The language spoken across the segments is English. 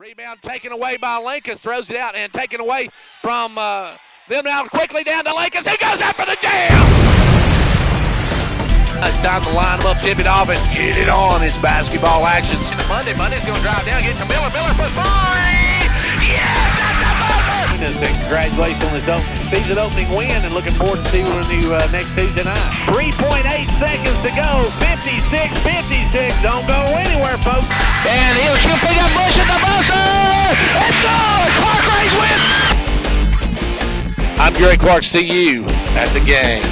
Rebound taken away by Lincoln, throws it out and taken away from them now quickly down to Lincoln. He goes after the jam! It's time to line them up, tip it off, and get it on. It's basketball action. Monday's going to drive down, get to Miller. Miller for three! Yes, that's the buzzer! And congratulations on this season opening win, and looking forward to seeing you next Tuesday night. 3.8 seconds to go. 56. Don't go anywhere, folks. And he'll pick up Bush at the buzzer! It's good! Clark Range wins! I'm Gary Clark. See you at the game.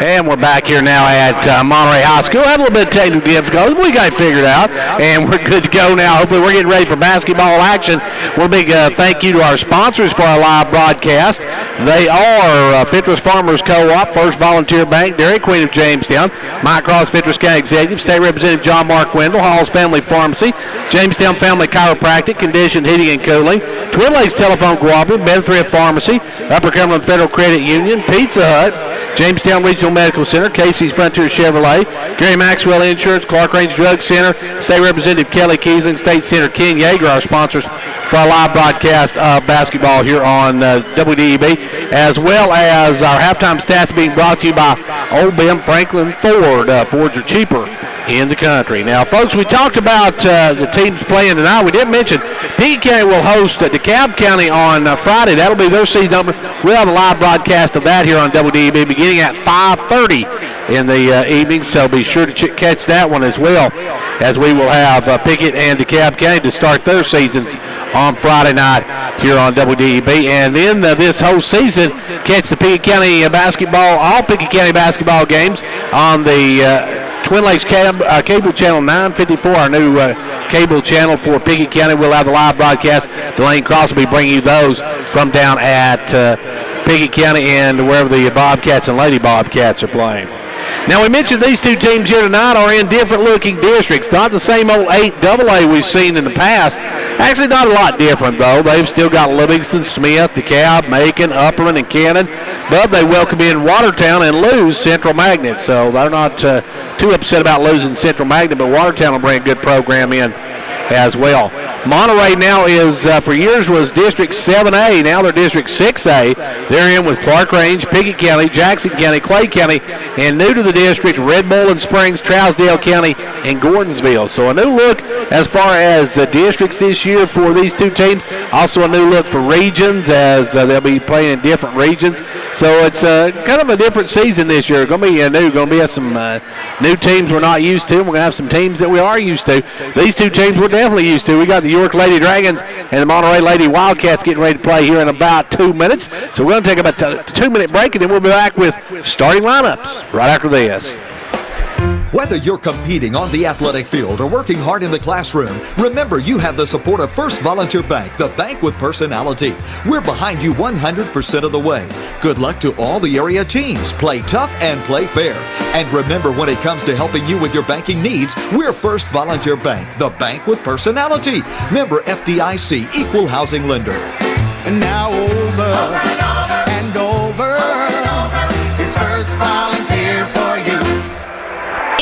And we're back here now at Monterey High School. Had a little bit of technical difficulties. We got it figured out, and we're good to go now. Hopefully we're getting ready for basketball action. Well, big thank you to our sponsors for our live broadcast. They are Fittress Farmers Co-op, First Volunteer Bank, Dairy Queen of Jamestown, Mike Cross, Fittress County Executive, State Representative John Mark Wendell, Hall's Family Pharmacy, Jamestown Family Chiropractic, Conditioned Heating and Cooling, Twin Lakes Telephone Cooperative, Bedford Pharmacy, Upper Cumberland Federal Credit Union, Pizza Hut, Jamestown Regional Medical Center, Casey's Frontier Chevrolet, Gary Maxwell Insurance, Clark Range Drug Center, State Representative Kelly Kiesling, State Senator Ken Yeager, our sponsors for our live broadcast of basketball here on WDEB, as well as our halftime stats being brought to you by Old Ben Franklin Ford. Fords are cheaper in the country. Now, folks, we talked about the teams playing tonight. We didn't mention Pekin County will host DeKalb County on Friday. That'll be their season opener. We'll have a live broadcast of that here on WDEB beginning at 5:30 in the evening, so be sure to catch that one as well, as we will have Pickett and DeKalb County to start their seasons on Friday night here on WDEB. And then this whole season, catch the Pickett County basketball, all Pickett County basketball games on the Twin Lakes cable channel 954, our new cable channel for Pickett County. We'll have the live broadcast. Delane Cross will be bringing you those from down at Pickett County and wherever the Bobcats and Lady Bobcats are playing. Now, we mentioned these two teams here tonight are in different-looking districts. Not the same old 8AA we've seen in the past. Actually, not a lot different, though. They've still got Livingston, Smith, DeKalb, Macon, Upperman, and Cannon. But they welcome in Watertown and lose Central Magnet. So they're not too upset about losing Central Magnet, but Watertown will bring a good program in as well. Monterey now is, for years, was District 7A. Now they're District 6A. They're in with Clark Range, Pickett County, Jackson County, Clay County, and new to the district, Red Bowling Springs, Trousdale County, and Gordonsville. So a new look as far as districts this year for these two teams. Also a new look for regions, as they'll be playing in different regions. So it's kind of a different season this year. Going to be new. Going to be some new teams we're not used to. We're going to have some teams that we are used to. These two teams we're definitely used to. We got the York Lady Dragons and the Monterey Lady Wildcats getting ready to play here in about 2 minutes. So we're going to take about a 2-minute break, and then we'll be back with starting lineups right after this. Whether you're competing on the athletic field or working hard in the classroom, remember you have the support of First Volunteer Bank, the bank with personality. We're behind you 100% of the way. Good luck to all the area teams. Play tough and play fair. And remember, when it comes to helping you with your banking needs, we're First Volunteer Bank, the bank with personality. Member FDIC, equal housing lender. And now over and over. It's First Volunteer for you.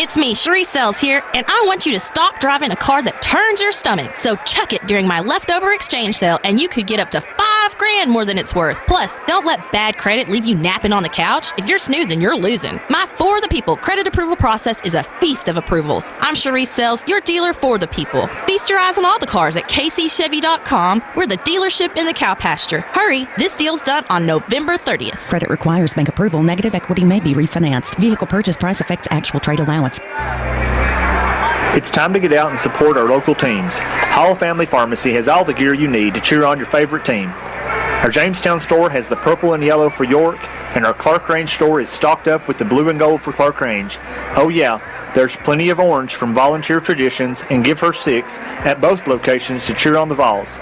It's me, Cherie Sells here, and I want you to stop driving a car that turns your stomach. So chuck it during my leftover exchange sale, and you could get up to $5,000 more than it's worth. Plus, don't let bad credit leave you napping on the couch. If you're snoozing, you're losing. My For the People credit approval process is a feast of approvals. I'm Cherie Sells, your dealer for the people. Feast your eyes on all the cars at kcchevy.com. We're the dealership in the cow pasture. Hurry, this deal's done on November 30th. Credit requires bank approval. Negative equity may be refinanced. Vehicle purchase price affects actual trade allowance. It's time to get out and support our local teams. Hall Family Pharmacy has all the gear you need to cheer on your favorite team. Our Jamestown store has the purple and yellow for York, and our Clark Range store is stocked up with the blue and gold for Clark Range. Oh yeah, there's plenty of orange from Volunteer Traditions and Give Her 6 at both locations to cheer on the Vols.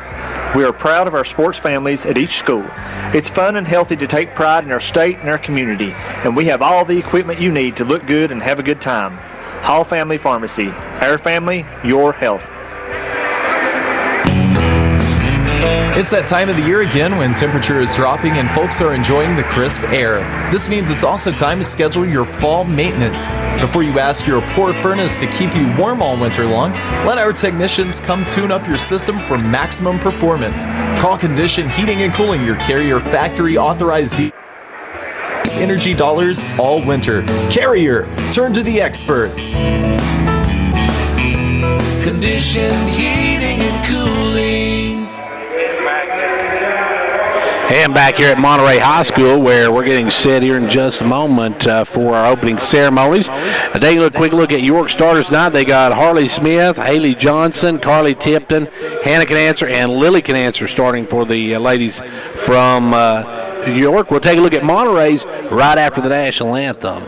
We are proud of our sports families at each school. It's fun and healthy to take pride in our state and our community, and we have all the equipment you need to look good and have a good time. Hall Family Pharmacy. Our family, your health. It's that time of the year again when temperature is dropping and folks are enjoying the crisp air. This means it's also time to schedule your fall maintenance. Before you ask your poor furnace to keep you warm all winter long, let our technicians come tune up your system for maximum performance. Call Condition Heating and Cooling, your Carrier factory authorized energy dollars all winter. Carrier, turn to the experts. Conditioned heating and cooling. And back here at Monterey High School, where we're getting set here in just a moment for our opening ceremonies. Taking a quick look at York starters tonight. They got Harley Smith, Haley Johnson, Carly Tipton, Hannah Canancer, and Lily Canancer starting for the ladies from York. We'll take a look at Monterey's right after the national anthem.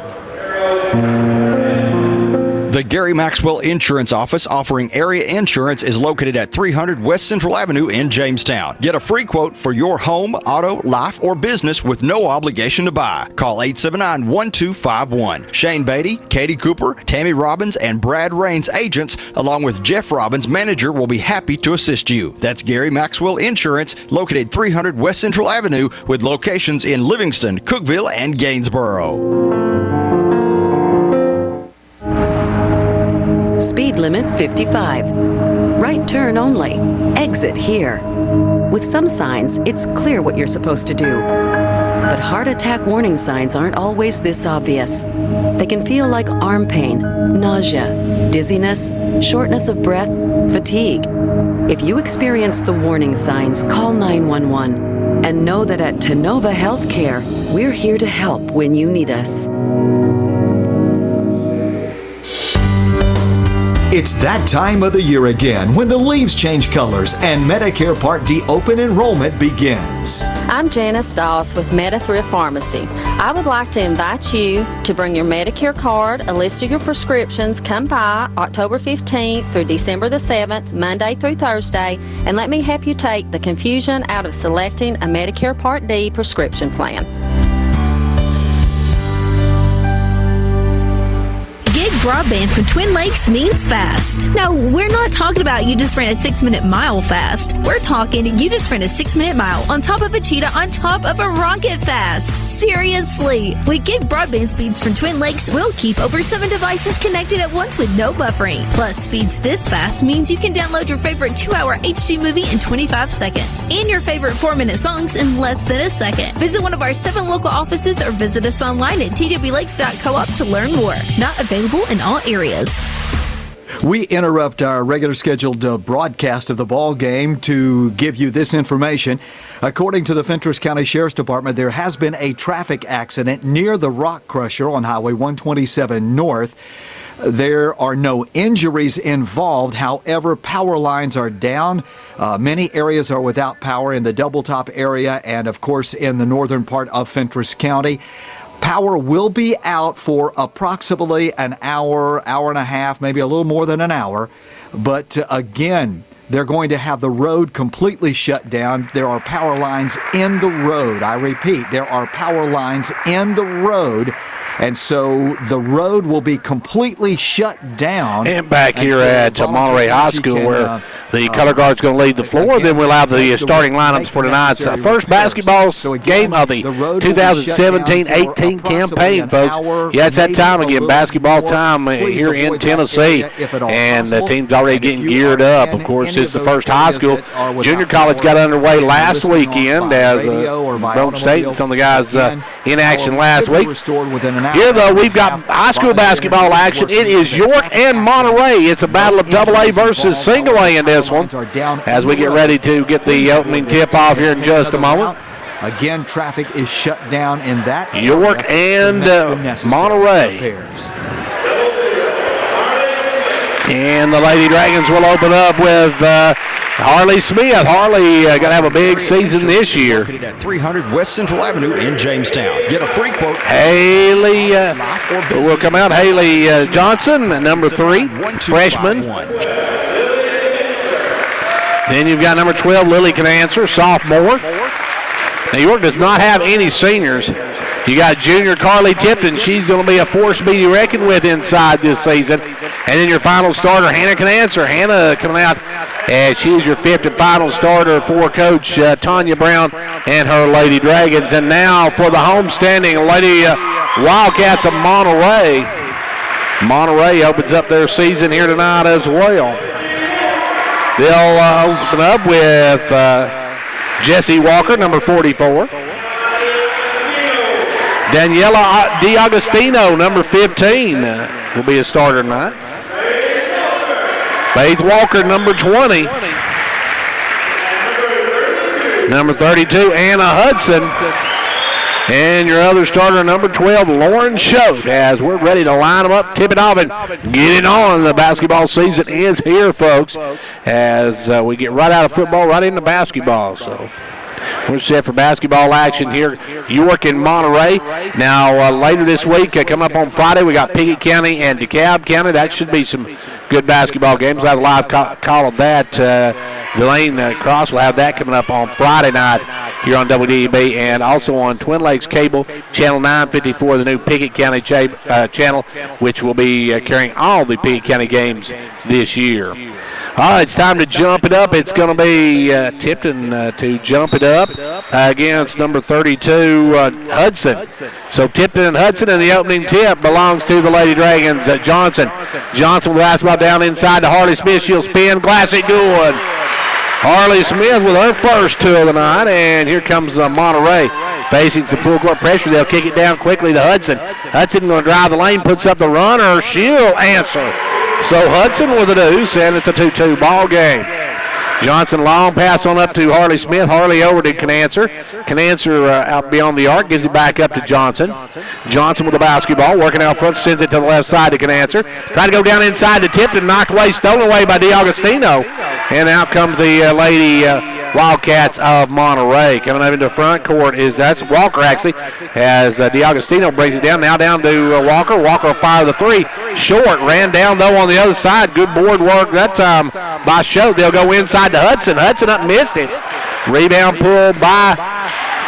The Gary Maxwell Insurance Office offering area insurance is located at 300 West Central Avenue in Jamestown. Get a free quote for your home, auto, life, or business with no obligation to buy. Call 879-1251. Shane Beatty, Katie Cooper, Tammy Robbins, and Brad Rains agents, along with Jeff Robbins, manager, will be happy to assist you. That's Gary Maxwell Insurance, located 300 West Central Avenue with locations in Livingston, Cookeville, and Gainsboro. Speed limit 55. Right turn only. Exit here. With some signs, it's clear what you're supposed to do. But heart attack warning signs aren't always this obvious. They can feel like arm pain, nausea, dizziness, shortness of breath, fatigue. If you experience the warning signs, call 911 and know that at Tenova Healthcare, we're here to help when you need us. It's that time of the year again when the leaves change colors and Medicare Part D open enrollment begins. I'm Janice Doss with MediThrift Pharmacy. I would like to invite you to bring your Medicare card, a list of your prescriptions, come by October 15th through December the 7th, Monday through Thursday, and let me help you take the confusion out of selecting a Medicare Part D prescription plan. Broadband from Twin Lakes means fast. No, we're not talking about you just ran a 6-minute mile fast. We're talking you just ran a 6-minute mile on top of a cheetah on top of a rocket fast. Seriously. With gig broadband speeds from Twin Lakes, we'll keep over 7 devices connected at once with no buffering. Plus, speeds this fast means you can download your favorite 2-hour HD movie in 25 seconds and your favorite 4-minute songs in less than a second. Visit one of our 7 local offices or visit us online at twlakes.coop to learn more. Not available in all areas. We interrupt our regular scheduled broadcast of the ball game to give you this information. According to the Fentress County Sheriff's Department, there has been a traffic accident near the Rock Crusher on Highway 127 North. There are no injuries involved. However, power lines are down. Many areas are without power in the Double Top area and, of course, in the northern part of Fentress County. Power will be out for approximately an hour, hour and a half, maybe a little more than an hour. But again, they're going to have the road completely shut down. There are power lines in the road. I repeat, there are power lines in the road. And so the road will be completely shut down. And back here at Monterey High School, where the color guard's going to lead the floor. Then we'll have the starting lineups for tonight's first basketball game of the 2017-18 campaign, folks. Yeah, it's that time again, basketball time here in Tennessee. And the team's already getting geared up. Of course, it's the first high school. Junior college got underway last weekend as Rome State and some of the guys in action last week. Here, though, we've got high school basketball action. It is York and Monterey. It's a battle of AA versus single A in this one as we get ready to get the opening tip-off here in just a moment. Again, traffic is shut down in that York and Monterey. And the Lady Dragons will open up with Harley Smith. Harley going to have a big season this year. Located at 300 West Central Avenue in Jamestown. Get a free quote. Haley will come out. Haley Johnson, number 3, freshman. Then you've got number 12, Lily Canancer, sophomore. Now, York does not have any seniors. You got junior Carly Tipton. She's going to be a force to be reckoned with inside this season. And then your final starter, Hannah Canancer. Hannah coming out And she's your fifth and final starter for Coach Tanya Brown and her Lady Dragons. And now for the homestanding Lady Wildcats of Monterey. Monterey opens up their season here tonight as well. They'll open up with Jessie Walker, number 44. Daniela DiAgostino, number 15, will be a starter tonight. Faith Walker, number 20. Number 32, Anna Hudson. And your other starter, number 12, Lauren Schott, as we're ready to line them up, tip it off, and get it on. The basketball season is here, folks, as we get right out of football, right into basketball. So we're set for basketball action here, York and Monterey. Now, later this week, coming up on Friday, we got Pickett County and DeKalb County. That should be some good basketball games. We'll have a live call of that. Delane Cross will have that coming up on Friday night here on WDEB, and also on Twin Lakes Cable, Channel 954, the new Pickett County channel, which will be carrying all the Pickett County games this year. All right, it's time to jump it up. It's going to be Tipton to jump it up against number 32, Hudson. So Tipton and Hudson, and the opening tip belongs to the Lady Dragons. Johnson with the basketball down inside to Harley Smith. She'll spin, glass it good. Harley Smith with her first two of the night, and here comes Monterey facing some full court pressure. They'll kick it down quickly to Hudson. Hudson going to drive the lane, puts up the runner. She'll answer. So Hudson with a deuce, and it's a 2-2 ball game. Johnson long pass on up to Harley Smith. Harley over to Canancer. Canancer out beyond the arc, gives it back up to Johnson. Johnson with the basketball, working out front, sends it to the left side to Canancer. Try to go down inside to Tipton, knocked away, stolen away by DiAgostino. And out comes the Lady Wildcats of Monterey. Coming up into front court that's Walker, actually, as DiAgostino brings it down. Now down to Walker. Walker will fire the three. Short, ran down, though, on the other side. Good board work that time by Schott. They'll go inside to Hudson. Hudson up missed it. Rebound pulled by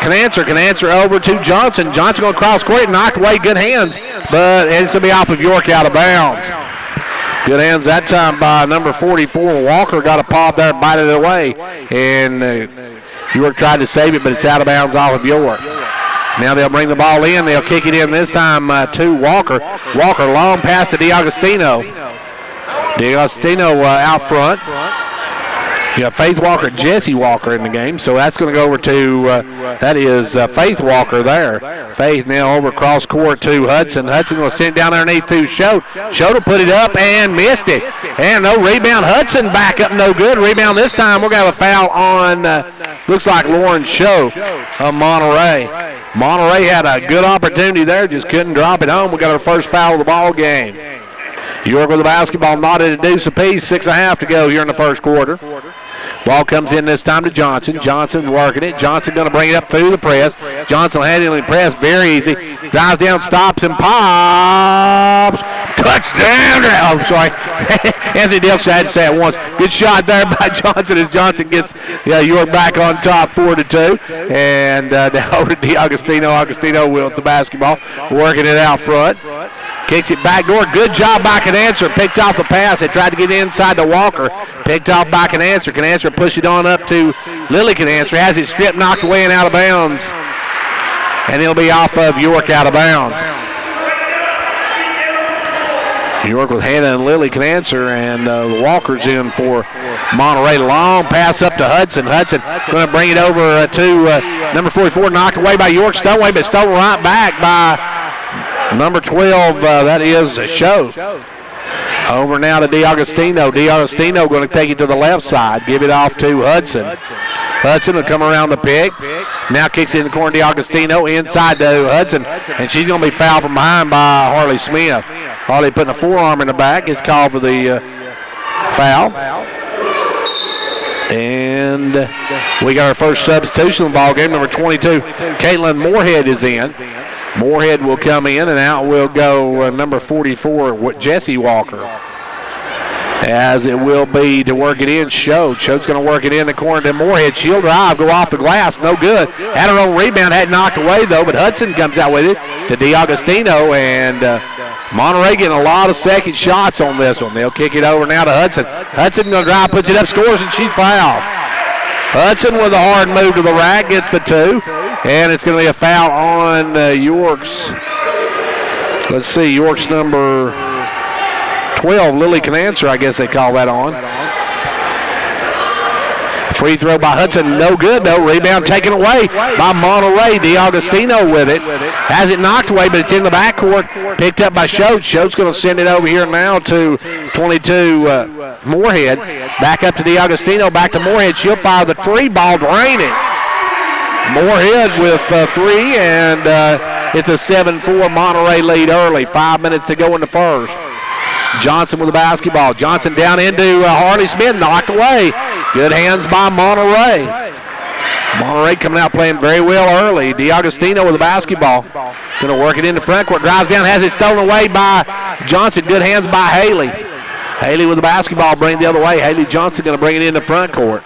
Canancer. Canancer over to Johnson. Johnson going to cross court, knocked away. Good hands, but it's going to be off of York, out of bounds. Good hands that time by number 44. Walker got a pop there, bite it away. And York tried to save it, but it's out of bounds off of York. Now they'll bring the ball in. They'll kick it in this time to Walker. Walker long pass to DiAgostino. DiAgostino out front. You got Faith Walker, Jessie Walker in the game, so that's going to go over to, that is Faith Walker there. Faith now over cross court to Hudson. Hudson will send it down underneath to Schott. Schott will put it up and missed it. And no rebound. Hudson back up, no good. Rebound this time. We're going to have a foul on, looks like Lauren Schott of Monterey. Monterey had a good opportunity there, just couldn't drop it home. We got our first foul of the ball game. York with the basketball, knotted a deuce apiece, 6.5 to go here in the first quarter. Ball comes in this time to Johnson. Johnson working it. Johnson going to bring it up through the press. Johnson handling the press very easy. Drives down, stops, and pops. Touchdown! Oh, sorry. Anthony Dilson had to say it once. Good shot there by Johnson as Johnson gets York back on top, 4-2. And now over to DiAgostino. Agostino with the basketball, working it out front. Kicks it back door. Good job by Canancer. Picked off the pass. They tried to get inside to Walker. Picked off by Canancer. Canancer pushed it on up to Lily Canancer. Has it stripped, knocked away, and out of bounds. And it'll be off of York, out of bounds. York with Hannah and Lily Canancer, and Walker's in for Monterey. Long pass up to Hudson. Hudson going to bring it over to number 44. Knocked away by York. Stolen away, but stolen right back by number 12, that is Schott. Over now to DiAgostino. DiAgostino going to take it to the left side. Give it off to Hudson. Hudson will come around the pick. Now kicks it in the corner. DiAgostino inside to Hudson. And she's going to be fouled from behind by Harley Smith. Harley putting a forearm in the back. It's called for the foul. And we got our first substitution in the ball game. Number 22, Caitlin Moorhead is in. Moorhead will come in, and out will go number 44, Jessie Walker. As it will be to work it in, Schott. Schott's going to work it in the corner to Moorhead. She'll drive, go off the glass, no good. Had her own rebound, had knocked away though, but Hudson comes out with it to DiAgostino, and Monterey getting a lot of second shots on this one. They'll kick it over now to Hudson. Hudson going to drive, puts it up, scores, and she's fouled. Hudson with a hard move to the rack, gets the 2. And it's going to be a foul on York's. Let's see, York's number 12, Lily Canancer, I guess they call that on. Free throw by Hudson, no good though. Rebound taken away by Monterey. DiAugustino with it. Has it knocked away, but it's in the backcourt. Picked up by Schultz. Schultz going to send it over here now to 22 Moorhead. Back up to DiAugustino, back to Moorhead. She'll fire the 3 ball, drain it. Moorhead with 3, and it's a 7-4 Monterey lead early. 5 minutes to go in the first. Johnson with the basketball. Johnson down into Harley Smith, knocked away. Good hands by Monterey. Monterey coming out playing very well early. DiAugustino with the basketball. Going to work it into front court. Drives down, has it stolen away by Johnson. Good hands by Haley. Haley with the basketball, bring it the other way. Haley Johnson going to bring it into front court.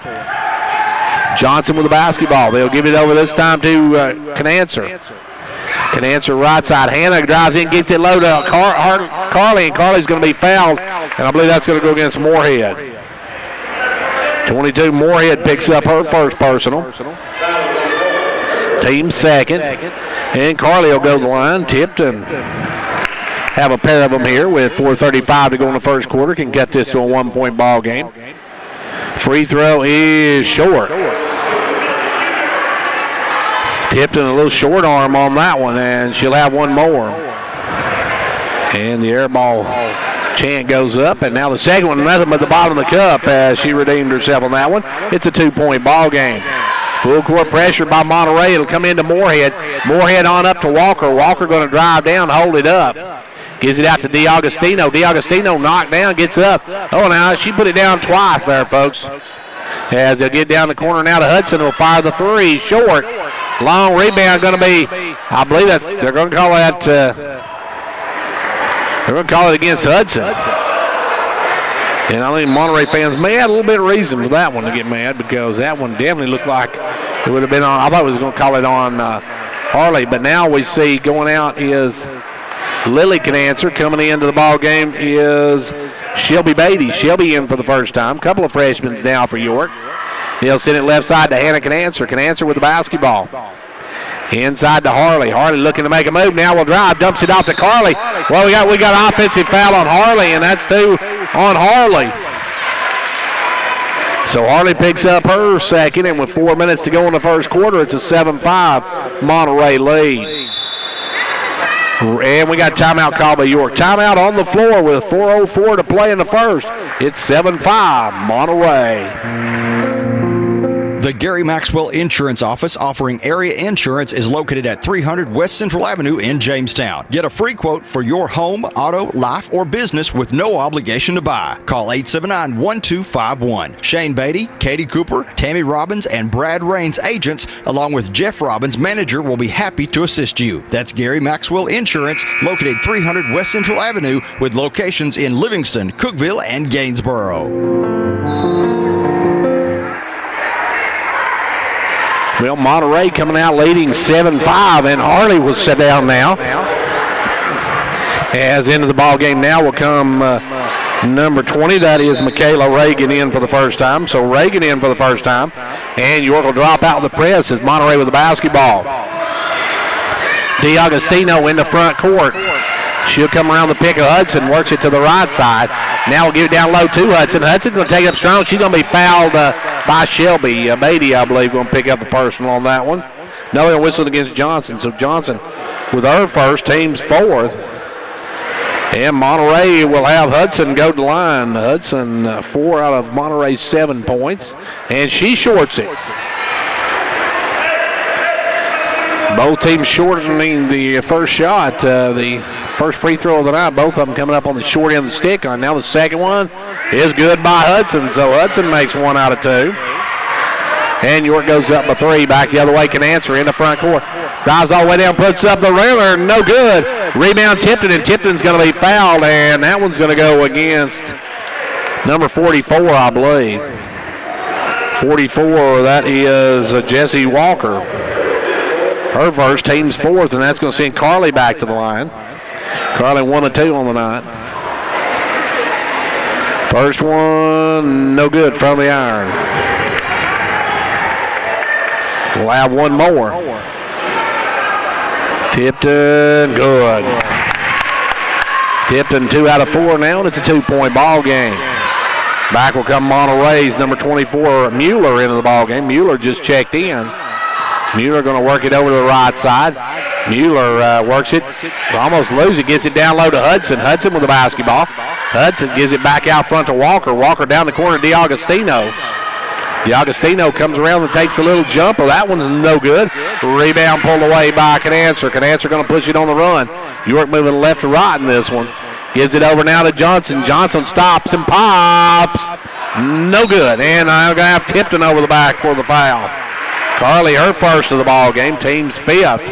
Johnson with the basketball. They'll give it over this time to Canancer. Canancer right side. Hannah drives in, gets it low to Carly, and Carly's going to be fouled, and I believe that's going to go against Moorhead. 22 Moorhead picks up her first personal. Team second. And Carly will go to the line. Tipton have a pair of them here with 4:35 to go in the first quarter. Can get this to a 1-point ball game. Free throw is short. Tipton a little short arm on that one, and she'll have one more. And the air ball chant goes up, and now the second one, nothing but the bottom of the cup as she redeemed herself on that one. It's a 2-point ball game. Full court pressure by Monterey. It'll come into Moorhead. Moorhead on up to Walker. Walker going to drive down, hold it up. Gives it out to DiAugustino. DiAugustino knocked down, gets up. Oh, now she put it down twice there, folks. As they'll get down the corner now to Hudson, will fire the 3, short. Long rebound going to be, I believe that they're going to call that, they're going to call it against Hudson. And I think Monterey fans may have a little bit of reason for that one to get mad, because that one definitely looked like it would have been on, I thought it was going to call it on Harley, but now we see going out is Lily Canancer. Coming into the ball game is Shelby Beatty. Shelby in for the first time. Couple of freshmen now for York. He'll send it left side to Hannah Canancer. Canancer with the basketball. Inside to Harley. Harley looking to make a move. Now will drive. Dumps it off to Carly. Well, we got offensive foul on Harley, and that's 2 on Harley. So Harley picks up her second, and with 4 minutes to go in the first quarter, it's a 7-5 Monterey lead. And we got a timeout called by York. Timeout on the floor with 4:04 to play in the first. It's 7-5 Monterey. The Gary Maxwell Insurance Office offering area insurance is located at 300 West Central Avenue in Jamestown. Get a free quote for your home, auto, life, or business with no obligation to buy. Call 879-1251. Shane Beatty, Katie Cooper, Tammy Robbins, and Brad Raines agents, along with Jeff Robbins, manager, will be happy to assist you. That's Gary Maxwell Insurance, located 300 West Central Avenue with locations in Livingston, Cookeville, and Gainesboro. Well, Monterey coming out leading 7-5, and Harley will sit down now. As into the ball game now will come number 20. That is Michaela Reagan in for the first time. So Reagan in for the first time. And York will drop out of the press as Monterey with the basketball. DiAugustino in the front court. She'll come around the pick of Hudson, works it to the right side. Now we'll give it down low to Hudson. Hudson's going to take it up strong. She's going to be fouled by Shelby. Beatty, I believe, going to pick up the personal on that one. No, they're whistling against Johnson. So Johnson with her first, team's fourth. And Monterey will have Hudson go to the line. Hudson, 4 out of Monterey's 7 points. And she shorts it. Both teams shortening the first shot. The first free throw of the night, both of them coming up on the short end of the stick. Now the second one is good by Hudson. So Hudson makes 1 out of 2. And York goes up by 3. Back the other way, Canancer in the front court. Drives all the way down, puts up the runner. No good. Rebound Tipton, and Tipton's going to be fouled. And that one's going to go against number 44, I believe. 44, that is Jessie Walker. Her first, team's fourth, and that's going to send Carly back to the line. Carly 1 of 2 on the night. First one, no good from the iron. We'll have one more. Tipton, good. Tipton 2 out of 4 now, and it's a 2-point ball game. Back will come Monterey's number 24, Mueller, into the ball game. Mueller just checked in. Mueller going to work it over to the right side. Mueller works it, almost loses it, gets it down low to Hudson. Hudson with the basketball. Hudson gives it back out front to Walker. Walker down the corner to DeAugustino. DeAugustino comes around and takes a little jumper. That one's no good. Rebound pulled away by Canancer. Canancer going to push it on the run. York moving left to right in this one. Gives it over now to Johnson. Johnson stops and pops. No good. And I'm going to have Tipton over the back for the foul. Carly, her first of the ball game. Team's 5th.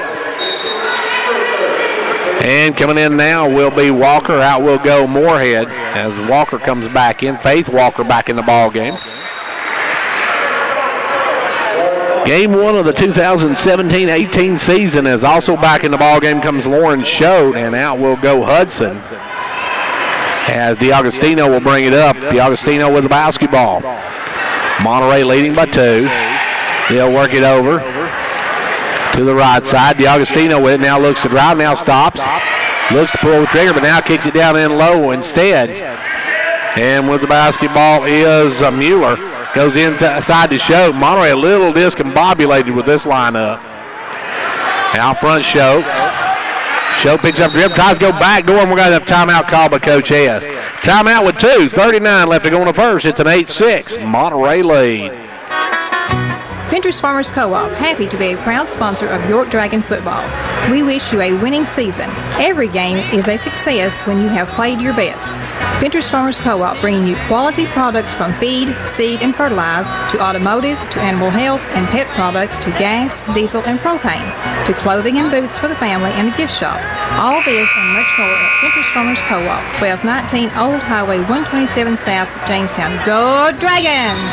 And coming in now will be Walker. Out will go Moorhead as Walker comes back in. Faith Walker back in the ball game. Game 1 of the 2017-18 season is also back in the ball game comes Lauren Schode, and out will go Hudson as DeAugustino will bring it up. DeAugustino with the basketball. Monterey leading by 2. They'll work it over to the right side. DeAugustino with it, now looks to drive, now stops. Looks to pull the trigger, but now kicks it down in low instead. And with the basketball is Mueller. Goes inside to Schode. Monterey a little discombobulated with this lineup. Out front, Schode. Schode picks up dribble, tries to go back door, and we're going to have timeout called by Coach S. Timeout with 2:39 left to go in the first. It's an 8-6 Monterey lead. Ventures Farmers Co-op, happy to be a proud sponsor of York Dragon football. We wish you a winning season. Every game is a success when you have played your best. Ventures Farmers Co-op bringing you quality products from feed, seed, and fertilizer to automotive, to animal health and pet products, to gas, diesel, and propane, to clothing and boots for the family and the gift shop. All this and much more at Ventures Farmers Co-op, 1219 Old Highway 127 South, Jamestown. Go Dragons!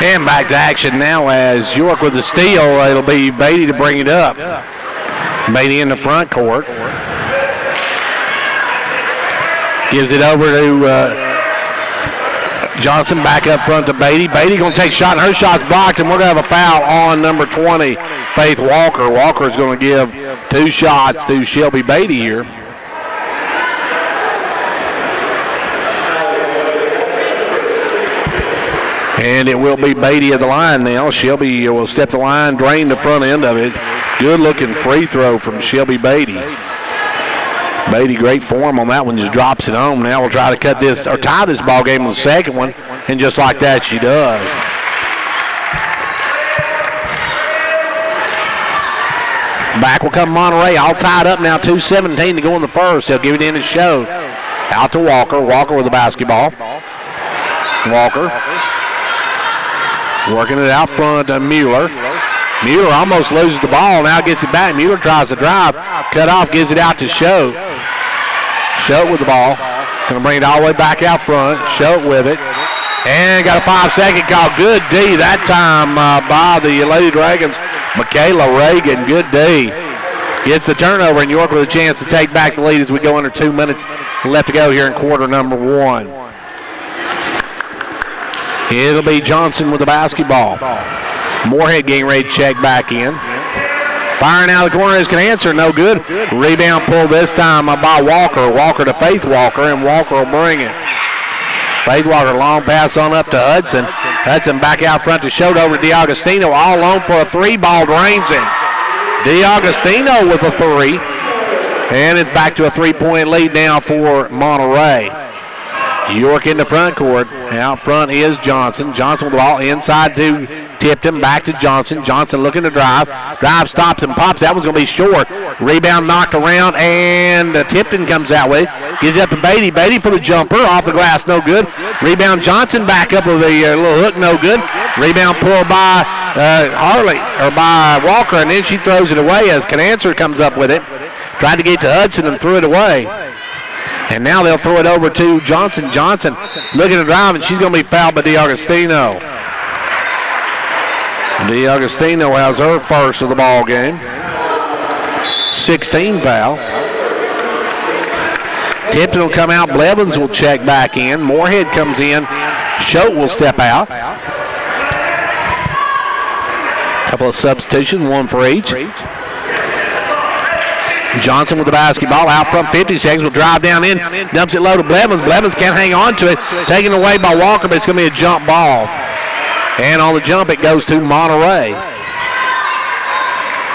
And back to action now as York with the steal. It'll be Beatty to bring it up. Beatty in the front court. Gives it over to Johnson back up front to Beatty. Beatty going to take a shot, and her shot's blocked, and we're going to have a foul on number 20, Faith Walker. Walker is going to give 2 shots to Shelby Beatty here. And it will be Beatty at the line now. Shelby will step the line, drain the front end of it. Good-looking free throw from Shelby Beatty. Beatty, great form on that one, just drops it home. Now we'll try to cut this, or tie this ball game on the second one, and just like that, she does. Back will come Monterey, all tied up now, 2:17 to go in the first. They'll give it in to Schode. Out to Walker. Walker with the basketball. Walker. Working it out front to Mueller. Mueller almost loses the ball, now gets it back. Mueller tries to drive, cut off, gives it out to Schode. Schode with the ball. Going to bring it all the way back out front. Schode with it. And got a 5-second call. Good D that time by the Lady Dragons. Michaela Reagan, good D. Gets the turnover, and York with a chance to take back the lead as we go under 2 minutes left to go here in quarter number 1. It'll be Johnson with the basketball. Moorhead getting ready to check back in. Firing out of the corner is Canancer, no good. Rebound pull this time by Walker. Walker to Faith Walker, and Walker will bring it. Faith Walker, long pass on up to Hudson. Hudson back out front to Schode over to DeAugustino, all alone for a 3. Ball drains in. DeAugustino with a 3. And it's back to a 3-point lead now for Monterey. York in the front court. Out front is Johnson. Johnson with the ball inside to Tipton. Back to Johnson. Johnson looking to drive. Drive stops and pops. That one's going to be short. Rebound knocked around, and Tipton comes out with it. Gives it up to Beatty. Beatty for the jumper. Off the glass, no good. Rebound Johnson back up with a little hook, no good. Rebound pulled by by Walker, and then she throws it away as Canancer comes up with it. Tried to get to Hudson and threw it away. And now they'll throw it over to Johnson. Johnson looking to drive, and she's going to be fouled by DeAugustino. DeAugustino has her first of the ball game. 16 foul. Tipton will come out. Blevins will check back in. Moorhead comes in. Schote will step out. Couple of substitutions, one for each. Johnson with the basketball out front, 50 seconds, will drive down in, dumps it low to Blevins. Blevins can't hang on to it. Taken away by Walker, but it's going to be a jump ball. And on the jump, it goes to Monterey.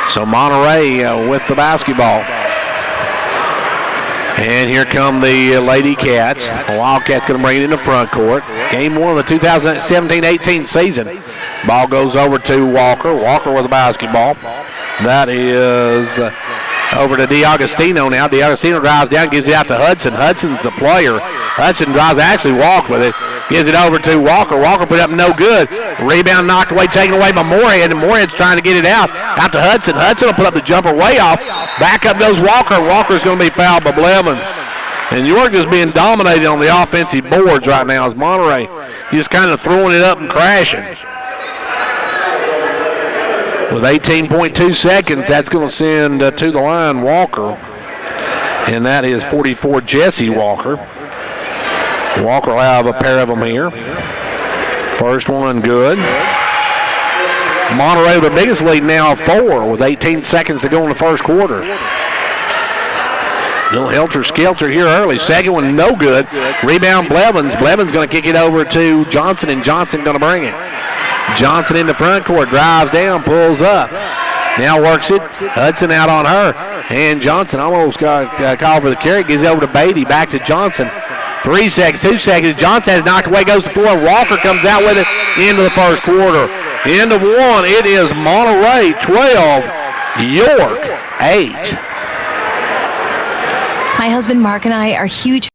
So Monterey with the basketball. And here come the Lady Cats. The Wildcats going to bring it in the front court. Game 1 of the 2017-18 season. Ball goes over to Walker. Walker with the basketball. That is over to DeAugustino now. DeAugustino drives down, gives it out to Hudson. Hudson's the player. Hudson drives, actually walked with it. Gives it over to Walker. Walker put up no good. Rebound knocked away, taken away by Moorhead, and Moorhead's trying to get it out. Out to Hudson. Hudson will put up the jumper way off. Back up goes Walker. Walker's going to be fouled by Blevins. And York is being dominated on the offensive boards right now as Monterey just kind of throwing it up and crashing. With 18.2 seconds, that's going to send to the line Walker. And that is 44, Jesse Walker. Walker will have a pair of them here. First one good. Monterey with the biggest lead now of 4 with 18 seconds to go in the first quarter. Little helter-skelter here early. Second one no good. Rebound Blevins. Blevins going to kick it over to Johnson, and Johnson going to bring it. Johnson in the front court, drives down, pulls up. Now works it. Hudson out on her. And Johnson almost got a call for the carry. Gives it over to Beatty. Back to Johnson. 3 seconds, 2 seconds. Johnson has knocked away, goes to 4. Walker comes out with it into the first quarter. End of 1. It is Monterey 12, York 8. My husband Mark and I are huge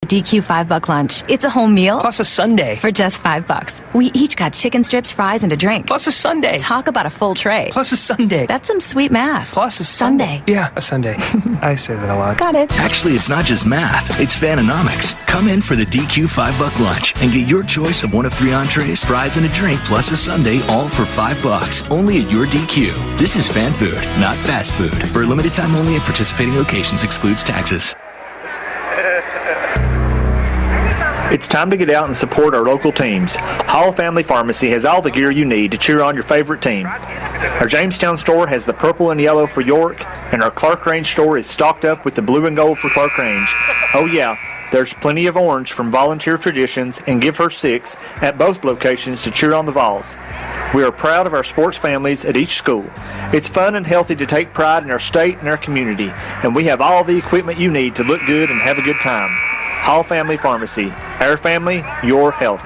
DQ $5 lunch. It's a home meal plus a sundae for just $5. We each got chicken strips, fries, and a drink plus a sundae. Talk about a full tray plus a sundae. That's some sweet math. Plus a sundae. Yeah, a sundae. I say that a lot. Got it. Actually, it's not just math. It's Fanonomics. Come in for the DQ $5 lunch and get your choice of one of 3 entrees, fries, and a drink plus a sundae, all for $5. Only at your DQ. This is fan food, not fast food. For a limited time only at participating locations, excludes taxes. It's time to get out and support our local teams. Hall Family Pharmacy has all the gear you need to cheer on your favorite team. Our Jamestown store has the purple and yellow for York, and our Clark Range store is stocked up with the blue and gold for Clark Range. Oh yeah, there's plenty of orange from Volunteer Traditions and Give Her 6 at both locations to cheer on the Vols. We are proud of our sports families at each school. It's fun and healthy to take pride in our state and our community, and we have all the equipment you need to look good and have a good time. Hall Family Pharmacy. Our family, your health.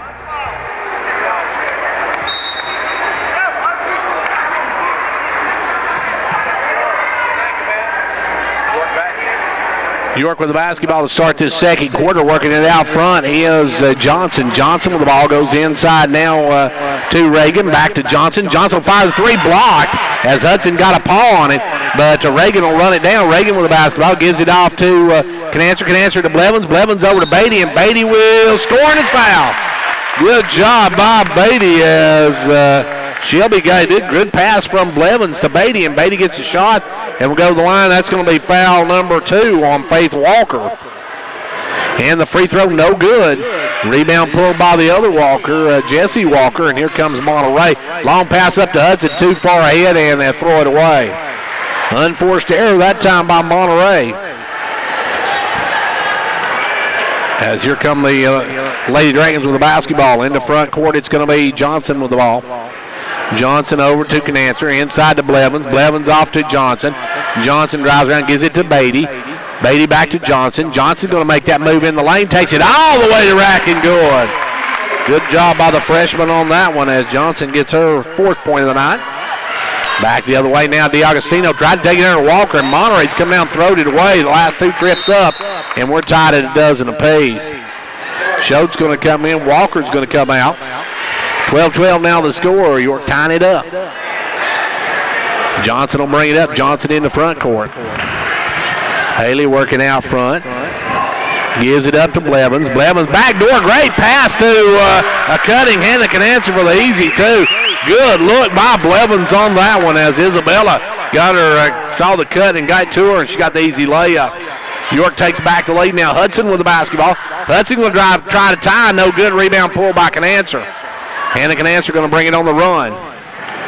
York with the basketball to start this second quarter. Working it out front is Johnson. Johnson with the ball goes inside now to Reagan. Back to Johnson. Johnson will fire the 3, blocked as Hudson got a paw on it. But Reagan will run it down. Reagan with the basketball gives it off to Canancer. Canancer to Blevins. Blevins over to Beatty, and Beatty will score, and it's foul. Good job by Beatty as Shelby got a good pass from Blevins to Beatty, and Beatty gets a shot and will go to the line. That's going to be foul number 2 on Faith Walker. And the free throw no good. Rebound pulled by the other Walker, Jesse Walker, and here comes Monterey. Long pass up to Hudson, too far ahead, and they throw it away. Unforced error that time by Monterey. As here come the Lady Dragons with the basketball. In the front court, it's going to be Johnson with the ball. Johnson over to Canancer, inside to Blevins. Blevins off to Johnson. Johnson drives around, gives it to Beatty. Beatty back to Johnson. Johnson's going to make that move in the lane, takes it all the way to rack and good. Good job by the freshman on that one as Johnson gets her 4th point of the night. Back the other way now, DeAugustino tried to take it under Walker, and Monterey's come down and throwed it away. The last 2 trips up, and we're tied at a dozen apiece. Schote's going to come in. Walker's going to come out. 12-12 now the score. York tying it up. Johnson will bring it up. Johnson in the front court. Haley working out front. Gives it up to Blevins. Blevins backdoor. Great pass to a cutting hand that can answer for the easy two. Good look by Blevins on that one as Isabella got her, saw the cut and got to her, and she got the easy layup. York takes back the lead now. Hudson with the basketball. Hudson will try to tie. No good. Rebound pull by Canancer. Hannah Canancer going to bring it on the run.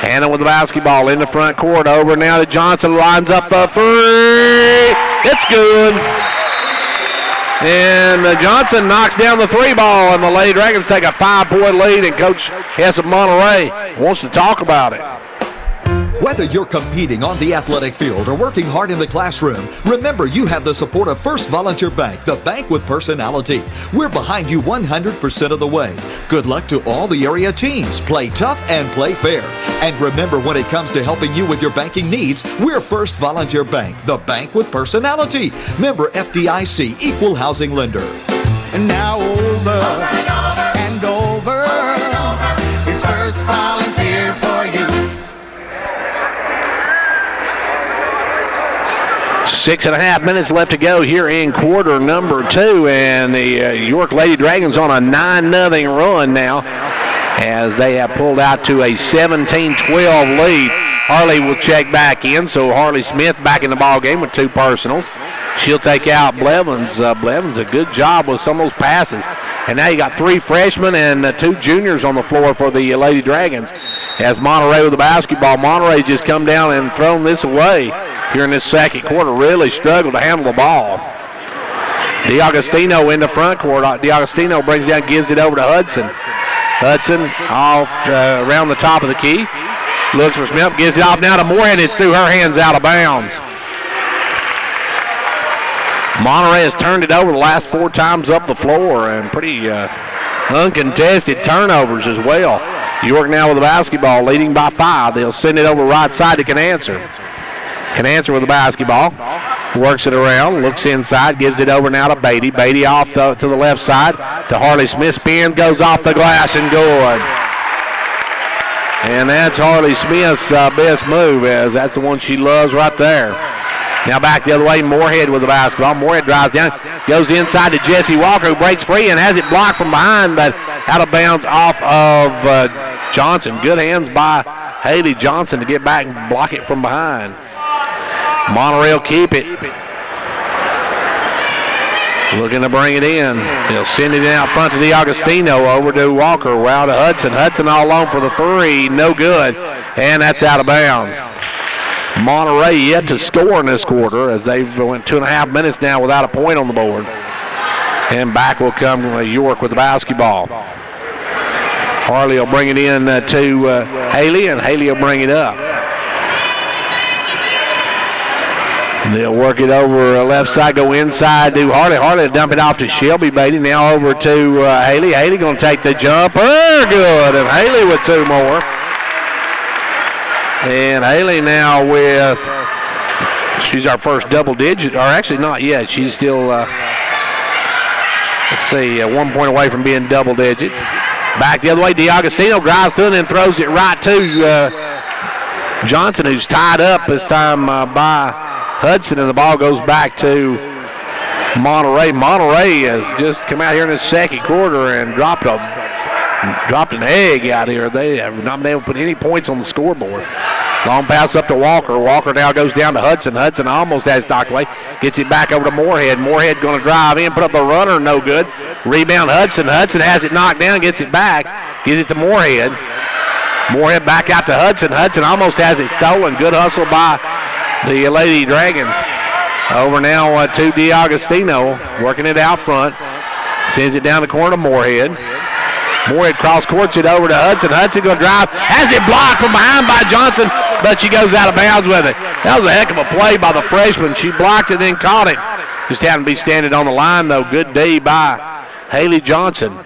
Hannah with the basketball in the front court. Over now to Johnson. Lines up the three. It's good. And Johnson knocks down the three ball, and the Lady Dragons take a 5-point lead, and Coach Hess of Monterey wants to talk about it. Whether you're competing on the athletic field or working hard in the classroom, remember you have the support of First Volunteer Bank, the bank with personality. We're behind you 100% of the way. Good luck to all the area teams. Play tough and play fair. And remember, when it comes to helping you with your banking needs, we're First Volunteer Bank, the bank with personality. Member FDIC, equal housing lender. And now over and over, it's First Volunteer for you. 6.5 minutes left to go here in quarter number 2, and the York Lady Dragons on a 9-0 run now as they have pulled out to a 17-12 lead. Harley will check back in, so Harley Smith back in the ball game with 2 personals. She'll take out Blevins. Blevins a good job with some of those passes. And now you got 3 freshmen and 2 juniors on the floor for the Lady Dragons. As Monterey with the basketball, Monterey just come down and thrown this away here in this second quarter. Really struggled to handle the ball. DiAgostino in the front court. DiAgostino brings it down, gives it over to Hudson. Hudson off around the top of the key. Looks for Smith, gives it off now to Moorhead. It's through her hands out of bounds. Monterey has turned it over the last 4 times up the floor, and pretty uncontested turnovers as well. York now with the basketball, leading by 5. They'll send it over right side to Canancer. Canancer with the basketball, works it around, looks inside, gives it over now to Beatty. Beatty off to the left side to Harley Smith. Spins, goes off the glass and good. And that's Harley Smith's best move, as that's the one she loves right there. Now back the other way, Moorhead with the basketball. Moorhead drives down, goes inside to Jesse Walker, who breaks free and has it blocked from behind, but out of bounds off of Johnson. Good hands by Haley Johnson to get back and block it from behind. Monterey will keep it. Looking to bring it in. He'll send it out front to DiAgostino, over to Walker, wow to Hudson. Hudson all alone for the 3, no good, and that's out of bounds. Monterey yet to score in this quarter, as they've went 2.5 minutes now without a point on the board. And back will come York with the basketball. Harley will bring it in to Haley, and Haley will bring it up. They'll work it over left side, go inside to Harley. Harley will dump it off to Shelby Beatty. Now over to Haley. Haley going to take the jumper. Good. And Haley with 2 more. And Haley now with, she's our first double digit, or actually not yet. She's still, let's see, 1 point away from being double digits. Back the other way, DiAgostino drives through and throws it right to Johnson, who's tied up this time by Hudson, and the ball goes back to Monterey. Monterey has just come out here in the second quarter and dropped an egg out here. They have not been able to put any points on the scoreboard. Long pass up to Walker. Walker now goes down to Hudson. Hudson almost has it knocked away. Gets it back over to Moorhead. Moorhead going to drive in, put up a runner, no good. Rebound Hudson. Hudson has it knocked down, gets it back. Gives it to Moorhead. Moorhead back out to Hudson. Hudson almost has it stolen. Good hustle by the Lady Dragons. Over now to DiAgostino, working it out front. Sends it down the corner to Moorhead. Moorhead cross courts it over to Hudson. Hudson going to drive. Has it blocked from behind by Johnson, but she goes out of bounds with it. That was a heck of a play by the freshman. She blocked it, then caught it. Just happened to be standing on the line, though. Good D by Haley Johnson.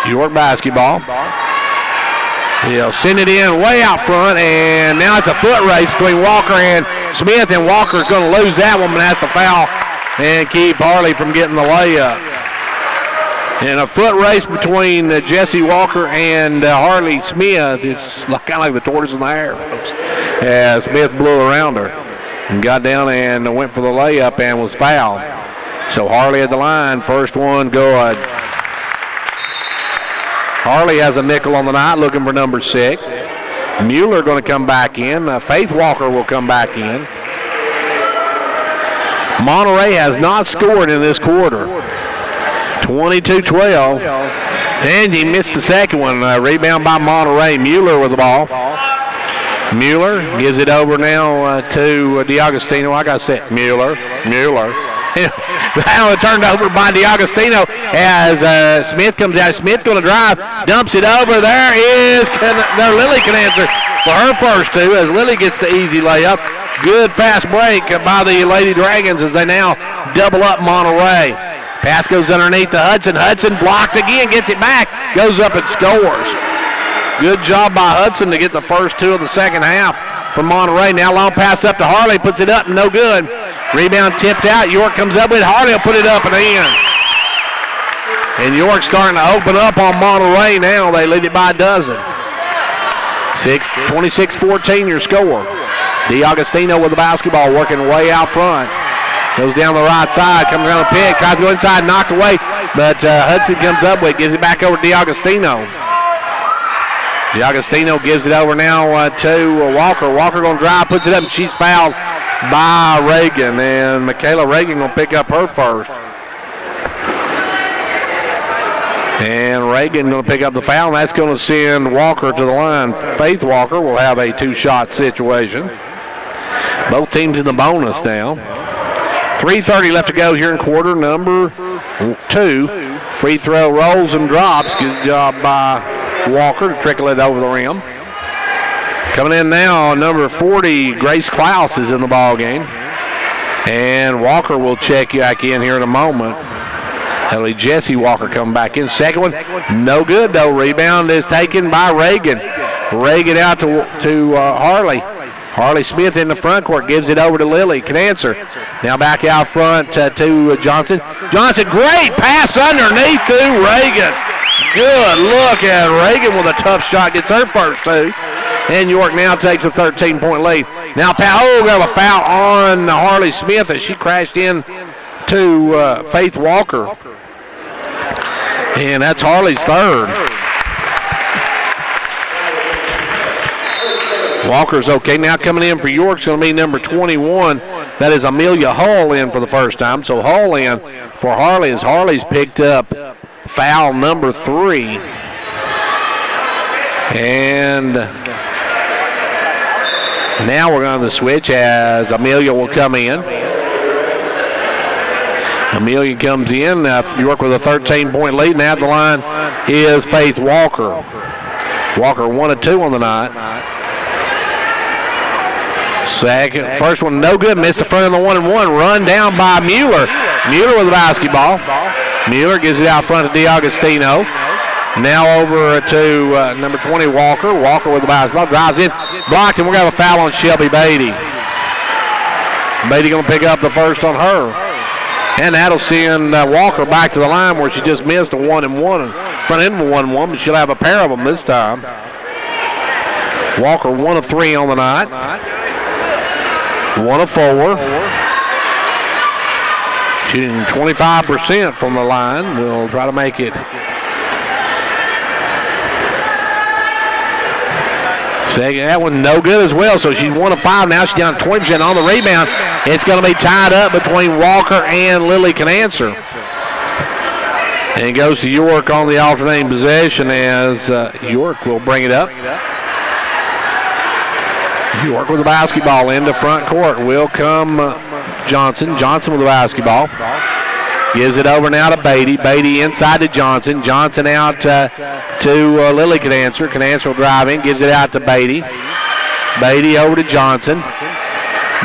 York basketball. He'll send it in way out front, and now it's a foot race between Walker and Smith, and Walker's going to lose that one, but that's the foul and keep Harley from getting the layup. In a foot race between Jesse Walker and Harley Smith. It's kind of like the tortoise in the hare, folks. As Smith blew around her and got down and went for the layup and was fouled. So Harley at the line, first one good. Harley has a nickel on the night, looking for number 6. Mueller going to come back in. Faith Walker will come back in. Monterey has not scored in this quarter. 22-12. And he missed the second one. Rebound by Monterey. Mueller with the ball. Mueller gives it over now to DiAgostino. Like I said, Mueller. Now it turned over by DiAgostino as Smith comes out. Smith going to drive, dumps it over. There Lily can answer for her first two as Lily gets the easy layup. Good fast break by the Lady Dragons as they now double up Monterey. Pass goes underneath to Hudson. Hudson blocked again, gets it back, goes up and scores. Good job by Hudson to get the first two of the second half from Monterey. Now long pass up to Harley, puts it up, no good. Rebound tipped out. York comes up with it. Harley will put it up and in. And York starting to open up on Monterey now. They lead it by a dozen. 26-14 your score. DiAgostino with the basketball, working way out front. Goes down the right side, comes around the pick, tries to go inside, knocked away. But Hudson comes up with it, gives it back over to DiAgostino. DiAgostino gives it over now to Walker. Walker going to drive, puts it up, and she's fouled by Reagan. And Michaela Reagan going to pick up her first. And Reagan going to pick up the foul, and that's going to send Walker to the line. Faith Walker will have a two-shot situation. Both teams in the bonus now. 3:30 left to go here in quarter number 2. Free throw rolls and drops. Good job by Walker to trickle it over the rim. Coming in now, number 40, Grace Klaus is in the ball game. And Walker will check back in here in a moment. That'll be Jesse Walker coming back in. Second one, no good though. Rebound is taken by Reagan. Reagan out to Harley. Harley Smith in the front court, gives it over to Lily. Can answer. Now back out front to Johnson. Johnson, great pass underneath to Reagan. Good look at Reagan with a tough shot. Gets her first two. And York now takes a 13-point lead. Now Powell got a foul on Harley Smith as she crashed in to Faith Walker. And that's Harley's third. Walker's okay. Now coming in for York's going to be number 21. That is Amelia Hull in for the first time. So Hull in for Harley as Harley's picked up foul number 3. And now we're going to switch as Amelia will come in. Amelia comes in. York with a 13-point lead. Now at the line is Faith Walker. Walker 1 of 2 on the night. First one no good. Missed the front of the 1-and-1. Run down by Mueller. Mueller with the basketball. Mueller gives it out front to DiAgostino. Now over to number 20, Walker. Walker with the basketball. Drives in. Blocked, and we're going to have a foul on Shelby Beatty. Beatty going to pick up the first on her. And that'll send Walker back to the line where she just missed a 1-and-1. Front end of a 1-1, but she'll have a pair of them this time. Walker 1 of 3 on the night. 1 of 4. Shooting 25% from the line. We'll try to make it. Second, that one no good as well. So she's 1 of 5 now. She's down 20% on the rebound. It's going to be tied up between Walker and Lily Can Answer. And it goes to York on the alternating possession as York will bring it up. York with the basketball into front court. Will come Johnson. Johnson with the basketball. Gives it over now to Beatty. Beatty inside to Johnson. Johnson out to Lily Can Answer. Can Answer will drive in. Gives it out to Beatty. Beatty over to Johnson.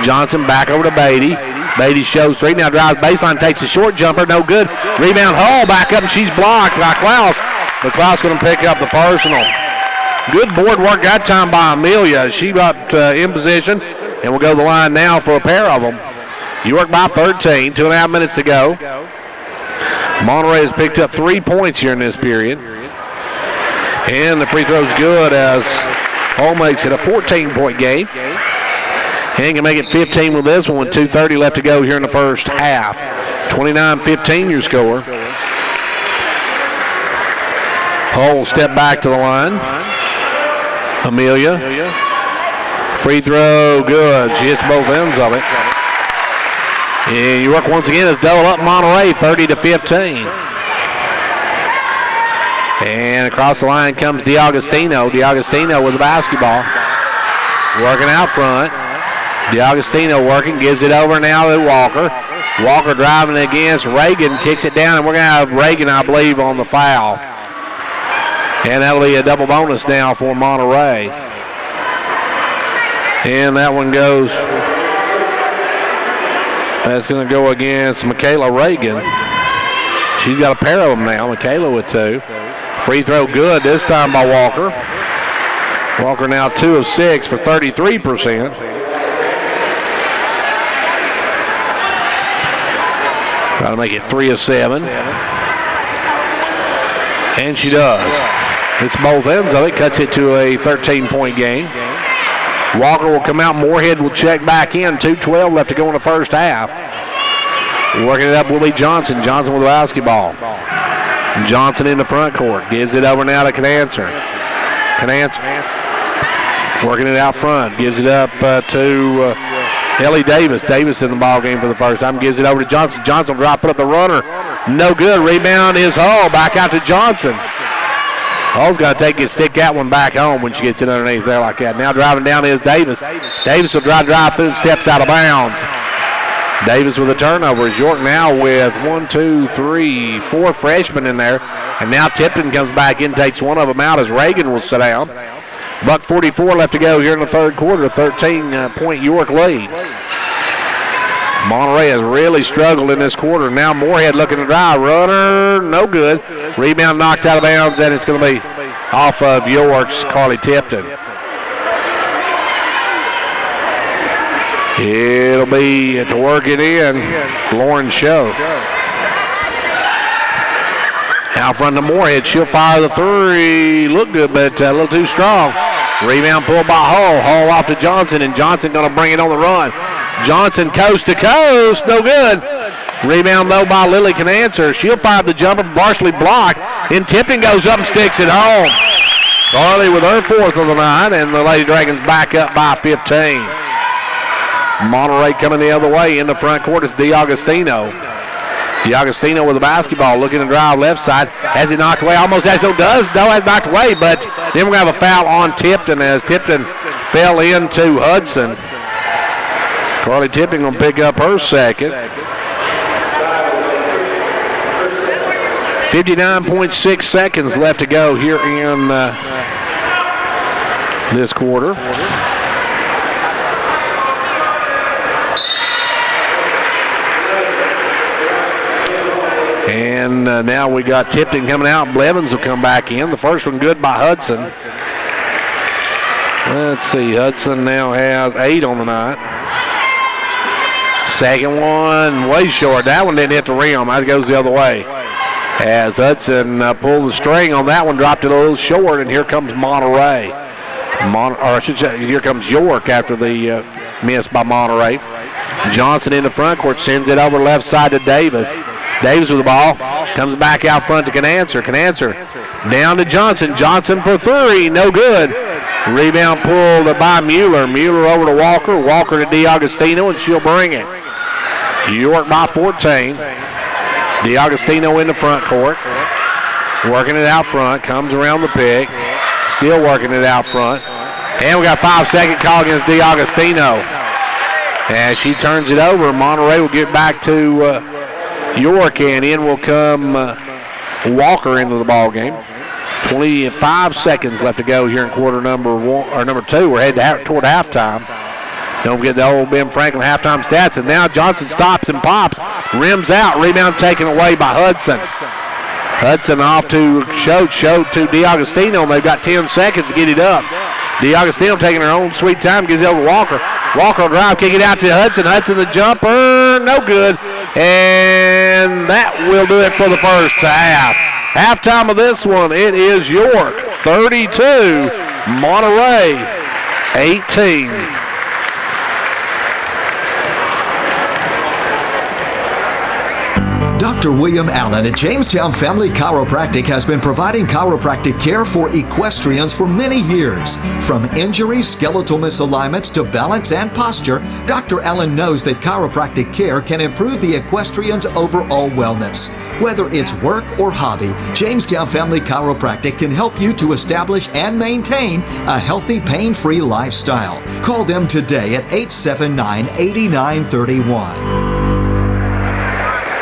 Johnson back over to Beatty. Beatty shows 3. Now drives baseline. Takes a short jumper. No good. Rebound Hull back up and she's blocked by Klaus. But Klaus going to pick up the personal. Good board work that time by Amelia. She got in position and will go to the line now for a pair of them. York by 13, 2.5 minutes to go. Monterey has picked up 3 points here in this period. And the free throw's good as Hull makes it a 14-point game. And can make it 15 with this one with 2:30 left to go here in the first half. 29-15 your score. Hull will step back to the line. Amelia. Free throw, good. She hits both ends of it. And York once again has doubled up Monterey 30-15. And across the line comes DiAgostino. DiAgostino with the basketball. Working out front. DiAgostino working, gives it over now to Walker. Walker driving against Reagan, kicks it down, and we're going to have Reagan, I believe, on the foul. And that'll be a double bonus now for Monterey. And that one goes, that's going to go against Michaela Reagan. She's got a pair of them now, Michaela with 2. Free throw good this time by Walker. Walker now 2 of 6 for 33%. Try to make it 3 of 7. And she does. It's both ends of it, cuts it to a 13-point game. Walker will come out, Moorhead will check back in. 2:12 left to go in the first half. Working it up will be Johnson. Johnson with the basketball. Johnson in the front court. Gives it over now to Canancer. Working it out front. Gives it up to Ellie Davis. Davis in the ball game for the first time. Gives it over to Johnson. Johnson will put up the runner. No good. Rebound is Hull. Back out to Johnson. Hull's got to stick that one back home when she gets it underneath there like that. Now driving down is Davis. Davis will drive through and steps out of bounds. Davis with a turnover. Is York now with 4 freshmen in there. And now Tipton comes back in, takes one of them out as Reagan will sit down. Buck 44 left to go here in the third quarter. 13-point York lead. Monterey has really struggled in this quarter. Now Moorhead looking to drive. Runner, no good. Rebound knocked out of bounds, and it's going to be off of York's Carly Tipton. It'll be to work it in, Lauren Show. Out front to Moorhead. She'll fire the 3. Look good, but a little too strong. Rebound pulled by Hull. Hull off to Johnson, and Johnson going to bring it on the run. Johnson coast to coast. No good. Rebound, though, by Lily Canancer. She'll fire the jumper, partially blocked. And Tipton goes up and sticks it home. Carly with her 4th of the night, and the Lady Dragons back up by 15. Monterey coming the other way in the front court is DiAgostino. DiAgostino with the basketball, looking to drive left side. Has it knocked away? Almost as though does. No, has knocked away, but then we're going to have a foul on Tipton as Tipton fell into Hudson. Carly Tipton going to pick up her second. 59.6 seconds left to go here in this quarter. And now we got Tipton coming out. Blevins will come back in. The first one good by Hudson. Let's see. Hudson now has 8 on the night. Second one way short. That one didn't hit the rim. That goes the other way. As Hudson pulled the string on that one, dropped it a little short, and here comes Monterey. Here comes York after the miss by Monterey. Johnson in the front court sends it over left side to Davis. Davis with the ball, comes back out front to Canancer. Canancer down to Johnson. Johnson for 3, no good. Rebound pulled by Mueller. Mueller over to Walker. Walker to DiAgostino, and she'll bring it. York by 14. DiAgostino in the front court. Working it out front, comes around the pick. Still working it out front. And we got a 5-second call against DiAgostino. As she turns it over, Monterey will get back to York, and in will come Walker into the ball game. 25 seconds left to go here in quarter number 2. We're headed toward halftime. Don't forget the old Ben Franklin halftime stats. And now Johnson stops and pops, rims out, rebound taken away by Hudson. Hudson off to Show to DiAgostino, and they've got 10 seconds to get it up. DiAgostino taking her own sweet time, gives it over to Walker. Walker will drive, kick it out to Hudson. Hudson the jumper, no good. And that will do it for the first half. Halftime of this one, it is York 32, Monterey 18. Dr. William Allen at Jamestown Family Chiropractic has been providing chiropractic care for equestrians for many years. From injuries, skeletal misalignments to balance and posture, Dr. Allen knows that chiropractic care can improve the equestrian's overall wellness. Whether it's work or hobby, Jamestown Family Chiropractic can help you to establish and maintain a healthy, pain-free lifestyle. Call them today at 879-8931.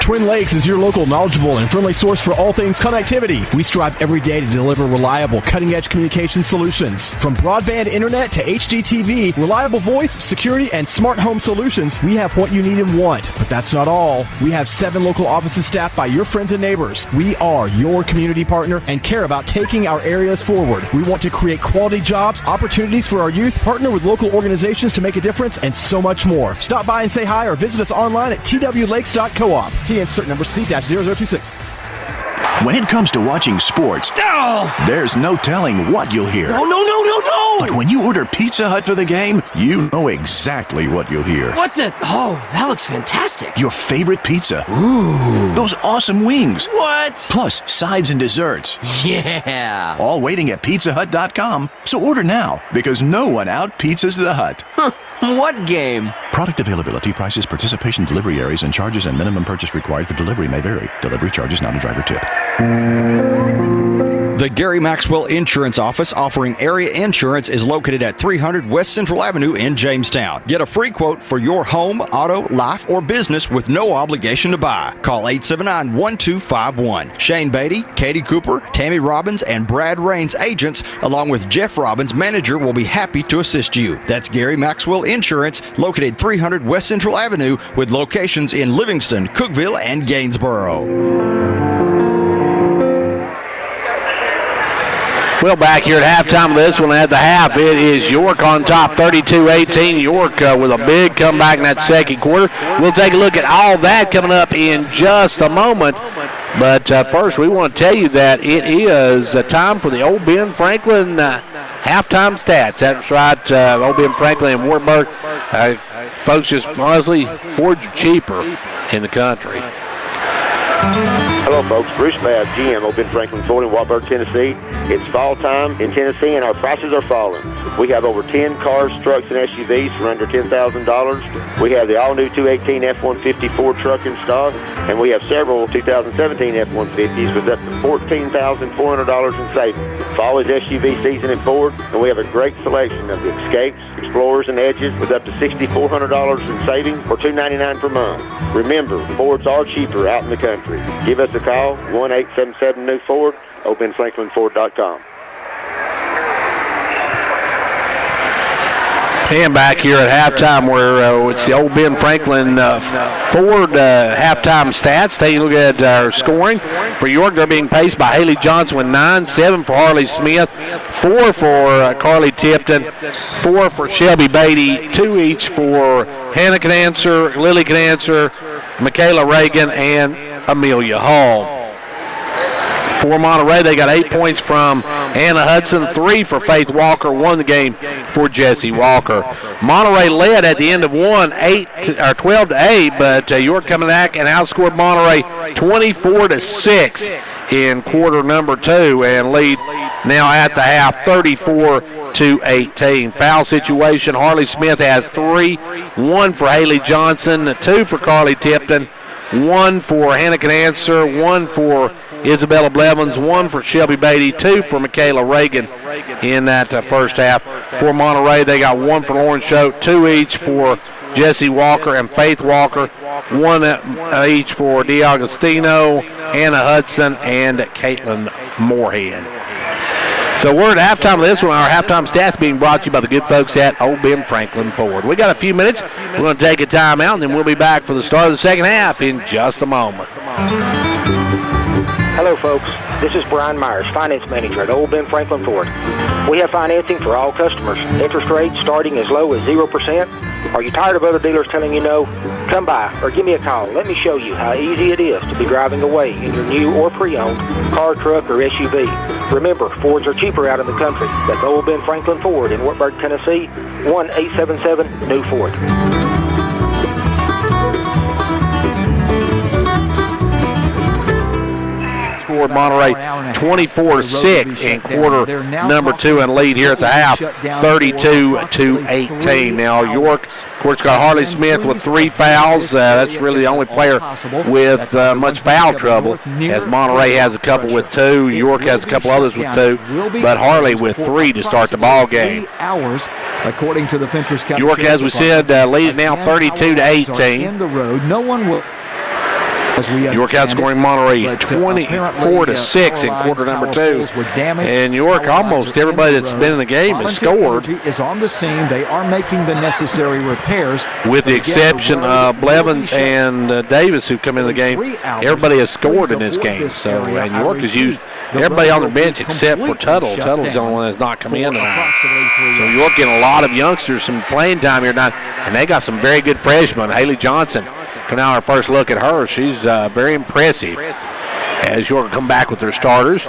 Twin Lakes is your local, knowledgeable, and friendly source for all things connectivity. We strive every day to deliver reliable, cutting-edge communication solutions. From broadband internet to HDTV, reliable voice, security, and smart home solutions, we have what you need and want. But that's not all. We have 7 local offices staffed by your friends and neighbors. We are your community partner and care about taking our areas forward. We want to create quality jobs, opportunities for our youth, partner with local organizations to make a difference, and so much more. Stop by and say hi or visit us online at twlakes.coop. Insert number C-0026. When it comes to watching sports, there's no telling what you'll hear. No! But when you order Pizza Hut for the game, you know exactly what you'll hear. What the? Oh, that looks fantastic. Your favorite pizza. Ooh. Those awesome wings. What? Plus sides and desserts. Yeah. All waiting at pizzahut.com. So order now, because no one out-pizzas the Hut. Huh. What game? Product availability, prices, participation, delivery areas, and charges and minimum purchase required for delivery may vary. Delivery charges not a driver tip. The Gary Maxwell Insurance Office offering area insurance is located at 300 West Central Avenue in Jamestown. Get a free quote for your home, auto, life, or business with no obligation to buy. Call 879-1251. Shane Beatty, Katie Cooper, Tammy Robbins, and Brad Raines agents, along with Jeff Robbins, manager, will be happy to assist you. That's Gary Maxwell Insurance, located 300 West Central Avenue with locations in Livingston, Cookeville, and Gainsboro. Well, back here at halftime of this one at the half, it is York on top, 32-18. York with a big comeback in that second quarter. We'll take a look at all that coming up in just a moment. But first, we want to tell you that it is time for the Old Ben Franklin halftime stats. That's right, Old Ben Franklin and Wartburg. Folks, just honestly, Fords are cheaper in the country. Hello, folks. Bruce Babb, GM, Old Ben Franklin Ford in Wartburg, Tennessee. It's fall time in Tennessee, and our prices are falling. We have over 10 cars, trucks, and SUVs for under $10,000. We have the all-new 218 F-150 Ford truck in stock, and we have several 2017 F-150s with up to $14,400 in savings. Fall is SUV season at Ford, and we have a great selection of the Escapes, Explorers, and Edges with up to $6,400 in savings or $299 per month. Remember, Fords are cheaper out in the country. Give us a call, 1-877-NEW-FORD, OpenFranklinFord.com. And back here at halftime where it's the Old Ben Franklin Ford halftime stats. Take a look at our scoring. For York, they're being paced by Haley Johnson with 9, 7 for Harley Smith, 4 for Carly Tipton, 4 for Shelby Beatty, 2 each for Hannah Canancer, Lily Canancer, Michaela Reagan, and Amelia Hall. For Monterey, they got 8 points from Anna Hudson, 3 for Faith Walker, 1 the game for Jesse Walker. Monterey led at the end of 12-8, but York coming back and outscored Monterey 24-6 in quarter number 2 and lead now at the half 34-18. Foul situation, Harley Smith has 3, 1 for Haley Johnson, 2 for Carly Tipton, 1 for Hannah Canancer, 1 for Isabella Blevins, 1 for Shelby Beatty, 2 for Michaela Reagan in that first half. For Monterey, they got 1 for Lauren Choate, 2 each for Jesse Walker and Faith Walker, 1 each for DiAgostino, Anna Hudson, and Caitlin Moorhead. So we're at halftime of this one. Our halftime stats being brought to you by the good folks at Old Ben Franklin Ford. We got a few minutes. We're going to take a timeout, and then we'll be back for the start of the second half in just a moment. Hello, folks. This is Brian Myers, Finance Manager at Old Ben Franklin Ford. We have financing for all customers. Interest rates starting as low as 0%. Are you tired of other dealers telling you no? Come by or give me a call. Let me show you how easy it is to be driving away in your new or pre-owned car, truck, or SUV. Remember, Fords are cheaper out in the country. That's Old Ben Franklin Ford in Wartburg, Tennessee, 1-877-NEW-FORD. Monterey 24-6 in quarter number 2 and lead here at the half, 32-18. Now York, of course, got Harley Smith with 3 fouls. That's really the only player with much foul trouble, as Monterey has a couple with 2. York has a couple others with 2, but Harley with 3 to start the ball game. According to the Fentress County York, as we said, leads now 32-18. In the road, no one will. York outscoring Monterey 24-6 in quarter number 2. And York, almost everybody that's been in the game has scored. Is on the scene. They are making the necessary repairs. With the exception of Blevins and Davis, who come in the game, everybody has scored in this game. So, and York has used everybody on the bench except for Tuttle. Tuttle's the only one that's not come in tonight. So York getting a lot of youngsters some playing time here tonight, and they got some very good freshmen. Haley Johnson, now our first look at her, she's very impressive. As York come back with their starters,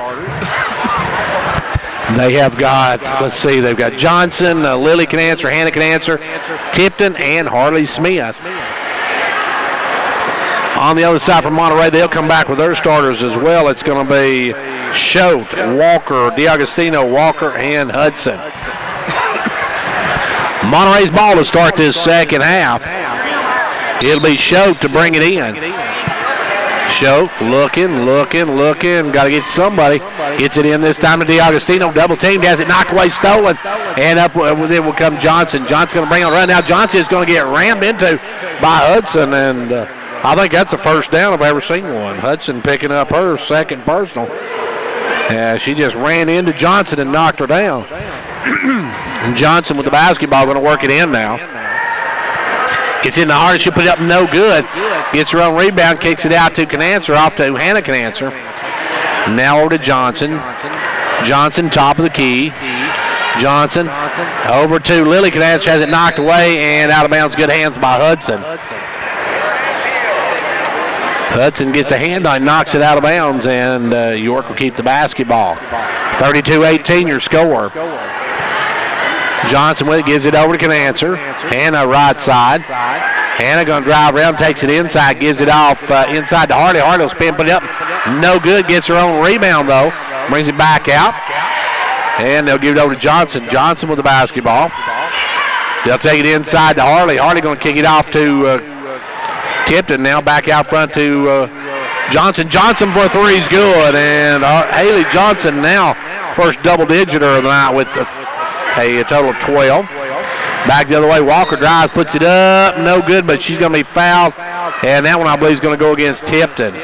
they have got, let's see, they've got Johnson, Lily can answer, Hannah can answer, Tipton, and Harley Smith. On the other side from Monterey, they'll come back with their starters as well. It's going to be Schote, Walker, DiAgostino, Walker, and Hudson. Monterey's ball to start this second half. It'll be Schote to bring it in. Schote looking. Got to get somebody. Gets it in this time to DiAgostino. Double teamed, has it knocked away, stolen. And up with it will come Johnson. Johnson's going to bring it on run. Now Johnson is going to get rammed into by Hudson. And I think that's the first down I've ever seen one. Hudson picking up her second personal. She just ran into Johnson and knocked her down. Johnson with the basketball, going to work it in now. Gets in the heart, she'll put it up, no good. Gets her own rebound, kicks it out to Canancer, off to Hannah Canancer. Now over to Johnson. Johnson, top of the key. Johnson over to Lily Canancer, has it knocked away and out of bounds. Good hands by Hudson. Hudson gets a hand on, knocks it out of bounds, and York will keep the basketball. 32-18 your score. Johnson with it, gives it over to Canancer. Hannah right side. Hannah going to drive around, takes it inside, gives it off inside to Harley. Harley will spin, put it up. No good, gets her own rebound though. Brings it back out. And they'll give it over to Johnson. Johnson with the basketball. They'll take it inside to Harley. Harley going to kick it off to Tipton. Now back out front to Johnson. Johnson for 3 is good. And Haley Johnson now first double-digiter of the night with a total of 12. Back the other way, Walker drives, puts it up, no good, but she's going to be fouled. And that one, I believe, is going to go against Tipton.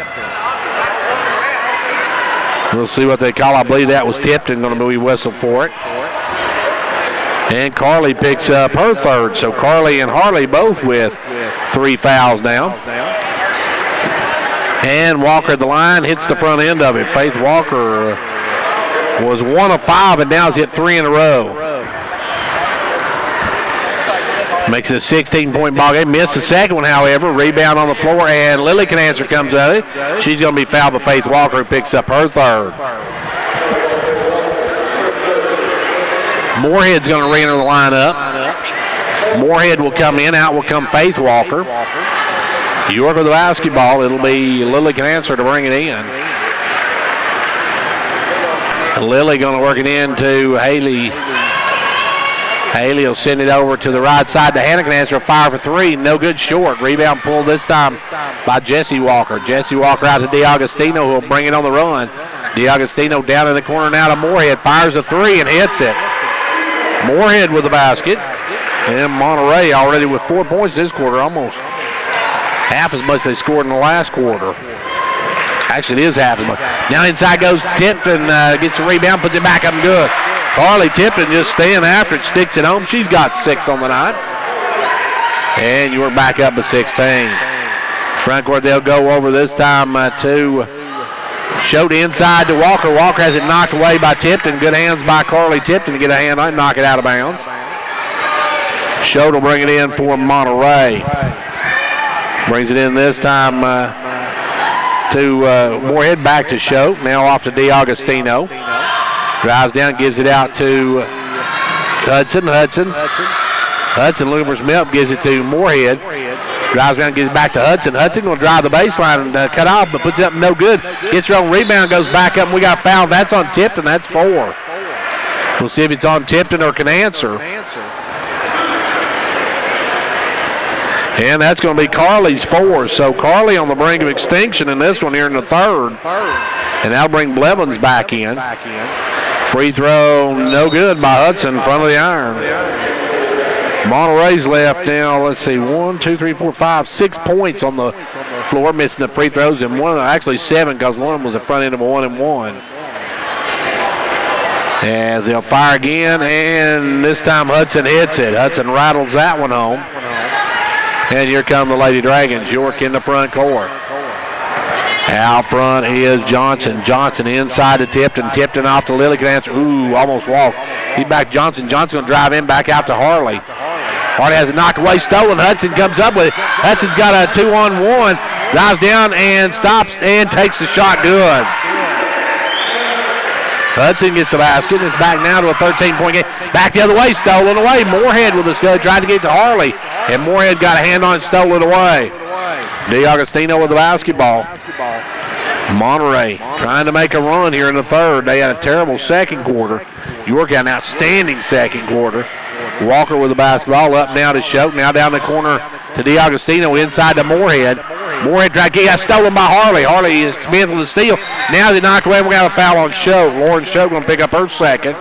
We'll see what they call. I believe that was Tipton going to be whistled for it. And Carly picks up her third. So Carly and Harley both with 3 fouls now. And Walker at the line hits the front end of it. Faith Walker was 1 of 5 and now has hit 3 in a row. Makes it a 16-point ball game. Missed the second one, however. Rebound on the floor, and Lily Canancer comes at it. She's going to be fouled by Faith Walker, who picks up her third. Moorhead's going to re-enter the lineup. Moorhead will come in. Out will come Faith Walker. York with the basketball. It'll be Lily Canancer to bring it in. Lily going to work it into Haley. Haley will send it over to the right side to Hannah Canancer. Fire for 3. No good, short. Rebound pulled this time by Jesse Walker. Jesse Walker out to DiAgostino, who will bring it on the run. DiAgostino down in the corner now to Moorhead. Fires a 3 and hits it. Moorhead with the basket. And Monterey already with 4 points this quarter. Almost half as much they scored in the last quarter. Actually, it is half as much. Now inside goes Tipton, gets the rebound, puts it back up and good. Carly Tipton just staying after it, sticks it home. She's got 6 on the night. And you're back up to 16. Front court, they'll go over this time to Schote inside to Walker. Walker has it knocked away by Tipton. Good hands by Carly Tipton to get a hand on it, knock it out of bounds. Schott will bring it in for Monterey. Brings it in this time to Moorhead, back to Schott. Now off to DiAgostino. Drives down, gives it out to Hudson looking for some help, gives it to Moorhead. Drives around, gives it back to Hudson. Hudson going to drive the baseline and cut off, but puts it up no good. Gets her own rebound, goes back up, and we got a foul. That's on Tipton. That's 4. We'll see if it's on Tipton or can answer. And that's going to be Carley's 4. So Carley on the brink of extinction in this one here in the third. And that'll bring Blevins back in. Free throw, no good by Hudson in front of the iron. Monterey's left now, let's see, 1, 2, 3, 4, 5, 6 points on the floor, missing the free throws, and actually 7 because one of them was the front end of a 1-and-1. As they'll fire again, and this time Hudson hits it. Hudson rattles that one home. And here come the Lady Dragons. York in the front court. Out front is Johnson. Johnson inside to Tipton. Tipton off to Lily. Can answer. Ooh, almost walked. He's back Johnson. Johnson going to drive in back out to Harley. Harley has it knocked away, stolen. Hudson comes up with it. Hudson's got a 2-on-1. Drives down and stops and takes the shot good. Hudson gets the basket. It's back now to a 13-point game. Back the other way, stolen away. Moorhead with the tried to get to Harley. And Moorhead got a hand on it, stole it away. DiAgostino with the basketball. Monterey trying to make a run here in the third. They had a terrible second quarter. York had an outstanding second quarter. Walker with the basketball up now to Schott. Now down the corner to DiAgostino inside to Moorhead. Moorhead tried to get stolen by Harley. Harley Smith with the steal. Now they knocked away. We got a foul on Schott. Lauren Schott going to pick up her second.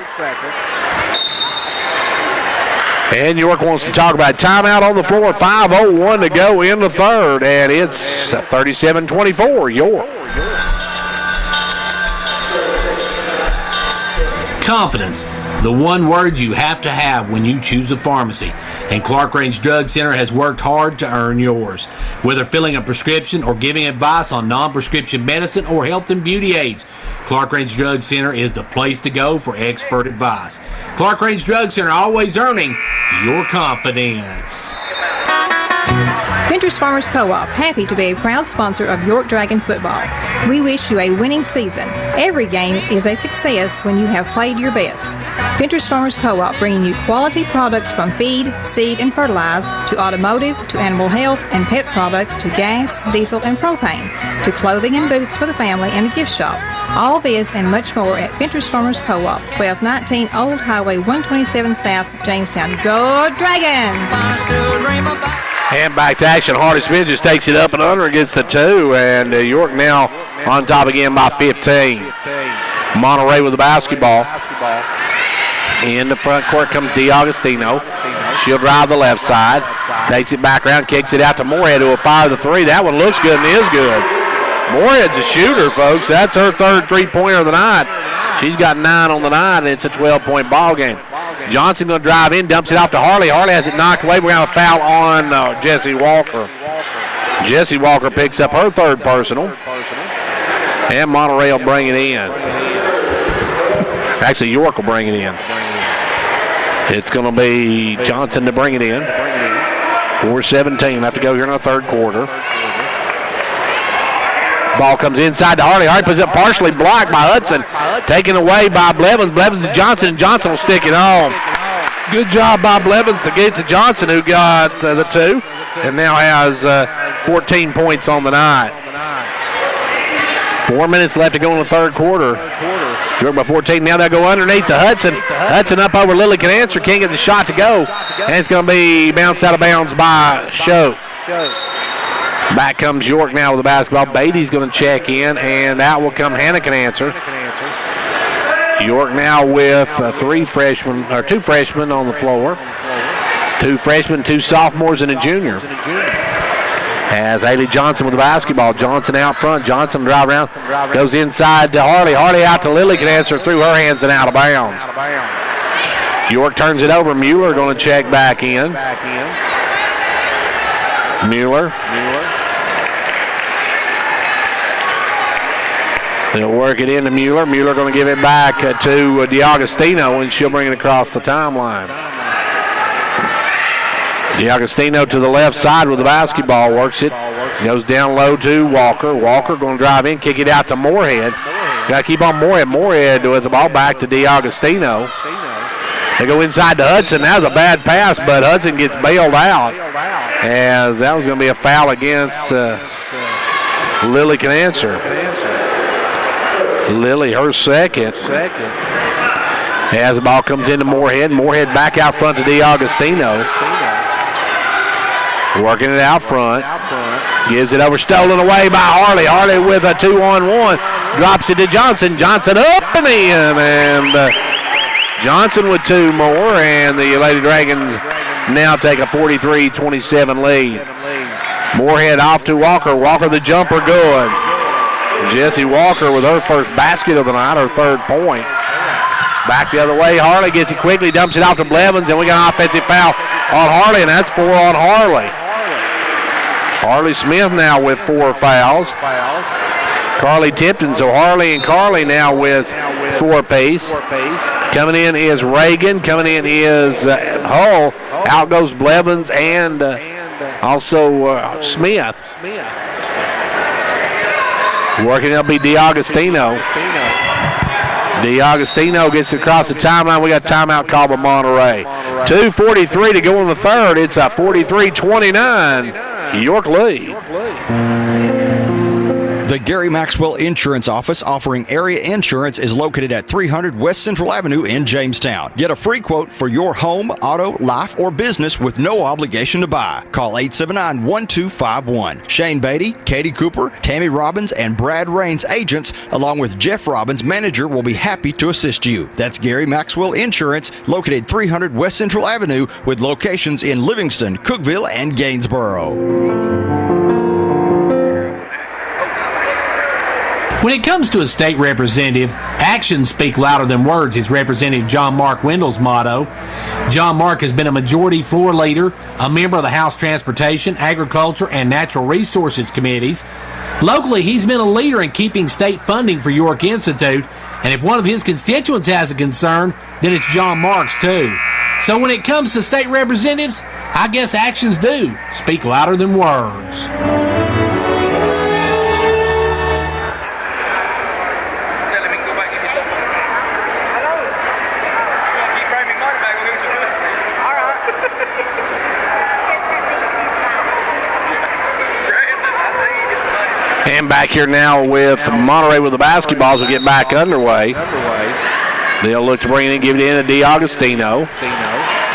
And York wants to talk about timeout on the floor. 5:01 to go in the third, and it's 37-24, York. Confidence, the one word you have to have when you choose a pharmacy. And Clark Range Drug Center has worked hard to earn yours. Whether filling a prescription or giving advice on non-prescription medicine or health and beauty aids, Clark Range Drug Center is the place to go for expert advice. Clark Range Drug Center, always earning your confidence. Ventures Farmers Co-op, happy to be a proud sponsor of York Dragon football. We wish you a winning season. Every game is a success when you have played your best. Ventures Farmers Co-op bringing you quality products from feed, seed, and fertilizer to automotive, to animal health and pet products, to gas, diesel, and propane, to clothing and boots for the family and a gift shop. All this and much more at Ventures Farmers Co-op, 1219 Old Highway 127 South, Jamestown. Go Dragons! And back to action. Hardy Smith just takes it up and under and gets the 2. And York now on top again by 15. Monterey with the basketball. In the front court comes DiAgostino. She'll drive the left side. Takes it back around, kicks it out to Moorhead, who will fire the 3. That one looks good and is good. Moorhead's a shooter, folks. That's her third three-pointer of the night. She's got 9 on the night, and it's a 12-point ball game. Johnson going to drive in, dumps it off to Harley. Harley has it knocked away. We're going to foul on Jessie Walker. Jessie Walker picks up her third personal. And Monterey will bring it in. Actually, York will bring it in. It's going to be Johnson to bring it in. 4:17 left to go here in the third quarter. Ball comes inside to Harley. Harley puts it partially blocked by Hudson. Taken away by Blevins. Blevins to Johnson, and Johnson will stick it home. Good job by Blevins to get it to Johnson, who got the 2, and now has 14 points on the night. 4 minutes left to go in the third quarter. York by 14. Now they'll go underneath to Hudson. Hudson up over Lily can answer. Can't get the shot to go. And it's going to be bounced out of bounds by Schott. Back comes York now with the basketball. Beatty's going to check in, and out will come Hannah can answer. York now with 2 freshmen on the floor. 2 freshmen, 2 sophomores, and a junior. As Ailey Johnson with the basketball. Johnson out front. Johnson drive around. Goes inside to Harley. Harley out to Lily can answer through her hands and out of bounds. York turns it over. Mueller going to check back in. Mueller. They'll work it into Mueller. Mueller going to give it back to DiAgostino, and she'll bring it across the timeline. DiAgostino to the left side with the basketball, works it. Goes down low to Walker. Walker going to drive in, kick it out to Moorhead. Got to keep on Moorhead. Moorhead with the ball back to DiAgostino. They go inside to Hudson. That was a bad pass, but Hudson gets bailed out, as that was going to be a foul against Lily Canancer. Lily, her second. As the ball comes into Moorhead. Moorhead back out front to DiAgostino. Working it out front. Gives it over, stolen away by Harley. Harley with a 2-on-1. Drops it to Johnson. Johnson up and in. And Johnson with 2 more. And the Lady Dragons now take a 43-27 lead. Moorhead off to Walker. Walker the jumper good. Jessie Walker with her first basket of the night, her 3rd point. Back the other way. Harley gets it quickly, dumps it off to Blevins, and we got an offensive foul on Harley, and that's 4 on Harley. Harley Smith now with 4 fouls. Carly Tipton, so Harley and Carly now with 4 apiece. Coming in is Reagan. Coming in is Hull. Out goes Blevins and also Smith. Working up be DiAgostino. DiAgostino gets across the timeline. We got a timeout called by Monterey. 2:43 to go in the 3rd. It's a 43-29 York lead. The Gary Maxwell Insurance Office offering area insurance is located at 300 West Central Avenue in Jamestown. Get a free quote for your home, auto, life, or business with no obligation to buy. Call 879-1251. Shane Beatty, Katie Cooper, Tammy Robbins, and Brad Raines agents, along with Jeff Robbins, manager, will be happy to assist you. That's Gary Maxwell Insurance, located 300 West Central Avenue with locations in Livingston, Cookeville, and Gainsboro. When it comes to a state representative, actions speak louder than words is Representative John Mark Wendell's motto. John Mark has been a majority floor leader, a member of the House Transportation, Agriculture, and Natural Resources Committees. Locally, he's been a leader in keeping state funding for York Institute, and if one of his constituents has a concern, then it's John Mark's too. So when it comes to state representatives, I guess actions do speak louder than words. And back here now with Monterey with the basketballs will get back underway. They'll look to bring it in, give it in to DiAgostino.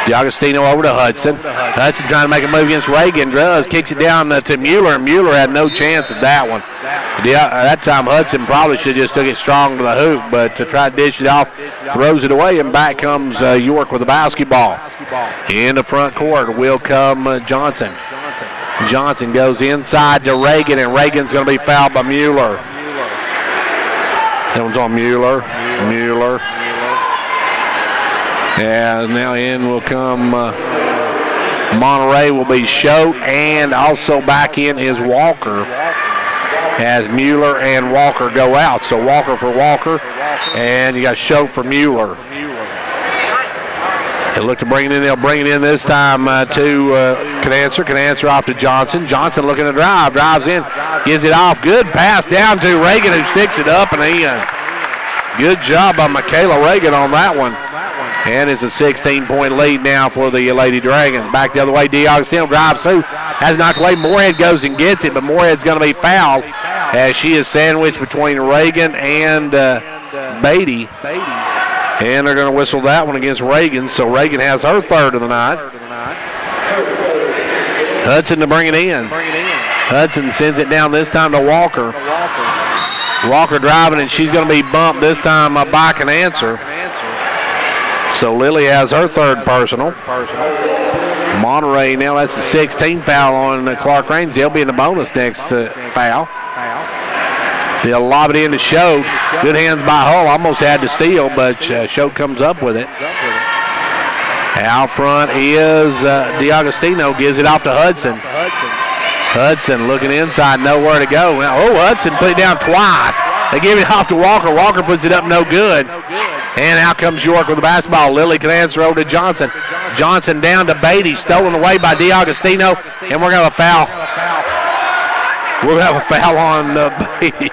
DiAgostino over to Hudson. Hudson trying to make a move against Reagan. Does, kicks it down to Mueller, and Mueller had no chance at that one. That time Hudson probably should have just took it strong to the hoop, but to try to dish it off, throws it away, and back comes York with the basketball. In the front court will come Johnson. Johnson goes inside to Reagan, and Reagan's going to be fouled by Mueller. That one's on Mueller. And now in will come Monterey will be Schote, and also back in is Walker as Mueller and Walker go out. So Walker for Walker, and you got Schote for Mueller. They look to bring it in. They'll bring it in this time to Canancer. Canancer off to Johnson. Johnson looking to drive. Drives in. Gives it off. Good pass down to Reagan, who sticks it up and in. Good job by Michaela Reagan on that one. And it's a 16-point lead now for the Lady Dragons. Back the other way. DiAgostino drives through. Has knocked away. Moorhead goes and gets it, but Moorhead's going to be fouled as she is sandwiched between Reagan and Beatty. And they're going to whistle that one against Reagan, so Reagan has her 3rd of the night. Hudson to bring it in. Hudson sends it down this time to Walker. Walker driving, and she's going to be bumped this time by Canancer. So Lily has her 3rd personal. Monterey now, that's the 16th foul on Clark Raines. They'll be in the bonus next foul. They'll lob it in to Schote. Good hands by Hull. Almost had to steal, but Schote comes up with it. Out front is DiAgostino. Gives it off to Hudson. Hudson looking inside, nowhere to go. Oh, Hudson put it down twice. They give it off to Walker. Walker puts it up, no good. And out comes York with the basketball. Lily can answer over to Johnson. Johnson down to Beatty, stolen away by DiAgostino, and we're going to have a foul. We'll have a foul on Beatty.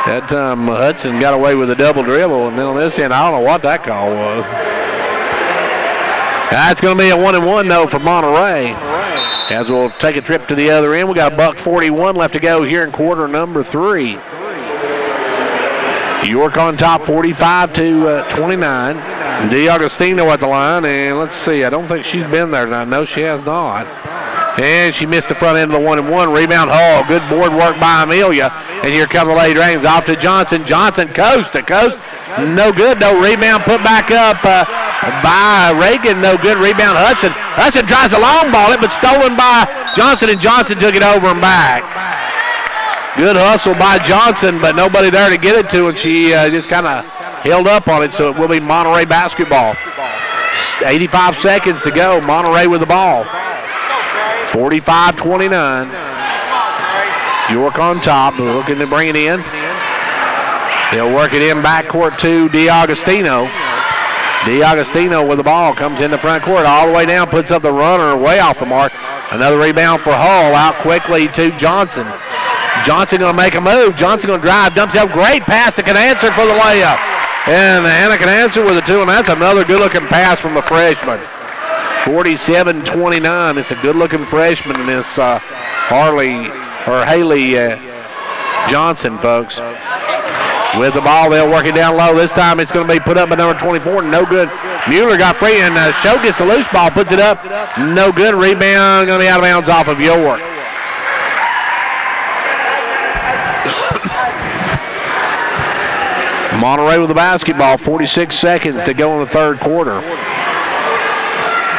That time Hudson got away with a double dribble, and then on this end, I don't know what that call was. That's going to be a 1-and-1 though for Monterey. As we'll take a trip to the other end, we got a $1:41 left to go here in quarter number 3. York on top, 45-29. DiAgostino at the line, and let's see. I don't think she's been there tonight. No, she has not. And she missed the front end of the 1-and-1. Rebound Hall. Good board work by Amelia. And here come the Lady Dragons off to Johnson. Johnson coast to coast. No good. No rebound put back up by Reagan. No good. Rebound Hudson. Hudson tries to long ball it, but stolen by Johnson, and Johnson took it over and back. Good hustle by Johnson, but nobody there to get it to, and she just kind of held up on it, so it will be Monterey basketball. 85 seconds to go. Monterey with the ball. 45-29. York on top, looking to bring it in. They'll work it in backcourt to DiAgostino. DiAgostino with the ball, comes in the front court all the way down, puts up the runner way off the mark. Another rebound for Hall, out quickly to Johnson. Johnson going to make a move. Johnson going to drive, dumps it up. Great pass to Canancer for the layup. And Hannah Canancer with a 2, and that's another good-looking pass from the freshman. 47-29. It's a good-looking freshman in this Haley Johnson, folks. With the ball, they'll work it down low. This time it's going to be put up by number 24. No good. Mueller got free, and Show gets the loose ball, puts it up. No good. Rebound going to be out of bounds off of York. Monterey with the basketball. 46 seconds to go in the third quarter.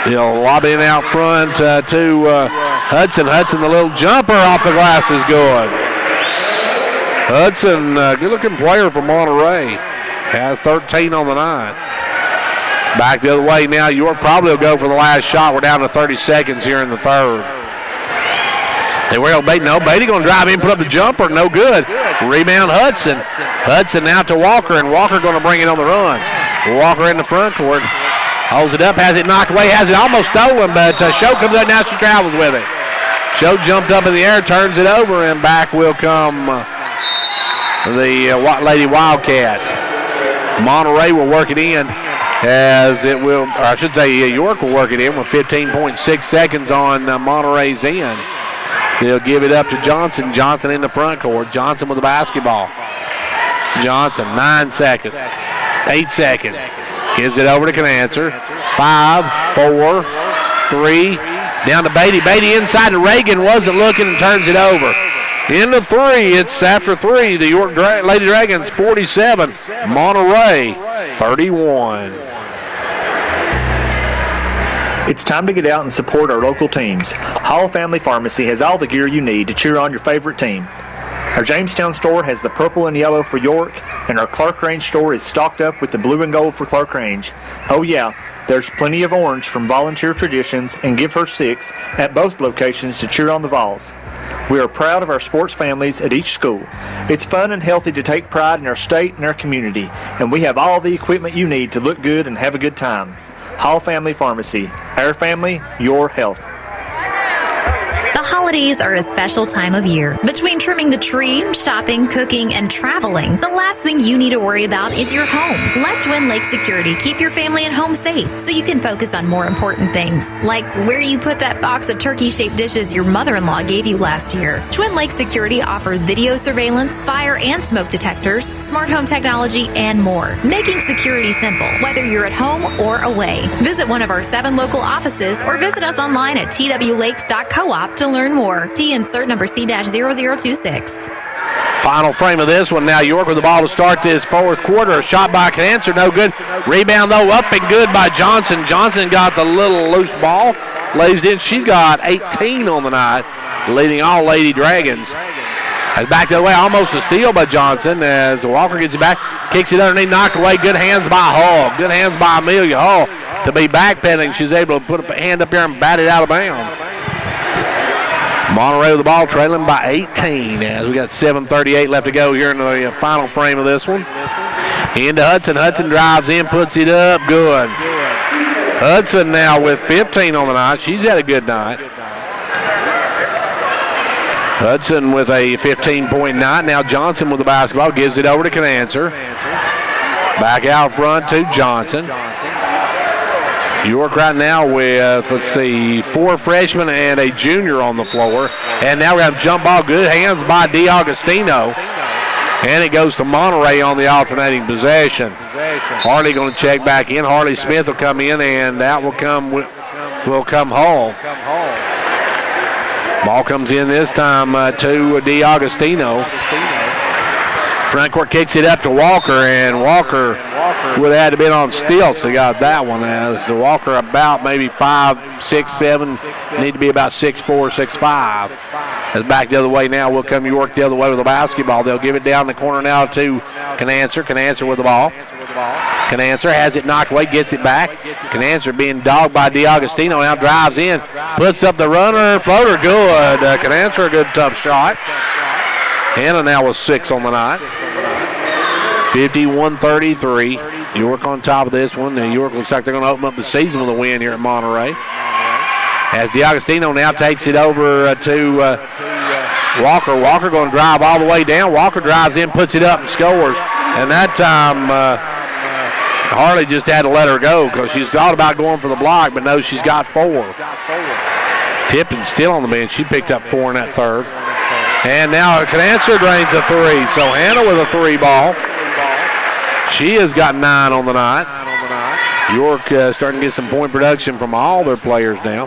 They'll lob it out front to Hudson. Hudson, the little jumper off the glass is good. Hudson, good-looking player for Monterey. Has 13 on the night. Back the other way now. York probably will go for the last shot. We're down to 30 seconds here in the third. They were Beatty. No, Beatty going to drive in, put up the jumper. No good. Rebound Hudson. Hudson out to Walker, and Walker going to bring it on the run. Walker in the front court. Holds it up, has it knocked away, has it almost stolen, but Show comes up, now she travels with it. Show jumped up in the air, turns it over, and back will come the Lady Wildcats. Monterey will work it in as it will, or I should say York will work it in with 15.6 seconds on Monterey's end. They'll give it up to Johnson. Johnson in the front court. Johnson with the basketball. Johnson, 9 seconds, 8 seconds. Gives it over to Canancer. 5, 4, 3. Down to Beatty. Beatty inside to Reagan. Wasn't looking and turns it over. Into 3. It's after 3. The York Lady Dragons 47. Monterey 31. It's time to get out and support our local teams. Hall Family Pharmacy has all the gear you need to cheer on your favorite team. Our Jamestown store has the purple and yellow for York, and our Clark Range store is stocked up with the blue and gold for Clark Range. Oh yeah, there's plenty of orange from Volunteer Traditions and Give Her 6 at both locations to cheer on the Vols. We are proud of our sports families at each school. It's fun and healthy to take pride in our state and our community, and we have all the equipment you need to look good and have a good time. Hall Family Pharmacy. Our family, your health. The holidays are a special time of year. Between trimming the tree, shopping, cooking, and traveling, the last thing you need to worry about is your home. Let Twin Lakes Security keep your family and home safe so you can focus on more important things, like where you put that box of turkey-shaped dishes your mother-in-law gave you last year. Twin Lakes Security offers video surveillance, fire and smoke detectors, smart home technology, and more, making security simple, whether you're at home or away. Visit one of our 7 local offices or visit us online at twlakes.coop to learn more. T insert number C-0026. Final frame of this one now. York with the ball to start this fourth quarter. A shot by Canancer, no good. Rebound though, up and good by Johnson. Johnson got the little loose ball, lays it in. She's got 18 on the night, leading all Lady Dragons. As back the other way, almost a steal by Johnson as Walker gets it back, kicks it underneath, knocked away. Good hands by Hall. Good hands by Amelia Hall to be backpedaling. She's able to put a hand up here and bat it out of bounds. Monterey with the ball, trailing by 18 as we got 7:38 left to go here in the final frame of this one. Into Hudson. Hudson drives in, puts it up. Good. Hudson now with 15 on the night. She's had a good night. Hudson with a 15-point night. Now Johnson with the basketball. Gives it over to Canancer. Back out front to Johnson. York right now with, let's see, 4 freshmen and a junior on the floor. And now we have jump ball. Good hands by DiAugustino. And it goes to Monterey on the alternating possession. Harley going to check back in. Harley Smith will come in, and that will come Hall. Ball comes in this time to DiAugustino. Front court kicks it up to Walker, and Walker would have had to been on stilts. They got that one. As the Walker about maybe 5'6", 7", need to be about 6'4", 6'5". That's back the other way now. Will come York the other way with the basketball. They'll give it down the corner now to Canancer. Canancer with the ball. Canancer has it knocked away, gets it back. Canancer being dogged by DiAugustino, now drives in, puts up the runner, floater, good. Canancer, a good tough shot. Hannah now with 6 on the night. 51-33. York on top of this one. Now York looks like they're going to open up the season with a win here at Monterey. As DiAugustino now takes it over to Walker. Walker going to drive all the way down. Walker drives in, puts it up, and scores. And that time Harley just had to let her go because she's thought about going for the block, but no, she's got 4. Tippin's still on the bench. She picked up 4 in that third. And now Canancer drains a 3. So Hannah with a 3 ball. She has got 9 on the night. York starting to get some point production from all their players now.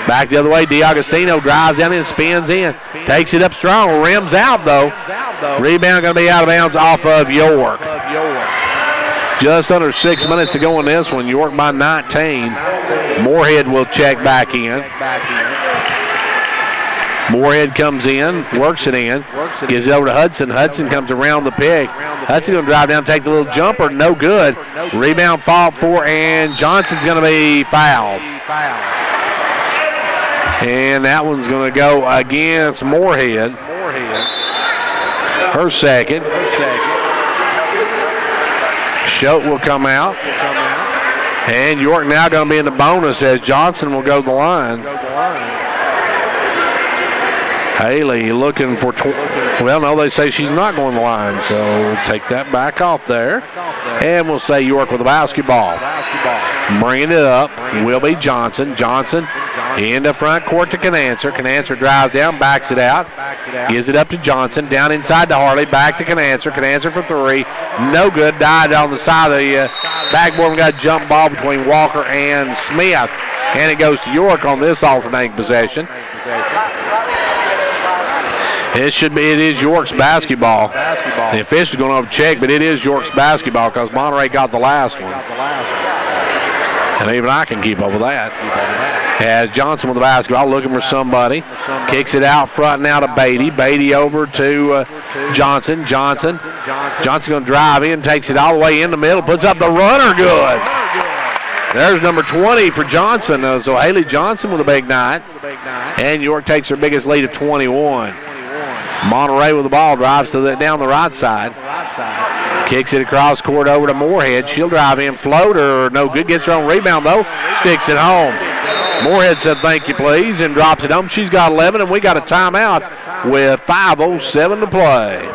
Back the other way, DiAugustino drives down and spins in. Takes it up strong, rims out though. Rebound going to be out of bounds off of York. Just under 6 minutes to go in this one. York by 19. Moorhead will check back in. Moorhead comes in, works it in, gives it over to Hudson. Hudson comes around the pick. Hudson going to drive down, take the little jumper, no good. Rebound fought for, and Johnson's going to be fouled. And that one's going to go against Moorhead. Her second. Schultz will come out. And York now going to be in the bonus as Johnson will go to the line. Haley looking for, well, no, they say she's not going to the line, so we'll take that back off there. And we'll say York with the basketball. Bringing it up will be Johnson. Johnson into front court to Canancer. Canancer drives down, backs it out. Gives it up to Johnson. Down inside to Harley. Back to Canancer. Canancer for 3. No good. Died on the side of the backboard. We got a jump ball between Walker and Smith. And it goes to York on this alternating possession. It is York's basketball. The official's going to check, but it is York's basketball because Monterey got the last one. And even I can keep up with that. As Johnson with the basketball, looking for somebody. Kicks it out front now to Beatty. Beatty over to Johnson. Johnson going to drive in, takes it all the way in the middle, puts up the runner, good. There's number 20 for Johnson. So Haley Johnson with a big night. And York takes her biggest lead of 21. Monterey with the ball, drives to down the right side. Kicks it across court over to Moorhead. She'll drive in, floater, no good. Gets her own rebound though, sticks it home. Moorhead said thank you please and drops it home. She's got 11 and we got a timeout with 5:07 to play.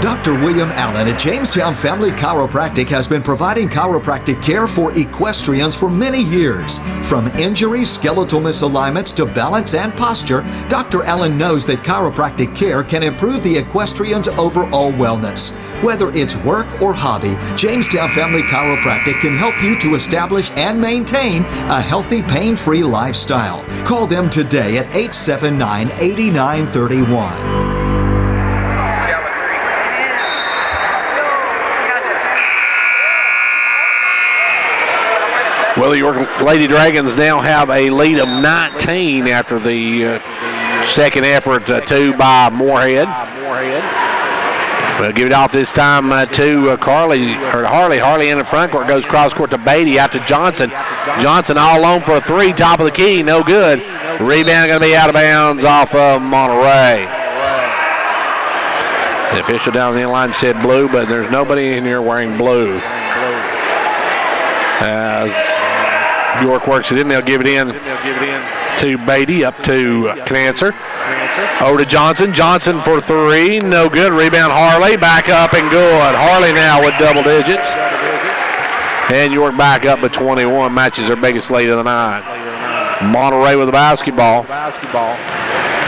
Dr. William Allen at Jamestown Family Chiropractic has been providing chiropractic care for equestrians for many years. From injuries, skeletal misalignments to balance and posture, Dr. Allen knows that chiropractic care can improve the equestrian's overall wellness. Whether it's work or hobby, Jamestown Family Chiropractic can help you to establish and maintain a healthy, pain-free lifestyle. Call them today at 879-8931. Well, the York Lady Dragons now have a lead of 19 after the second effort, 2 by Moorhead. We'll give it off this time to Harley. Harley in the front court, goes cross court to Beatty out to Johnson. Johnson all alone for a 3, top of the key, no good. Rebound going to be out of bounds off of Monterey. The official down the line said blue, but there's nobody in here wearing blue. As York works it in, they'll give it in to Beatty, up to Cancer. Over to Johnson. Johnson for three. No good. Rebound Harley. Back up and good. Harley now with double digits. And York back up at 21. Matches their biggest lead of the night. Monterey with the basketball.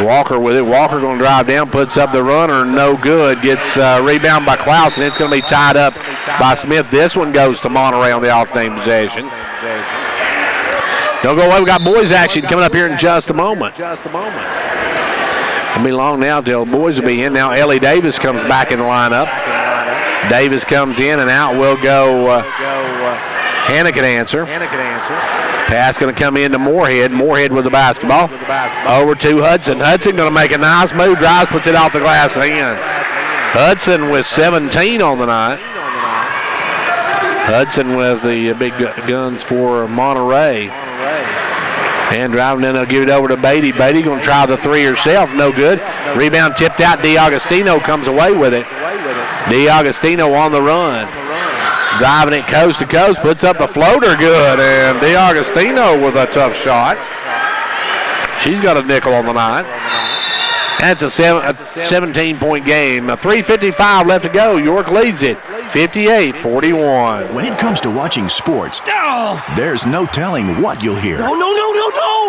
Walker with it. Walker going to drive down. Puts up the runner. No good. Gets rebound by Klaus, and it's going to be tied up by Smith. This one goes to Monterey on the off-name possession. Don't go away. We got boys action coming up here in just a moment. It'll be long now till the boys will be in. Now Ellie Davis comes back in the lineup. Davis comes in, and out will go Hannah Cancer. Pass going to come into Moorhead. Moorhead with the basketball. Over to Hudson. Hudson going to make a nice move. Drives, puts it off the glass and in. Hudson with 17 on the night. Hudson with the big guns for Monterey. And driving in, they'll give it over to Beatty. Beatty going to try the three herself. No good. Rebound tipped out. DeAugustino comes away with it. DeAugustino on the run. Driving it coast to coast. Puts up a floater good. And DeAugustino with a tough shot. She's got a nickel on the night. That's a 17-point game. 3:55 left to go. York leads it 58-41. When it comes to watching sports, there's no telling what you'll hear. No.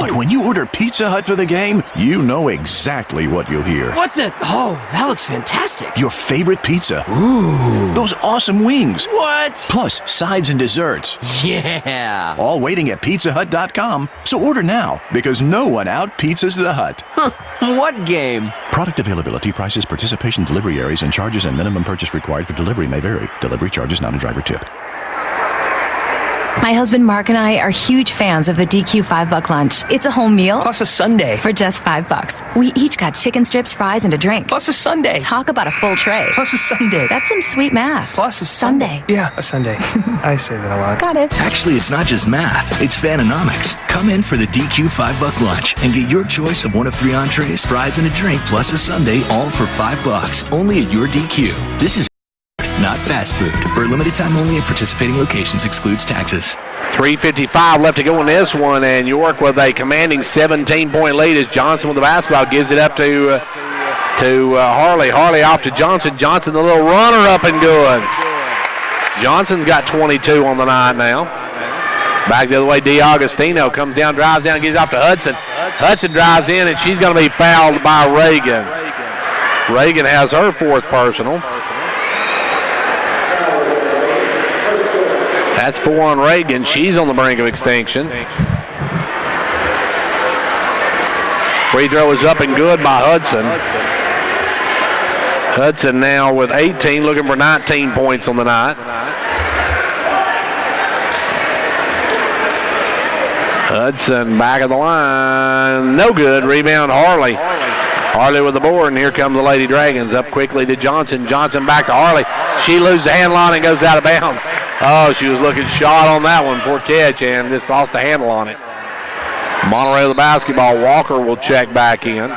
But when you order Pizza Hut for the game, you know exactly what you'll hear. What the? Oh, that looks fantastic. Your favorite pizza. Ooh. Those awesome wings. What? Plus sides and desserts. Yeah. All waiting at pizzahut.com. So order now, because no one out-pizzas the Hut. What game? Product availability, prices, participation, delivery areas, and charges and minimum purchase required for delivery may vary. Delivery charges not a driver tip. My husband Mark and I are huge fans of the DQ $5 lunch. It's a home meal. Plus a sundae. For just $5. We each got chicken strips, fries, and a drink. Plus a sundae. Talk about a full tray. Plus a sundae. That's some sweet math. Plus a sundae. Yeah, a sundae. I say that a lot. Got it. Actually, it's not just math, it's Fanonomics. Come in for the DQ $5 lunch and get your choice of one of 3 entrees, fries, and a drink, plus a sundae, all for $5. Only at your DQ. This is not fast food. For a limited time only at participating locations, excludes taxes. 3:55 left to go in this one, and York with a commanding 17-point lead as Johnson with the basketball gives it up to Harley. Harley off to Johnson. Johnson, the little runner, up and good. Johnson's got 22 on the night now. Back the other way, DeAugustino comes down, drives down, gives it off to Hudson. Hudson drives in, and she's going to be fouled by Reagan. Reagan has her 4th personal. That's 4 on Reagan. She's on the brink of extinction. Free throw is up and good by Hudson. Hudson now with 18, looking for 19 points on the night. Hudson back of the line. No good. Rebound Harley. Harley with the board, and here come the Lady Dragons. Up quickly to Johnson. Johnson back to Harley. She loses the handle on it and goes out of bounds. Oh, she was looking shot on that one. Poor catch, and just lost the handle on it. Monterey with the basketball. Walker will check back in.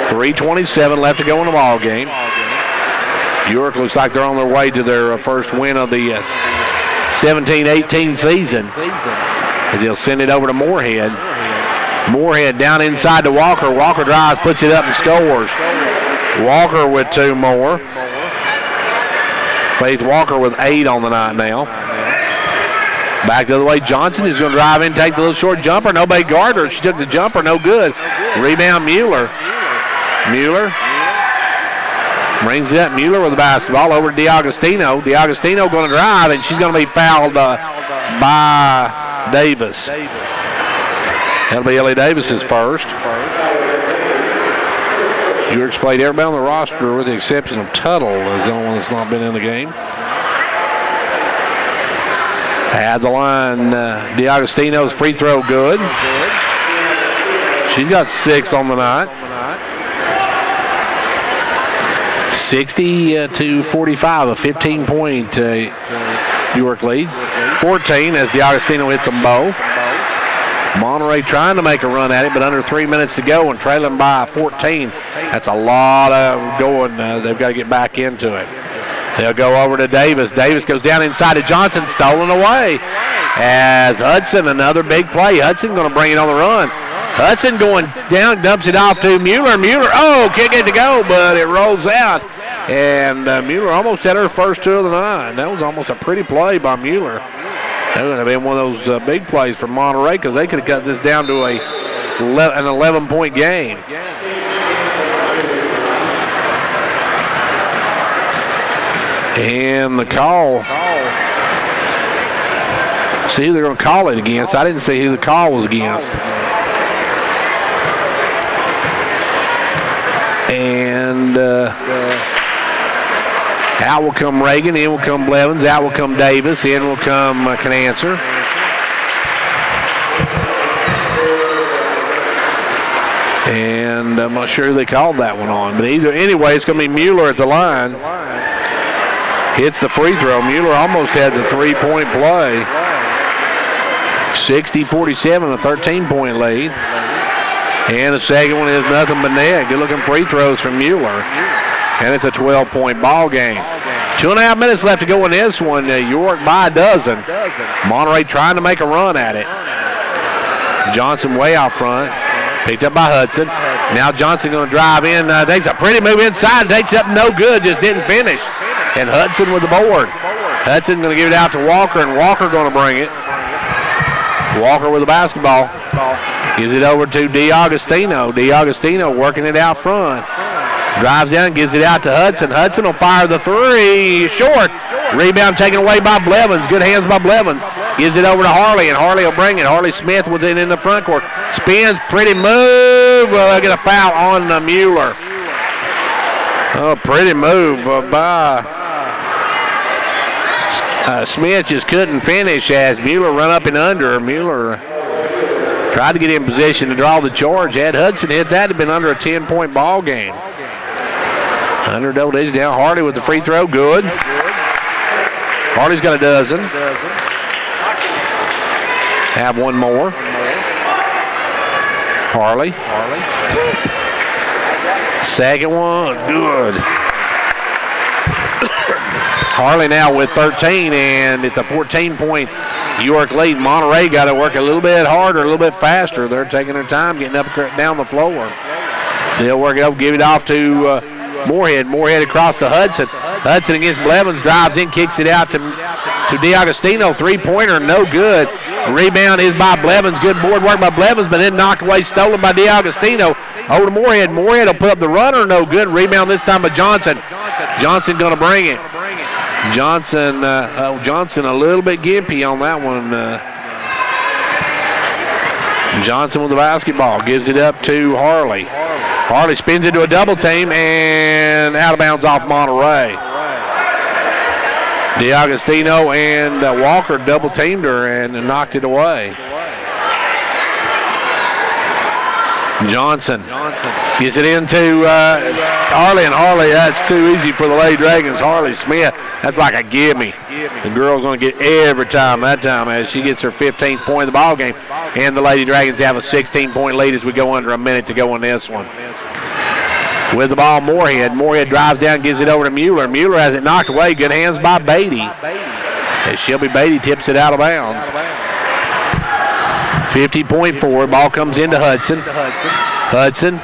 3:27 left to go in the ball game. York looks like they're on their way to their first win of the 17-18 season, as they'll send it over to Moorhead. Moorhead down inside to Walker. Walker drives, puts it up and scores. Walker with 2 more. Faith Walker with 8 on the night now. Back the other way, Johnson is going to drive in, take the little short jumper. Nobody guarded her. She took the jumper, no good. Rebound Mueller. Mueller brings it up. Mueller with the basketball over to DeAugustino. DeAugustino going to drive, and she's going to be fouled by Davis. That'll be Ellie Davis's first. York's played everybody on the roster with the exception of Tuttle, is the only one that's not been in the game. At the line, DeAugustino's free throw good. She's got 6 on the night. 60-45, a 15-point York lead. 14 as DeAugustino hits them both. Monterey trying to make a run at it, but under 3 minutes to go and trailing by 14. That's a lot of going. They've got to get back into it. They'll go over to Davis. Davis goes down inside to Johnson, stolen away. As Hudson, another big play. Hudson going to bring it on the run. Hudson going down, dumps it off to Mueller. Mueller, kick it to go, but it rolls out. And Mueller almost had her first 2 of the 9. That was almost a pretty play by Mueller. That would have been one of those big plays for Monterey because they could have cut this down to an 11-point game. And the call. See who they're going to call it against. I didn't see who the call was against. And out will come Reagan, in will come Blevins, out will come Davis, in will come Canancer. And I'm not sure who they called that one on, but anyway, it's going to be Mueller at the line. Hits the free throw. Mueller almost had the 3-point play. 60-47, a 13-point lead. And the second one is nothing but net. Good-looking free throws from Mueller. And it's a 12-point ball game. 2.5 minutes left to go in this one. York by a dozen. Monterey trying to make a run at it. Johnson way out front. Picked up by Hudson. Now Johnson going to drive in. Takes a pretty move inside. Takes up no good. Just didn't finish. And Hudson with the board. Hudson going to give it out to Walker, and Walker going to bring it. Walker with the basketball. Gives it over to DiAugustino. DiAugustino working it out front. Drives down, gives it out to Hudson. Hudson will fire the 3. Short. Rebound taken away by Blevins. Good hands by Blevins. Gives it over to Harley, and Harley will bring it. Harley Smith with it in the front court. Spins, pretty move. Well, they'll get a foul on Mueller. Oh, pretty move by Smith. Just couldn't finish as Mueller run up and under. Mueller tried to get in position to draw the charge. Had Hudson hit that, it'd been under a 10-point ball game. Under double digits down. Harley with the free throw. Good. Harley's got a dozen. Have one more. Harley. Second one. Good. Harley now with 13, and it's a 14-point York lead. Monterey got to work a little bit harder, a little bit faster. They're taking their time getting up down the floor. They'll work it up, give it off to Moorhead. Moorhead across to Hudson. Hudson against Blevins, drives in, kicks it out to DiAugustino. 3-pointer, no good. Rebound is by Blevins. Good board work by Blevins, but then knocked away, stolen by DiAugustino. Over to Moorhead. Moorhead will put up the runner, no good. Rebound this time by Johnson. Johnson going to bring it. Johnson a little bit gimpy on that one. Johnson with the basketball. Gives it up to Harley. Harley spins into a double team and out of bounds off Monterey. DiAugustino and Walker double teamed her and knocked it away. Johnson gets it into Harley, and Harley, that's too easy for the Lady Dragons. Harley Smith, that's like a gimme. The girl's going to get every time that time as she gets her 15th point of the ball game. And the Lady Dragons have a 16-point lead as we go under a minute to go in this one. With the ball, Moorhead. Moorhead drives down, gives it over to Mueller. Mueller has it knocked away. Good hands by Beatty. As Shelby Beatty tips it out of bounds. 50.4. Ball comes into Hudson. Hudson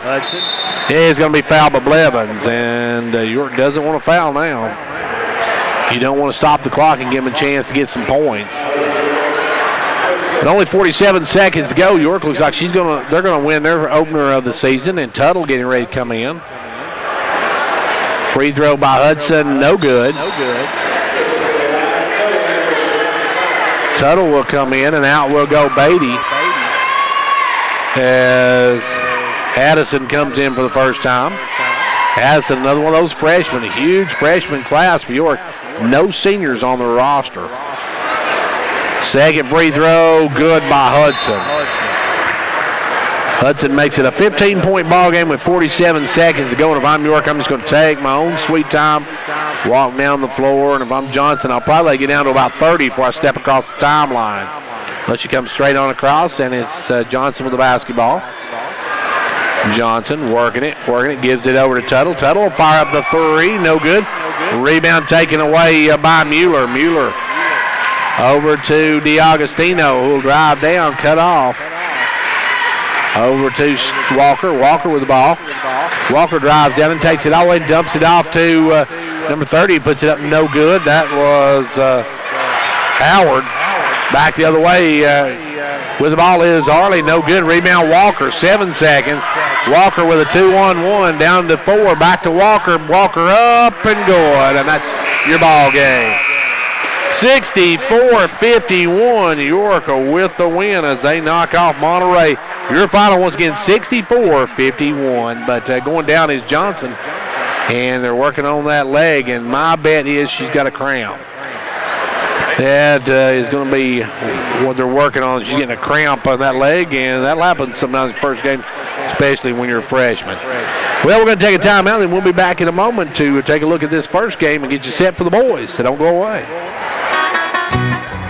is going to be fouled by Blevins, and York doesn't want to foul now. You don't want to stop the clock and give them a chance to get some points. But only 47 seconds to go. York looks like they're going to win their opener of the season, and Tuttle getting ready to come in. Free throw by Hudson, no good. Tuttle will come in, and out will go Beatty as Addison comes in for the first time. Addison, another one of those freshmen, a huge freshman class for York. No seniors on the roster. Second free throw, good by Hudson. Hudson makes it a 15-point ball game with 47 seconds to go. And if I'm York, I'm just going to take my own sweet time, walk down the floor. And if I'm Johnson, I'll probably get down to about 30 before I step across the timeline. But she comes straight on across, and it's Johnson with the basketball. Johnson working it, gives it over to Tuttle. Tuttle will fire up the three, no good. Rebound taken away by Mueller. Mueller over to DiAgostino, who will drive down, cut off. Over to Walker. Walker with the ball. Walker drives down and takes it all the way and dumps it off to number 30. Puts it up, no good. That was Howard. Back the other way with the ball is Arley, no good. Rebound Walker, 7 seconds. Walker with a 2-on-1, down to 4, back to Walker. Walker up and good, and that's your ball game. 64-51, York with the win as they knock off Monterey. Your final once again, 64-51, but going down is Johnson, and they're working on that leg, and my bet is she's got a cramp. That is going to be what they're working on. She's getting a cramp on that leg, and that'll happen sometimes in the first game, especially when you're a freshman. Well, we're going to take a timeout, and we'll be back in a moment to take a look at this first game and get you set for the boys, so don't go away.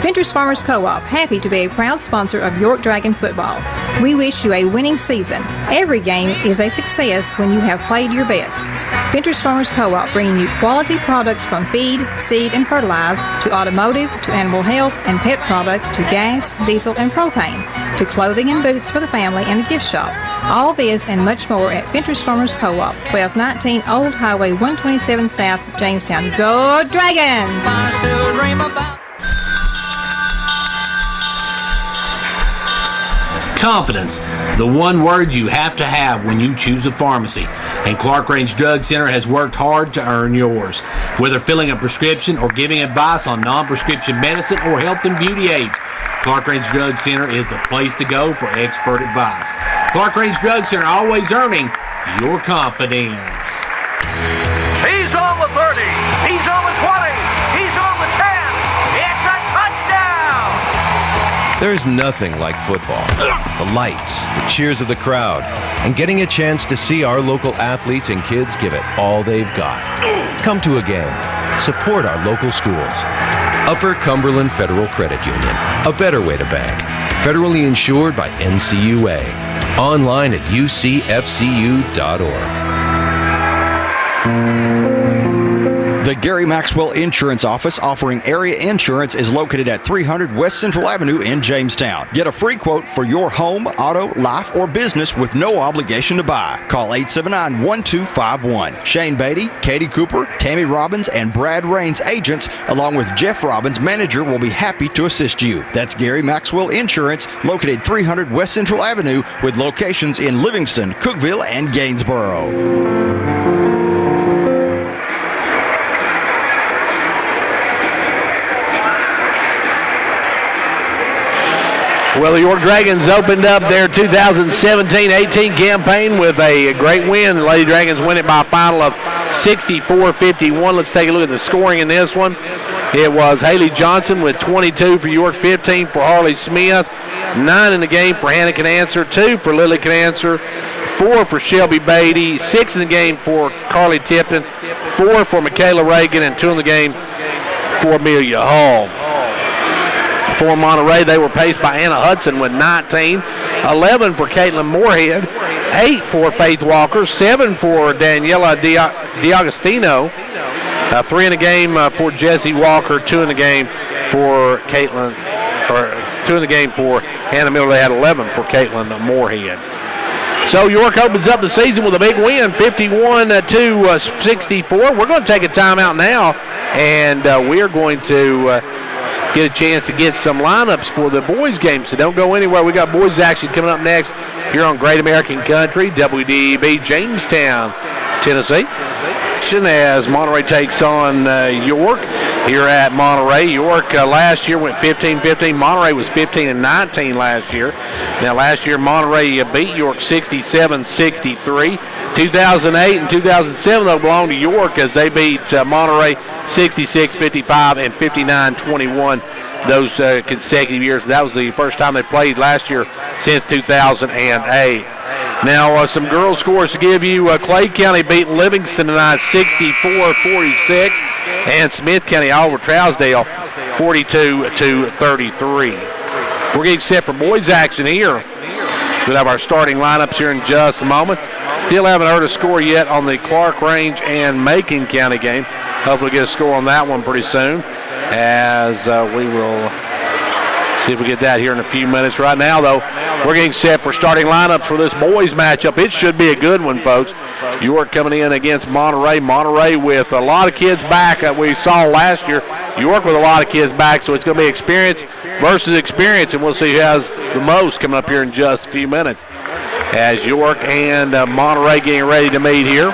Ventures Farmers Co-op, happy to be a proud sponsor of York Dragon football. We wish you a winning season. Every game is a success when you have played your best. Ventures Farmers Co-op bringing you quality products from feed, seed, and fertilizer to automotive, to animal health and pet products, to gas, diesel, and propane, to clothing and boots for the family and the gift shop. All this and much more at Ventures Farmers Co-op, 1219 Old Highway 127 South, Jamestown. Go Dragons! Confidence, the one word you have to have when you choose a pharmacy. And Clark Range Drug Center has worked hard to earn yours. Whether filling a prescription or giving advice on non-prescription medicine or health and beauty aids, Clark Range Drug Center is the place to go for expert advice. Clark Range Drug Center, always earning your confidence. He's on the 30. He's on the 20. He's on the 10. It's a touchdown. There's nothing like football. The lights, the cheers of the crowd, and getting a chance to see our local athletes and kids give it all they've got. Come to a game. Support our local schools. Upper Cumberland Federal Credit Union, a better way to bank. Federally insured by NCUA. Online at ucfcu.org. The Gary Maxwell Insurance Office offering area insurance is located at 300 West Central Avenue in Jamestown. Get a free quote for your home, auto, life, or business with no obligation to buy. Call 879-1251. Shane Beatty, Katie Cooper, Tammy Robbins, and Brad Raines agents, along with Jeff Robbins, manager, will be happy to assist you. That's Gary Maxwell Insurance, located 300 West Central Avenue with locations in Livingston, Cookeville, and Gainsboro. Well, the York Dragons opened up their 2017-18 campaign with a great win. The Lady Dragons win it by a final of 64-51. Let's take a look at the scoring in this one. It was Haley Johnson with 22 for York, 15 for Harley Smith, 9 in the game for Hannah Canancer, 2 for Lily Canancer, 4 for Shelby Beatty, 6 in the game for Carly Tipton, 4 for Michaela Reagan, and 2 in the game for Amelia Hall. For Monterey, they were paced by Anna Hudson with 19, 11 for Caitlin Moorhead, 8 for Faith Walker, 7 for Daniela DiAgostino, 3 in the game for Jessie Walker, 2 in the game for Caitlin, or 2 in the game for Hannah Miller. They had 11 for Caitlin Moorhead. So York opens up the season with a big win, 51-64. We're going to take a timeout now, and we are going to get a chance to get some lineups for the boys game, so don't go anywhere. We got boys action coming up next here on Great American Country, WDB Jamestown, Tennessee. As Monterey takes on York here at Monterey. York last year went 15-15. Monterey was 15-19 last year. Now last year Monterey beat York 67-63. 2008 and 2007 though belong to York as they beat Monterey 66-55 and 59-21 those consecutive years. That was the first time they played last year since 2008. Now some girls scores to give you. Clay County beat Livingston tonight 64-46 and Smith County Oliver Trousdale 42-33. We're getting set for boys action here. We'll have our starting lineups here in just a moment. Still haven't heard a score yet on the Clark Range and Macon County game. Hopefully get a score on that one pretty soon, as we will see if we get that here in a few minutes. Right now, though, we're getting set for starting lineups for this boys matchup. It should be a good one, folks. York coming in against Monterey. Monterey with a lot of kids back that we saw last year. York with a lot of kids back, so it's going to be experience versus experience, and we'll see who has the most coming up here in just a few minutes. As York and Monterey getting ready to meet here.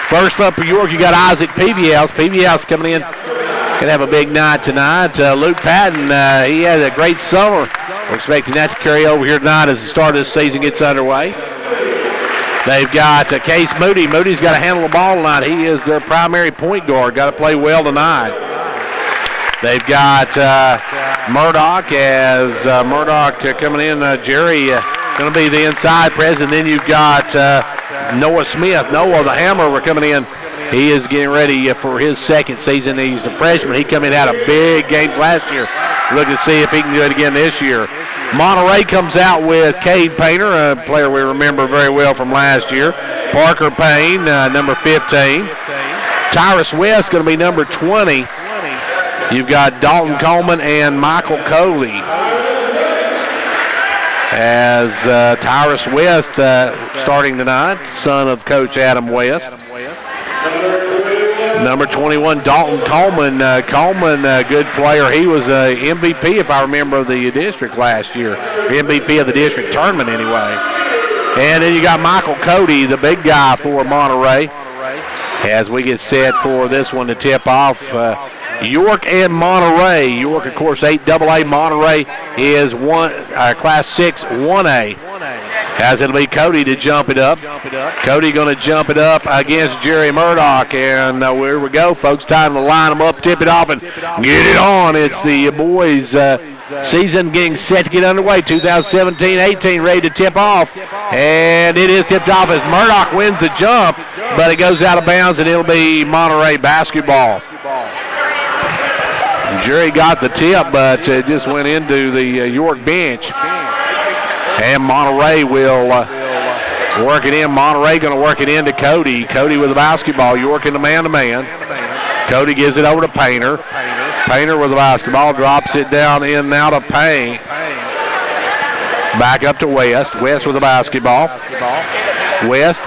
First up for York, you got Isaac Peavyhouse. Peavyhouse coming in. Going to have a big night tonight. Luke Patton, he had a great summer. We're expecting that to carry over here tonight as the start of the season gets underway. They've got Case Moody. Moody's got to handle the ball tonight. He is their primary point guard. Got to play well tonight. They've got Murdoch as Murdoch coming in. Jerry going to be the inside president. Then you've got Noah Smith. Noah, the hammer, we're coming in. He is getting ready for his second season. He's a freshman. He came in out a big game last year. Looking to see if he can do it again this year. Monterey comes out with Cade Painter, a player we remember very well from last year. Parker Payne, number 15. Tyrus West going to be number 20. You've got Dalton Coleman and Michael Coley. As Tyrus West starting tonight, son of Coach Adam West. Number 21, Dalton Coleman. Coleman, good player. He was a MVP, if I remember, of the district last year. MVP of the district tournament, anyway. And then you got Michael Cody, the big guy for Monterey. As we get set for this one to tip off, York and Monterey. York, of course, 8AA. Monterey is Class 6 1A. As it'll be Cody to jump it up. Cody going to jump it up against Jerry Murdoch. And here we go, folks. Time to line them up, tip it off, and get it on. It's the boys' season getting set to get underway. 2017-18 ready to tip off. And it is tipped off as Murdoch wins the jump, but it goes out of bounds, and it'll be Monterey basketball. Jerry got the tip, but it just went into the York bench. And Monterey will work it in. Monterey going to work it into Cody. Cody with the basketball. York in the man-to-man. Cody gives it over to Painter. Painter with the basketball. Drops it down in and out of Payne. Back up to West. West with the basketball. West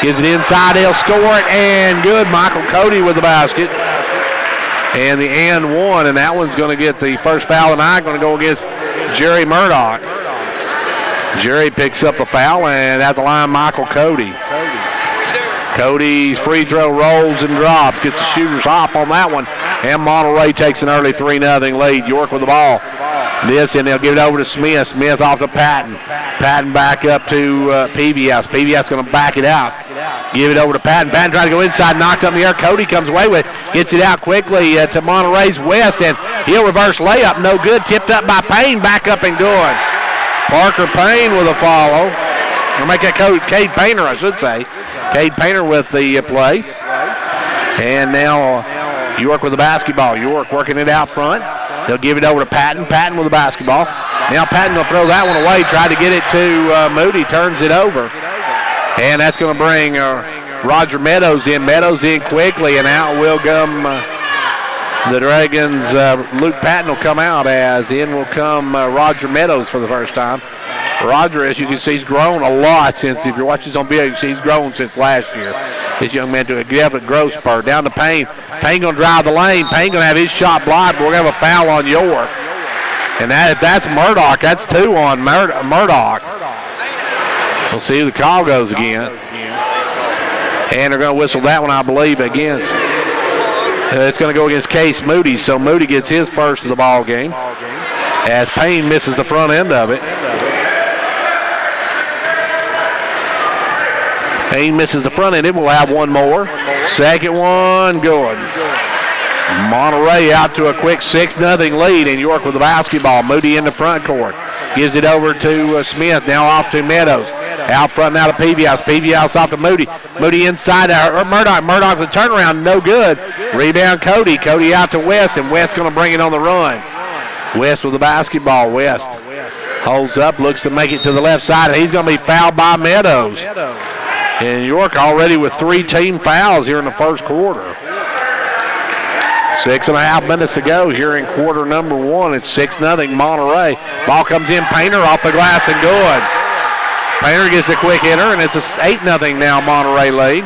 gives it inside. They'll score it. And good. Michael Cody with the basket. And the and one. And that one's going to get the first foul tonight. Going to go against Jerry Murdoch. Jerry picks up a foul, and at the line, Michael Cody. Cody's free throw rolls and drops, gets the shooter's hop on that one, and Monterey takes an early 3-0 lead. York with the ball. This, and they'll give it over to Smith. Smith off to Patton. Patton back up to Peavyhouse. Peavyhouse going to back it out. Give it over to Patton. Patton trying to go inside, knocked up in the air. Cody comes away with it, gets it out quickly to Monterey's West, and he'll reverse layup. No good. Tipped up by Payne. Back up and good. Parker Payne with a follow. Or make that Cade Painter, I should say. Cade Painter with the play. And now York with the basketball. York working it out front. They'll give it over to Patton. Patton with the basketball. Now Patton will throw that one away. Tried to get it to Moody. Turns it over. And that's going to bring Roger Meadows in. Meadows in quickly, and out will come the Dragons. Luke Patton will come out, as in will come Roger Meadows for the first time. Roger, as you can see, he's grown a lot since, if you're watching this on video, you see he's grown since last year. This young man took a definite growth spurt. Down to Payne. Payne going to drive the lane. Payne going to have his shot blocked, but we're going to have a foul on York. And that's Murdoch. That's 2 on Murdoch. We'll see who the call goes against. And they're going to whistle that one, I believe, against. It's going to go against Case Moody. So Moody gets his first of the ball game, as Payne misses the front end of it. Payne misses the front end. It will have one more. Second one, good. Monterey out to a quick 6-0 lead, and York with the basketball. Moody in the front court. Gives it over to Smith. Now off to Meadows. Out front now to Peavyhouse. Peavyhouse off to Moody. Moody inside Murdoch. Murdoch the turnaround, no good. Rebound Cody. Cody out to West, and West going to bring it on the run. West with the basketball. West holds up, looks to make it to the left side, and he's going to be fouled by Meadows. And York already with 3 team fouls here in the first quarter. 6.5 minutes to go here in quarter number 1. It's 6-0 Monterey. Ball comes in, Painter off the glass and good. Painter gets a quick hitter, and it's a 8-0 now Monterey lead.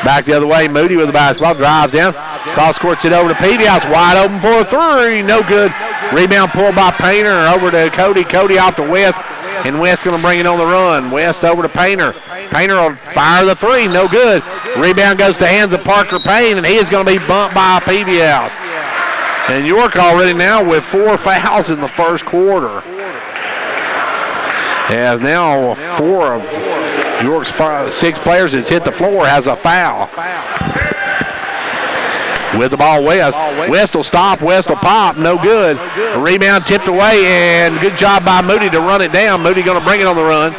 Back the other way, Moody with the basketball, drives down, cross courts it over to Peavy House, wide open for a 3, no good. Rebound pulled by Painter over to Cody. Cody off to West, and West going to bring it on the run. West over to Painter. Painter will fire the 3, no good. Rebound goes to the hands of Parker Payne, and he is going to be bumped by Peavy House. And York already now with 4 fouls in the first quarter. As now 4 of York's 6 players that's hit the floor has a foul. With the ball, West. West will stop. West will pop. No good. A rebound tipped away, and good job by Moody to run it down. Moody going to bring it on the run.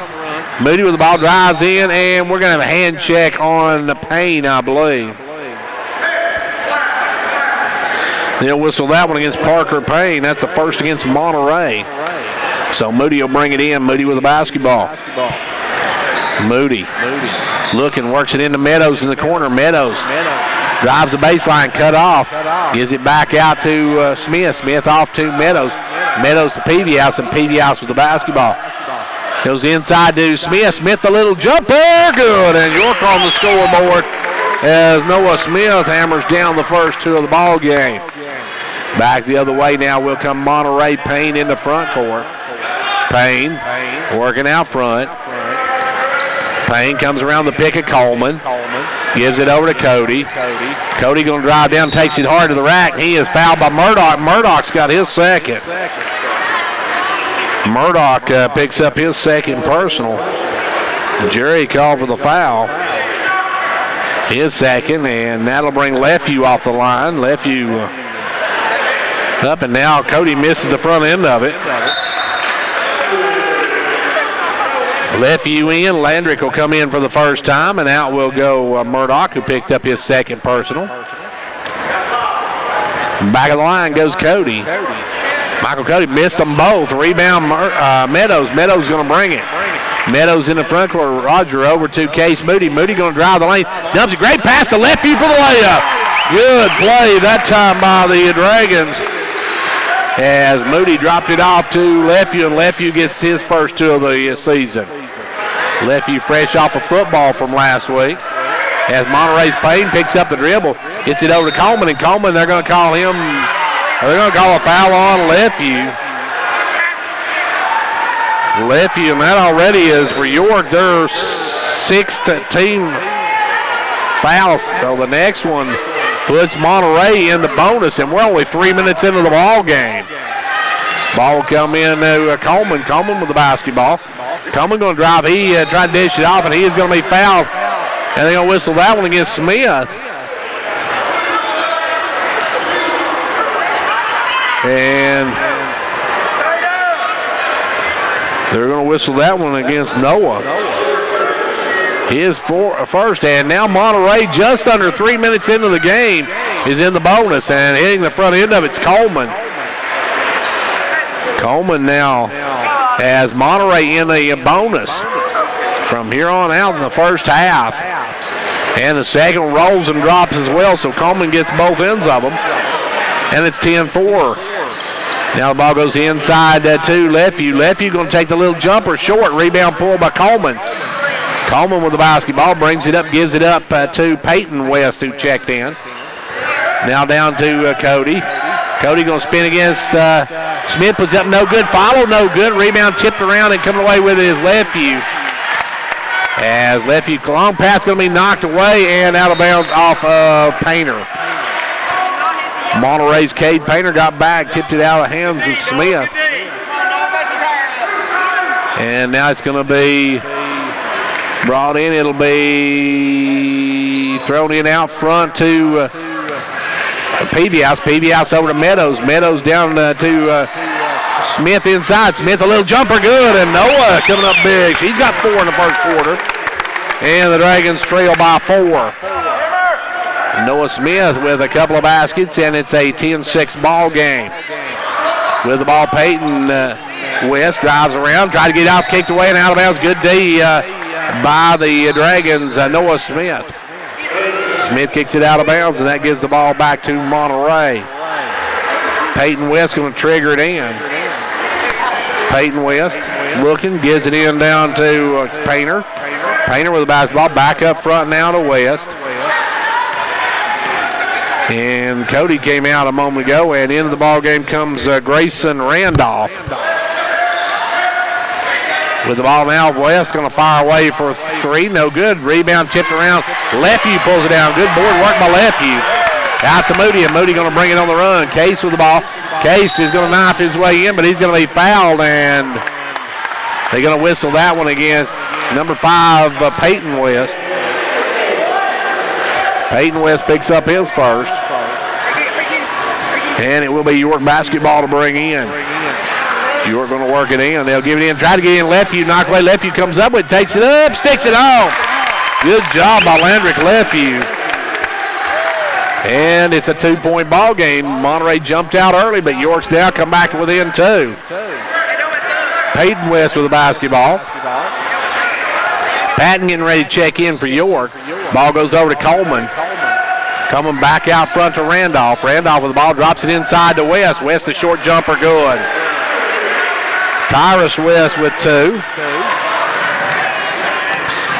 Moody with the ball drives in, and we're going to have a hand check on the Payne, I believe. They'll whistle that one against Parker Payne. That's the first against Monterey. So Moody will bring it in. Moody with the basketball. Moody looking, works it into Meadows in the corner. Meadows drives the baseline, cut off. Gives it back out to Smith. Smith off to Meadows. Meadows to Peavy House, and Peavy House with the basketball. Goes inside to Smith. Smith the little jumper, good. And York on the scoreboard as Noah Smith hammers down the first 2 of the ball game. Back the other way now will come Monterey. Payne in the front court. Payne working out front. Payne comes around the pick of Coleman. Gives it over to Cody. Cody going to drive down, takes it hard to the rack. He is fouled by Murdoch. Murdoch's got his second. Murdoch picks up his second personal. Jerry called for the foul. His second, and that'll bring Lefew off the line. Lefew up, and now Cody misses the front end of it. Lefew in. Landrick will come in for the first time, and out will go Murdoch, who picked up his second personal. Back of the line goes Cody. Michael Cody missed them both. Rebound Meadows. Meadows going to bring it. Meadows in the front court. Roger over to Case Moody. Moody going to drive the lane. Dumps a great pass to Lefew for the layup. Good play that time by the Dragons. As Moody dropped it off to Lefew, and Lefew gets his first 2 of the season. Lefew fresh off a football from last week. As Monterey's Payne picks up the dribble, gets it over to Coleman, and Coleman, they're going to call him, they're going to call a foul on Lefew. Lefew, and that already is for York, their 6th team foul. So the next one puts Monterey in the bonus, and we're only 3 minutes into the ball game. Ball will come in to Coleman. Coleman with the basketball. Coleman going to drive. He tried to dish it off, and he is going to be fouled. And they're going to whistle that one against Smith. And they're going to whistle that one against Noah. His first, and now Monterey, just under 3 minutes into the game, is in the bonus, and hitting the front end of it's Coleman. Coleman now has Monterey in a bonus from here on out in the first half. And the second rolls and drops as well, so Coleman gets both ends of them. And it's 10-4. Now the ball goes inside to Lefew. Lefew going to take the little jumper short. Rebound pulled by Coleman. Coleman with the basketball, brings it up, gives it up to Peyton West, who checked in. Now down to Cody. Cody going to spin against Smith, puts up no good, follow no good. Rebound tipped around, and coming away with it is Lefew. As Lefew, long pass going to be knocked away and out of bounds off of Painter. Monterey's Cade Painter got back, tipped it out of the hands of Smith. And now it's going to be brought in. It'll be thrown in out front to Peavy House. Peavy House over to Meadows. Meadows down to Smith inside. Smith a little jumper, good, and Noah coming up big. He's got 4 in the first quarter. And the Dragons trail by 4. Noah Smith with a couple of baskets, and it's a 10-6 ball game. with the ball. Peyton West drives around, try to get out, kicked away and out of bounds. Good D by the Dragons, Noah Smith. Smith kicks it out of bounds, and that gives the ball back to Monterey. Peyton West going to trigger it in. Peyton West looking, gives it in down to Painter. Painter with the basketball, back up front now to West. And Cody came out a moment ago, and into the ball game comes Grayson Randolph. With the ball now, West going to fire away for three. No good. Rebound tipped around. Lefevue pulls it down. Good board work by Lefevue. Out to Moody, and Moody going to bring it on the run. Case with the ball. Case is going to knife his way in, but he's going to be fouled, and they're going to whistle that one against number 5, Peyton West. Peyton West picks up his first. And it will be York basketball to bring in. York going to work it in. They'll give it in. Try to get in. Lefevue. Knock away. Lefevue comes up with it. Takes it up. Sticks it home. Good job by Landrick Lefevue. And it's a 2-point ball game. Monterey jumped out early, but York's now come back within 2. Peyton West with the basketball. Patton getting ready to check in for York. Ball goes over to Coleman. Coming back out front to Randolph. Randolph with the ball, drops it inside to West. West, the short jumper, good. Tyrus West with 2.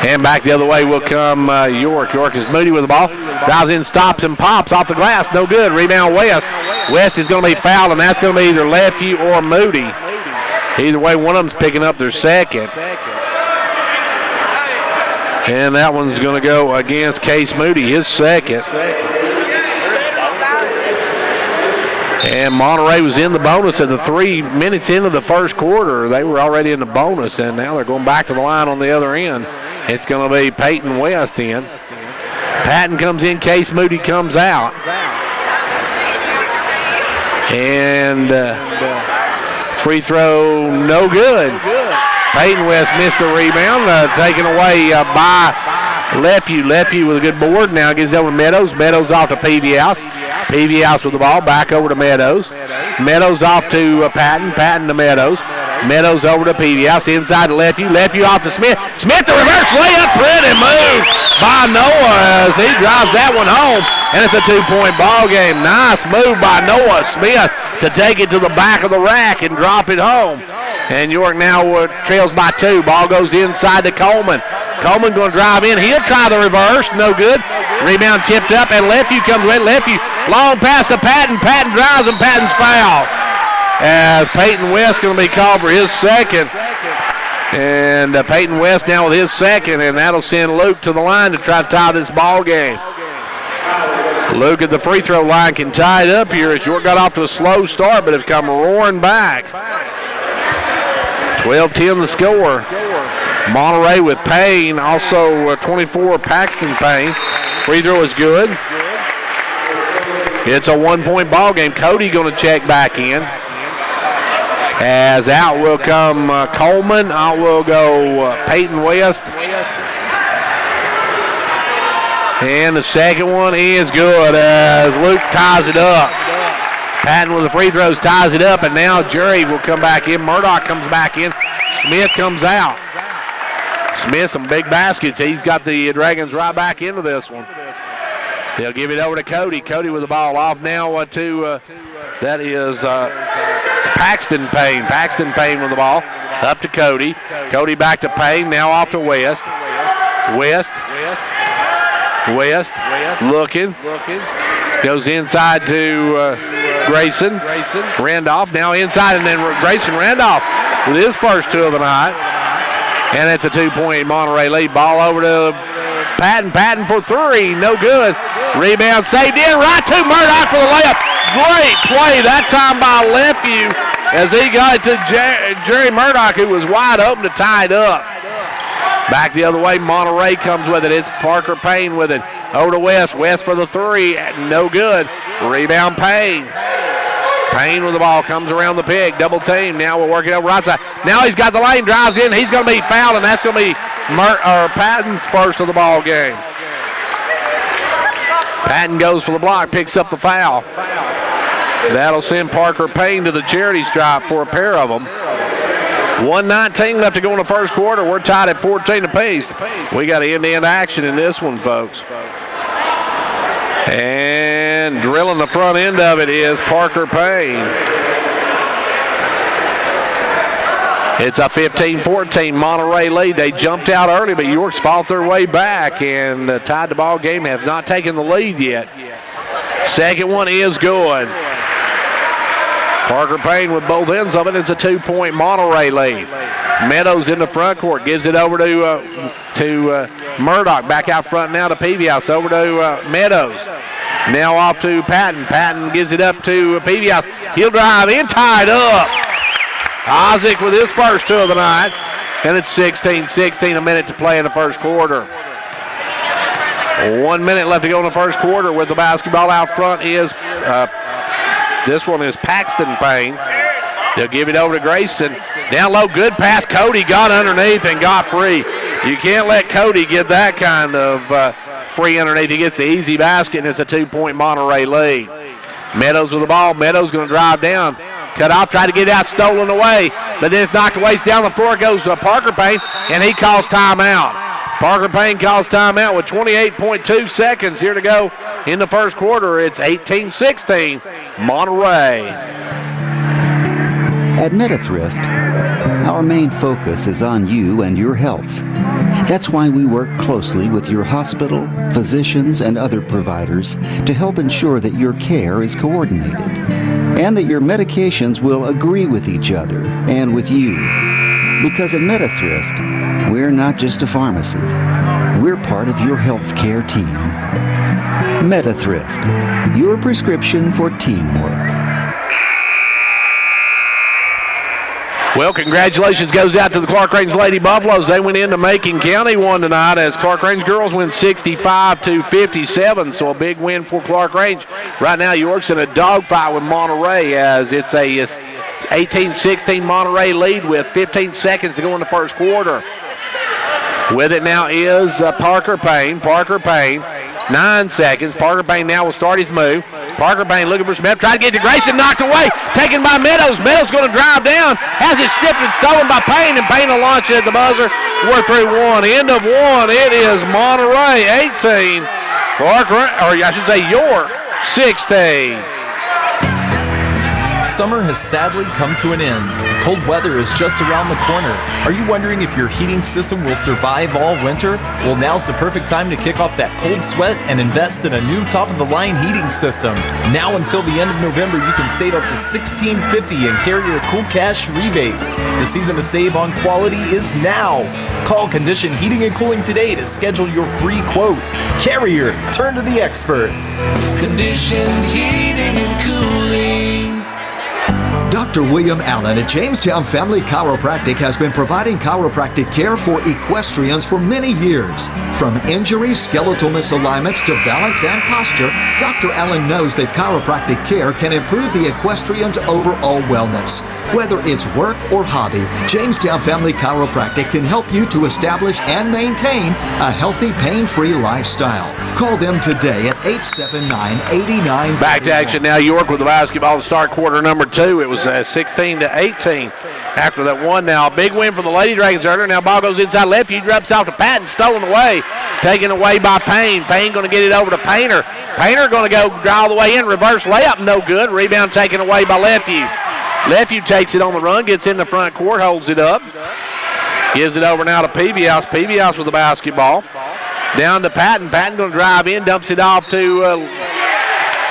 And back the other way will come York. York is Moody with the ball. Drives in, stops, and pops off the glass. No good. Rebound West. West is going to be fouled, and that's going to be either Lefevue or Moody. Either way, one of them's picking up their second. And that one's going to go against Case Moody, his second. And Monterey was in the bonus at the 3 minutes into the first quarter. They were already in the bonus, and now they're going back to the line on the other end. It's going to be Peyton West in. Patton comes in, Case Moody comes out. And free throw, no good. Peyton West missed the rebound, taken away by Lefevue. Lefevue with a good board. Now gives it over to Meadows. Meadows off to Peavyhouse. Peavyhouse with the ball, back over to Meadows. Meadows off to Patton. Patton to Meadows. Meadows over to Peavyhouse. Inside to Lefevue. Lefevue off to Smith. Smith, the reverse layup. Pretty move by Noah as he drives that one home. And it's a 2-point ball game. Nice move by Noah Smith to take it to the back of the rack and drop it home. And York now trails by 2. Ball goes inside to Coleman. Coleman going to drive in. He'll try the reverse. No good. Rebound tipped up, and Lefevue comes with Lefevue. Long pass to Patton. Patton drives, and Patton's fouled. As Peyton West going to be called for his second. And Peyton West now with his second, and that'll send Luke to the line to try to tie this ball game. Luke at the free throw line can tie it up here as York got off to a slow start, but have come roaring back. 12-10 the score. Monterey with Payne, also 24 Paxton Payne. Free throw is good. It's a 1-point ball game. Cody going to check back in. As out will come Coleman. Out will go Peyton West. And the second one is good as Luke ties it up. Patton with the free throws ties it up, and now Jerry will come back in. Murdoch comes back in. Smith comes out. Smith, some big baskets. He's got the Dragons right back into this one. They'll give it over to Cody. Cody with the ball off now to, that is Paxton Payne. Paxton Payne with the ball. Up to Cody. Cody back to Payne. Now off to West. West looking. Goes inside to Grayson. Randolph now inside, and then Grayson Randolph with his first 2 of the night. And it's a 2-point Monterey lead. Ball over to Patton. Patton for 3. No good. Rebound saved in. Right to Murdoch for the layup. Great play that time by Lefevue as he got it to Jerry Murdoch, who was wide open to tie it up. Back the other way, Monterey comes with it. It's Parker Payne with it. Over to West. West for the 3. No good. Rebound Payne. Payne with the ball comes around the pick. Double team. Now we're working over right side. Now he's got the lane. Drives in. He's going to be fouled, and that's going to be Patton's first of the ball game. Patton goes for the block. Picks up the foul. That'll send Parker Payne to the charity stripe for a pair of them. 1:19 left to go in the first quarter. We're tied at 14 apiece. We got end-to-end action in this one, folks. And drilling the front end of it is Parker Payne. It's a 15-14 Monterey lead. They jumped out early, but York's fought their way back and tied the ball game. Have not taken the lead yet. Second one is good. Parker Payne with both ends of it. It's a 2-point Monterey lead. Meadows in the front court. Gives it over to Murdoch. Back out front now to Peavyhouse. Over to Meadows. Now off to Patton. Patton gives it up to Peavyhouse. He'll drive in, tied up. Isaac with his first two of the night. And it's 16-16, a minute to play in the first quarter. 1 minute left to go in the first quarter with the basketball out front is this one is Paxton Payne. They'll give it over to Grayson. Down low, good pass. Cody got underneath and got free. You can't let Cody get that kind of free underneath. He gets the easy basket, and it's a 2-point Monterey lead. Meadows with the ball. Meadows going to drive down. Cut off, tried to get it out, stolen away. But then it's knocked away. Down the floor goes Parker Payne, and he calls timeout. Parker Payne calls timeout with 28.2 seconds here to go in the first quarter. It's 18-16, Monterey. At MetaThrift, our main focus is on you and your health. That's why we work closely with your hospital, physicians, and other providers to help ensure that your care is coordinated and that your medications will agree with each other and with you. Because at MetaThrift, we're not just a pharmacy. We're part of your healthcare team. MetaThrift, your prescription for teamwork. Well, congratulations goes out to the Clark Range Lady Buffaloes. They went into Macon County one tonight as Clark Range girls win 65-57, so a big win for Clark Range. Right now, York's in a dogfight with Monterey as it's a 18-16 Monterey lead with 15 seconds to go in the first quarter. With it now is Parker Payne. Parker Payne, 9 seconds. Parker Payne now will start his move. Parker Payne looking for Smith, trying to get to Grayson, knocked away, taken by Meadows. Meadows going to drive down, has it stripped and stolen by Payne, and Payne will launch it at the buzzer. We're through one. End of one. It is Monterey 18, York 16. Summer has sadly come to an end. Cold weather is just around the corner. Are you wondering if your heating system will survive all winter? Well, now's the perfect time to kick off that cold sweat and invest in a new top-of-the-line heating system. Now until the end of November, you can save up to $1,650 in Carrier Cool Cash rebates. The season to save on quality is now. Call Condition Heating and Cooling today to schedule your free quote. Carrier, turn to the experts. Conditioned heating and cooling. Dr. William Allen at Jamestown Family Chiropractic has been providing chiropractic care for equestrians for many years. From injuries, skeletal misalignments to balance and posture, Dr. Allen knows that chiropractic care can improve the equestrian's overall wellness. Whether it's work or hobby, Jamestown Family Chiropractic can help you to establish and maintain a healthy, pain-free lifestyle. Call them today at 879-89. Back to action now. York with the basketball to start quarter number 2. It was 16-18 after that one. Now a big win for the Lady Dragons earlier. Now ball goes inside left. You drops off to Patton, stolen away, taken away by Payne. Payne going to get it over to Painter. Painter going to go all the way in. Reverse layup, no good. Rebound taken away by Lefevue. Lefevue takes it on the run, gets in the front court, holds it up. Gives it over now to Peavyhouse. Peavyhouse with the basketball. Down to Patton. Patton going to drive in, dumps it off to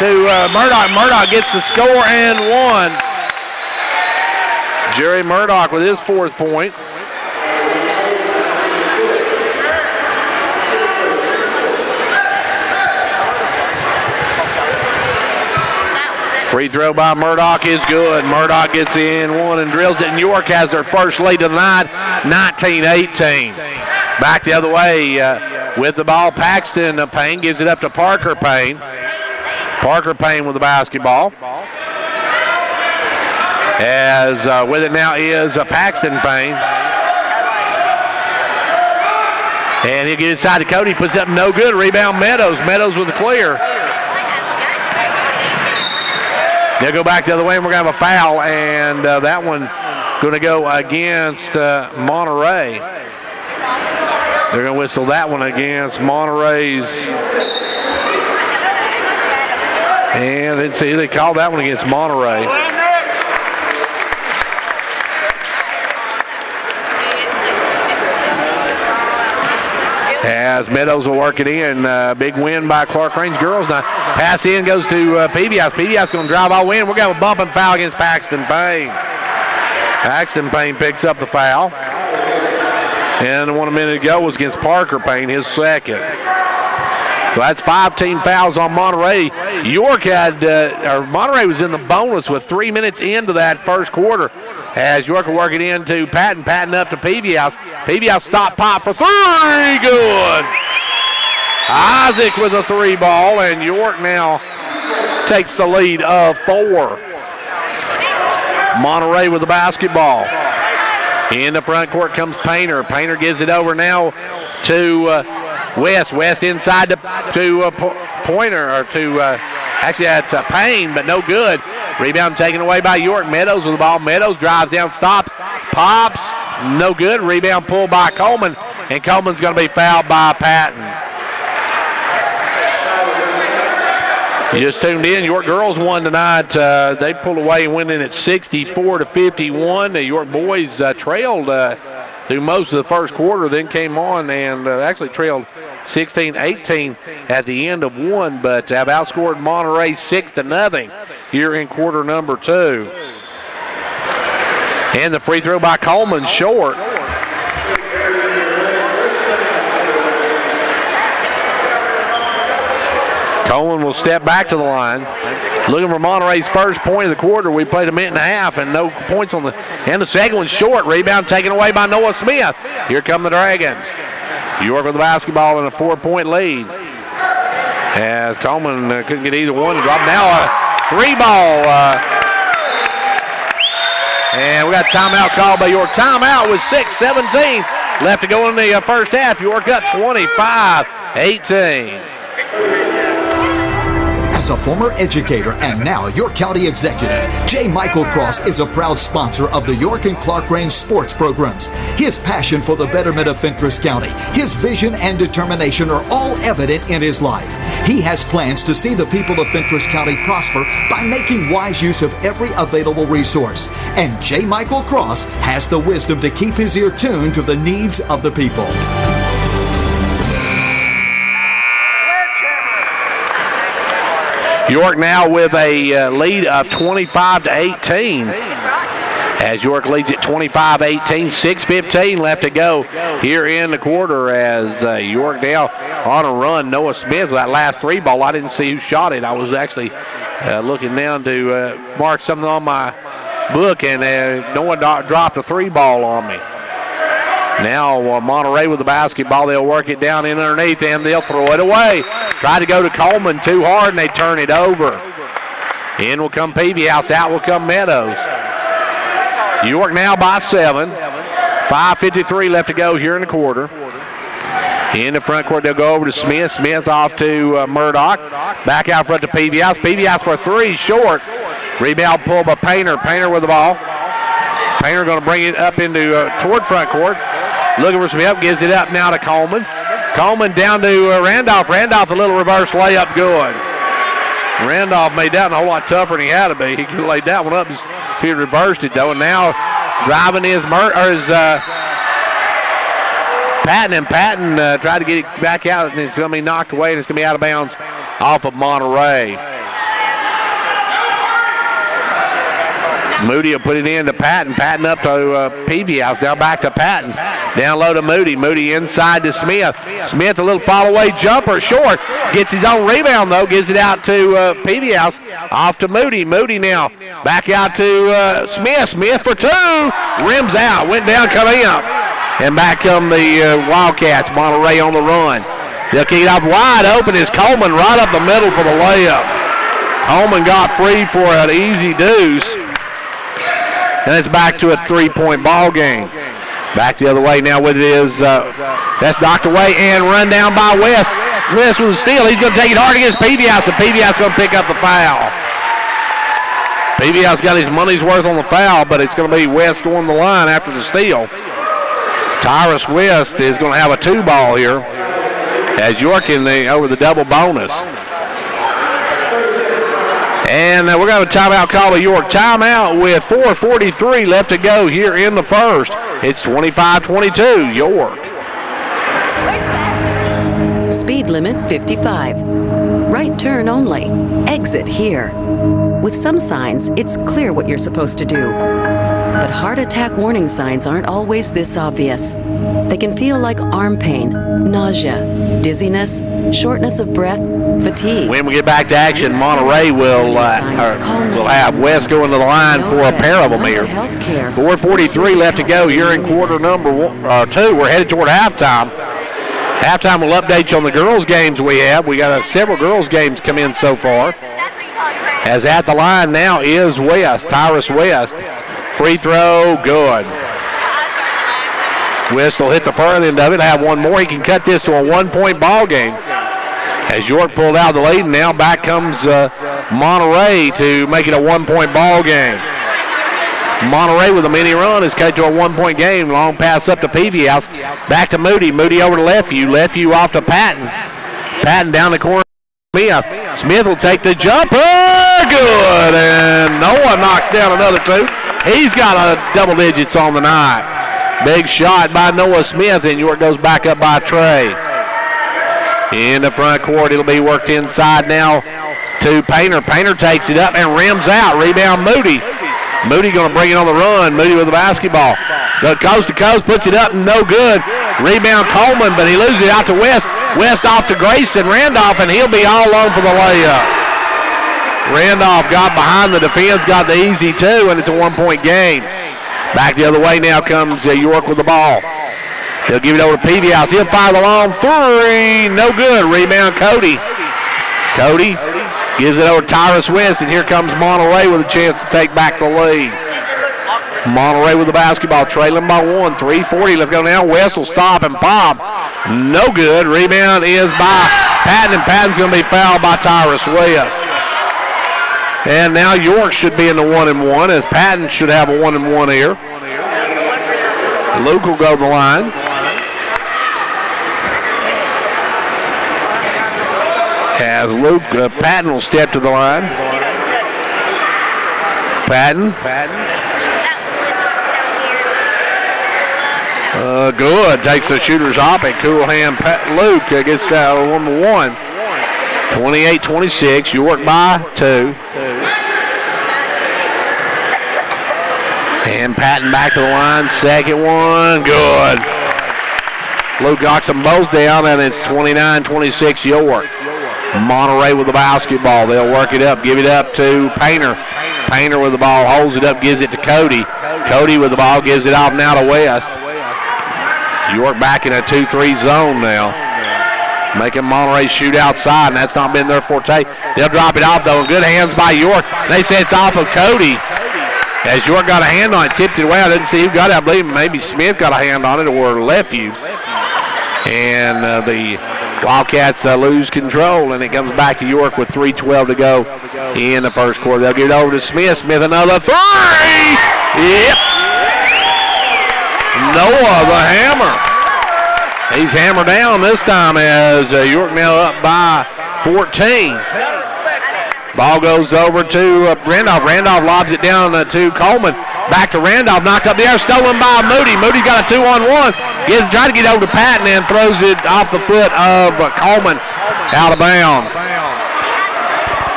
Murdoch. Murdoch gets the score and one. Jerry Murdoch with his 4th point. Free throw by Murdoch is good. Murdoch gets in one and drills it, and York has their first lead of the night, 19-18. Back the other way with the ball, Paxton Payne gives it up to Parker Payne. Parker Payne with the basketball. As with it now is Paxton Payne. And he'll get inside to Cody, puts up no good. Rebound Meadows. Meadows with the clear. They'll go back the other way, and we're going to have a foul, and that one going to go against Monterey. They're going to whistle that one against Monterey's. And let's see, they called that one against Monterey. As Meadows will work it in. Big win by Clark Range girls. Now, pass in goes to PBS. PBS going to drive all in. We're going to have a bump and foul against Paxton Payne. Paxton Payne picks up the foul. And 1 minute ago was against Parker Payne, his second. So that's 5 team fouls on Monterey. York Monterey was in the bonus with 3 minutes into that first quarter. As York will work it into Patton. Patton up to PBS. PBS stop pop for 3. Good. Isaac with a 3 ball, and York now takes the lead of 4. Monterey with the basketball. In the front court comes Painter. Painter gives it over now to West. West inside to Pointer, or to Payne, but no good. Rebound taken away by York. Meadows with the ball. Meadows drives down, stops, pops, no good. Rebound pulled by Coleman, and Coleman's going to be fouled by Patton. You just tuned in. York girls won tonight. They pulled away and went in at 64-51. The York boys trailed through most of the first quarter, then came on and actually trailed 16-18 at the end of one, but have outscored Monterey 6-0 here in quarter number 2. And the free throw by Coleman short. Coleman will step back to the line. Looking for Monterey's first point of the quarter. We played a minute and a half and no points on the end. The second one short. Rebound taken away by Noah Smith. Here come the Dragons. York with the basketball in a 4-point lead. As Coleman couldn't get either one to drop. Now a 3 ball. And we got a timeout called by York. Timeout with 6:17 left to go in the first half. York up 25-18. As a former educator and now York County executive, J. Michael Cross is a proud sponsor of the York and Clark Range sports programs. His passion for the betterment of Fentress County, his vision and determination are all evident in his life. He has plans to see the people of Fentress County prosper by making wise use of every available resource. And J. Michael Cross has the wisdom to keep his ear tuned to the needs of the people. York now with a lead of 25-18. As York leads at 25-18, 6:15 left to go here in the quarter. As York now on a run. Noah Smith with that last 3 ball. I didn't see who shot it. I was actually looking down to mark something on my book, and Noah dropped a 3 ball on me. Now Monterey with the basketball. They'll work it down in underneath, and they'll throw it away. Try to go to Coleman too hard, and they turn it over. In will come Peavy House. Out will come Meadows. York now by 7. 5:53 left to go here in the quarter. In the front court, they'll go over to Smith. Smith off to Murdoch. Back out front to Peavy House. Peavy House for 3, short. Rebound pulled by Painter. Painter with the ball. Painter going to bring it up into toward front court. Looking for Smith. Gives it up now to Coleman. Coleman down to Randolph. Randolph a little reverse layup good. Randolph made that a whole lot tougher than he had to be. He could have laid that one up. He reversed it though. And now driving is Patton. And Patton tried to get it back out, and it's going to be knocked away, and it's going to be out of bounds off of Monterey. Moody will put it in to Patton. Patton up to Peavy House. Now back to Patton. Down low to Moody. Moody inside to Smith. Smith a little fall away jumper short. Gets his own rebound though. Gives it out to Peavy House. Off to Moody. Moody now back out to Smith. Smith for 2. Rims out. Went down, come in. And back come the Wildcats. Monterey on the run. They'll kick it off wide open. Is Coleman right up the middle for the layup. Coleman got free for an easy deuce. And it's back to a 3-point ball game. Back the other way now with it is, that's knocked away and run down by West. West with a steal. He's going to take it hard against Peavy House, and Peavy House going to pick up the foul. PBS got his money's worth on the foul, but it's going to be West going to the line after the steal. Tyrus West is going to have a 2-ball here as York over the double bonus. And we're going to have a timeout call to York. Timeout with 4:43 left to go here in the first. It's 25-22, York. Speed limit 55. Right turn only. Exit here. With some signs, it's clear what you're supposed to do. But heart attack warning signs aren't always this obvious. They can feel like arm pain, nausea, dizziness, shortness of breath, fatigue. When we get back to action, Monterey will have West going to the line for a pair of them here. 4:43 left to go here in quarter number 2. We're headed toward halftime. Halftime will update you on the girls' games we have. We got several girls' games come in so far. As at the line now is West, Tyrus West. Free throw, good. West will hit the further end of it, have one more. He can cut this to a 1-point ball game. As York pulled out the lead, and now back comes Monterey to make it a 1-point ball game. Monterey with a mini run is cut to a 1-point game. Long pass up to Peavy House. Back to Moody. Moody over to Lefeview. Lefeview off to Patton. Patton down the corner. Smith will take the jumper. Good. And Noah knocks down another 2. He's got double digits on the night. Big shot by Noah Smith, and York goes back up by Trey. In the front court, it'll be worked inside now to Painter. Painter takes it up and rims out. Rebound Moody. Moody going to bring it on the run. Moody with the basketball. Goes coast to coast, puts it up, no good. Rebound Coleman, but he loses it out to West. West off to Grayson Randolph, and he'll be all alone for the layup. Randolph got behind the defense, got the easy 2, and it's a 1-point game. Back the other way now comes York with the ball. He'll give it over to Peavy House. He'll fire the long 3. No good. Rebound Cody. Cody gives it over to Tyrus West, and here comes Monterey with a chance to take back the lead. Monterey with the basketball, trailing by 1. 3:40 left to go now. West will stop and pop. No good. Rebound is by Patton, and Patton's going to be fouled by Tyrus West. And now York should be in the 1-and-1, as Patton should have a 1-and-1 here. Luke will go to the line. As Luke, Patton will step to the line. Patton. Good. Takes the shooter's optic. Cool hand. Luke gets 1-1. 28-26. York by 2. And Patton back to the line. Second one. Good. Luke knocks them both down, and it's 29-26 York. Monterey with the basketball. They'll work it up, give it up to Painter. Painter with the ball, holds it up, gives it to Cody. Cody with the ball, gives it off now to West. York back in a 2-3 zone now. Making Monterey shoot outside, and that's not been their forte. They'll drop it off, though. Good hands by York. They say it's off of Cody. As York got a hand on it, tipped it away. I didn't see who got it. I believe maybe Smith got a hand on it or Lefeview. And the Wildcats lose control, and it comes back to York with 3:12 to go in the first quarter. They'll get it over to Smith. Smith another 3. Yep. Noah the hammer. He's hammered down this time as York now up by 14. Ball goes over to Randolph. Randolph lobs it down to Coleman. Back to Randolph. Knocked up the air. Stolen by Moody. Moody's got a 2-on-1. Trying to get over to Patton and throws it off the foot of Coleman out of bounds.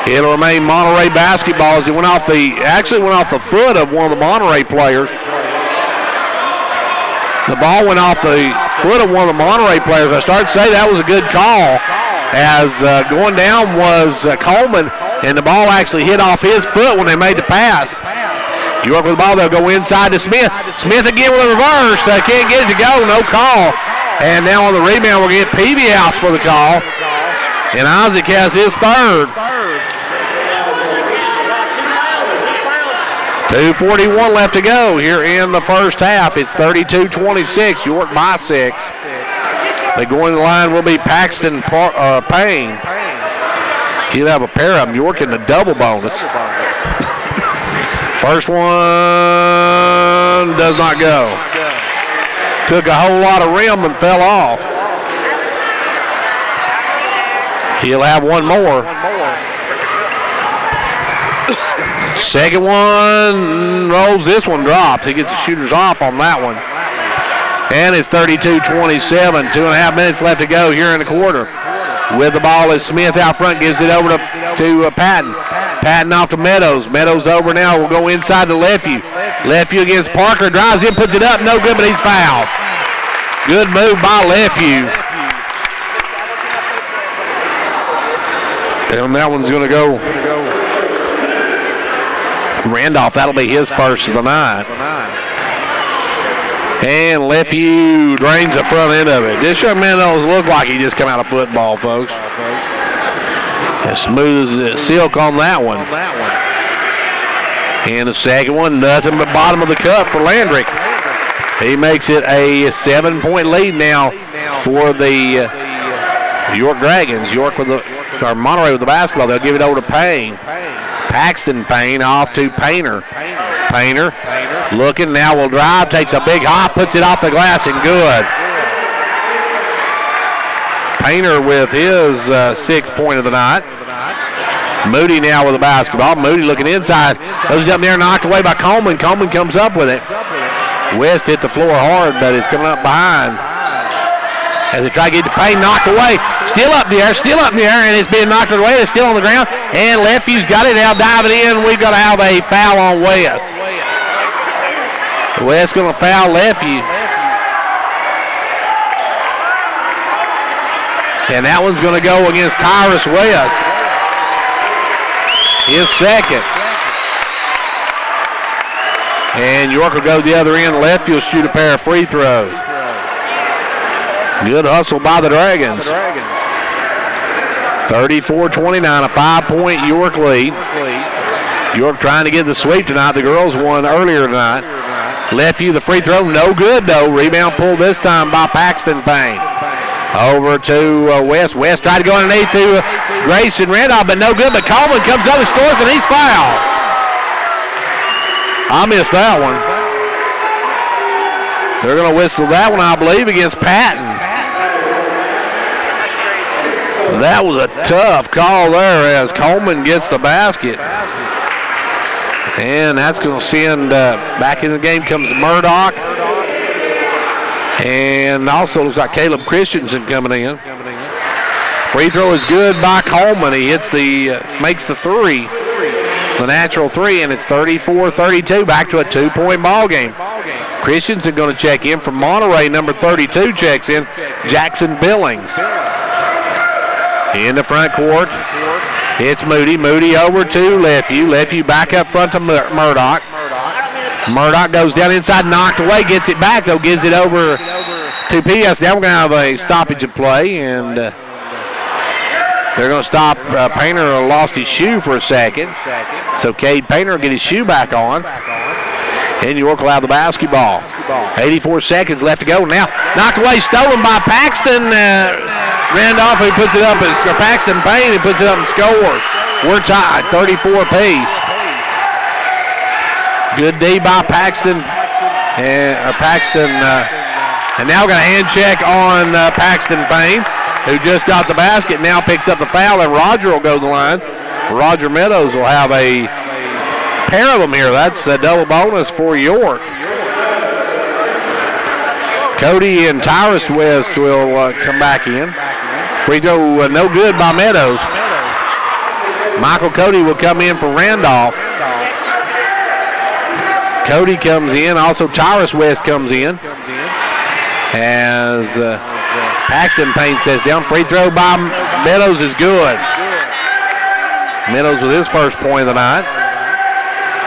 It'll remain Monterey basketball as it went off the foot of one of the Monterey players. The ball went off the foot of one of the Monterey players. I started to say that was a good call, as going down was Coleman, and the ball actually hit off his foot when they made the pass. York with the ball, they'll go inside to Smith. Smith again with a reverse. They can't get it to go, no call. And now on the rebound, we'll get Peavy House for the call. And Isaac has his third. 2:41 left to go here in the first half. It's 32-26, York by 6. They go in the line will be Paxton Payne. He'll have a pair of them. York in the double bonus. First one does not go. Took a whole lot of rim and fell off. He'll have one more. Second one rolls. This one drops. He gets the shooters off on that one. And it's 32-27. 2.5 minutes left to go here in the quarter. With the ball is Smith out front. Gives it over to Patton. Patton off to Meadows. Meadows over now. Will go inside to Lefevue. Lefevue against Parker. Drives in, puts it up. No good, but he's fouled. Good move by Lefevue. And that one's going to go. Randolph, that'll be his first of the night. And Lefevue drains the front end of it. This young man doesn't look like he just come out of football, folks. As smooth as silk on that one. And the second one, nothing but bottom of the cup for Landry. He makes it a 7-point lead now for the York Dragons. Monterey with the basketball. They'll give it over to Payne. Paxton Payne off to Painter. Painter looking now, will drive, takes a big hop, puts it off the glass and good. Painter with his 6th point of the night. Moody now with the basketball. Moody looking inside. Goes up there, knocked away by Coleman. Coleman comes up with it. West hit the floor hard, but it's coming up behind. As they try to get to Payne, knocked away. Still up in the air, and it's being knocked away. It's still on the ground, and Lefue's got it now, diving in. We've got to have a foul on West. West going to foul Lefevue. And that one's going to go against Tyrus West. His second. And York will go the other end. Lefevue will shoot a pair of free throws. Good hustle by the Dragons. 34-29, a 5-point York lead. York trying to get the sweep tonight. The girls won earlier tonight. Lefevue, the free throw, no good though. Rebound pulled this time by Paxton Payne. Over to West. West tried to go underneath to Grayson Randolph, but no good. But Coleman comes up and scores, and he's fouled. I missed that one. They're going to whistle that one, I believe, against Patton. That was a tough call there as Coleman gets the basket. And that's going to send back in the game comes Murdoch. And also looks like Caleb Christensen coming in. Free throw is good by Coleman. He hits makes the three, the natural three, and it's 34-32. Back to a 2-point ball game. Christensen going to check in from Monterey. Number 32 checks in. Jackson Billings. In the front court, it's Moody. Moody over to Lefevue. Lefevue back up front to Murdoch. Murdoch goes down inside, knocked away, gets it back, though, gives it over to PS. Now we're going to have a stoppage of play, and they're going to stop. Painter lost his shoe for a second. So Cade Painter will get his shoe back on. And York will have the basketball. 84 seconds left to go. Now knocked away, stolen by Paxton Randolph, who puts it up. Paxton Payne, who puts it up and scores. We're tied, 34 apiece. Good D by Paxton. And now we're going to hand check on Paxton Payne, who just got the basket. Now picks up the foul, and Roger will go to the line. Roger Meadows will have a pair of them here. That's a double bonus for York. Cody and Tyrus West will come back in. Free throw no good by Meadows. Michael Cody will come in for Randolph. Cody comes in. Also Tyrus West comes in. As Paxton Payne says down. Free throw by Meadows is good. Meadows with his first point of the night.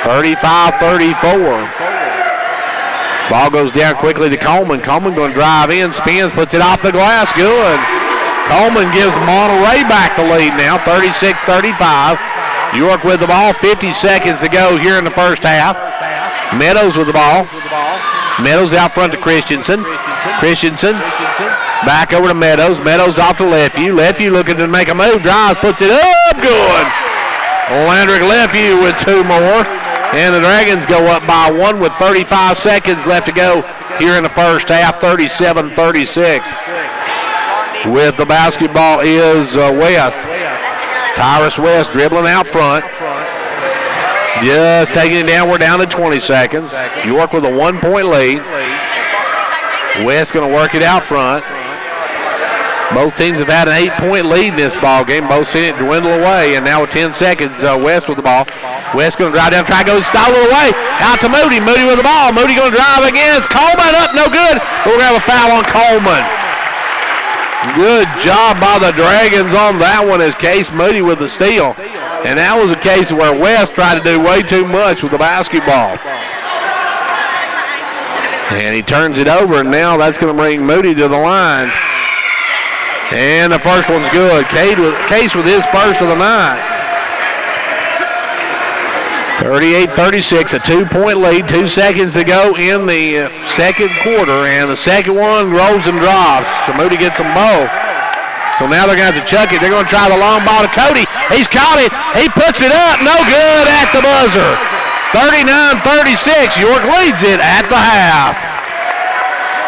35-34. Ball goes down quickly to Coleman. Coleman going to drive in, spins, puts it off the glass. Good. Coleman gives Monterey back the lead now, 36-35. York with the ball, 50 seconds to go here in the first half. Meadows with the ball. Meadows out front to Christensen. Christensen back over to Meadows. Meadows off to Lefevue. Lefevue looking to make a move. Drives, puts it up. Good. Landrick Lefevue with two more. And the Dragons go up by 1 with 35 seconds left to go here in the first half, 37-36. With the basketball is West. Tyrus West dribbling out front. Just taking it down. We're down to 20 seconds. York with a 1-point lead. West going to work it out front. Both teams have had an 8-point lead in this ball game. Both seen it dwindle away, and now with 10 seconds, West with the ball. West going to drive down, try to go style it away. Out to Moody. Moody with the ball. Moody going to drive against Coleman. Up, no good. We're going to have a foul on Coleman. Good job by the Dragons on that one as Case Moody with the steal. And that was a case where West tried to do way too much with the basketball. And he turns it over, and now that's going to bring Moody to the line. And the first one's good. Case with his first of the night. 38-36, a 2-point lead, 2 seconds to go in the second quarter, and the second one rolls and drops. So Moody gets them both. So now they're going to have to chuck it. They're going to try the long ball to Cody. He's caught it. He puts it up. No good at the buzzer. 39-36. York leads it at the half.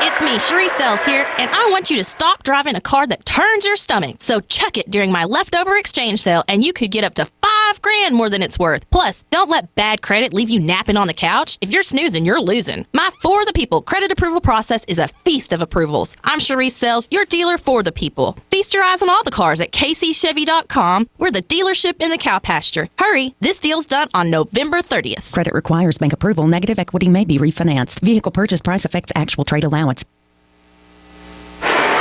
It's me, Cherie Sells here, and I want you to stop driving a car that turns your stomach. So chuck it during my leftover exchange sale, and you could get up to $5,000 more than it's worth. Plus, don't let bad credit leave you napping on the couch. If you're snoozing, you're losing. My For the People credit approval process is a feast of approvals. I'm Cherie Sells, your dealer for the people. Feast your eyes on all the cars at kcchevy.com. We're the dealership in the cow pasture. Hurry, this deal's done on November 30th. Credit requires bank approval. Negative equity may be refinanced. Vehicle purchase price affects actual trade allowance.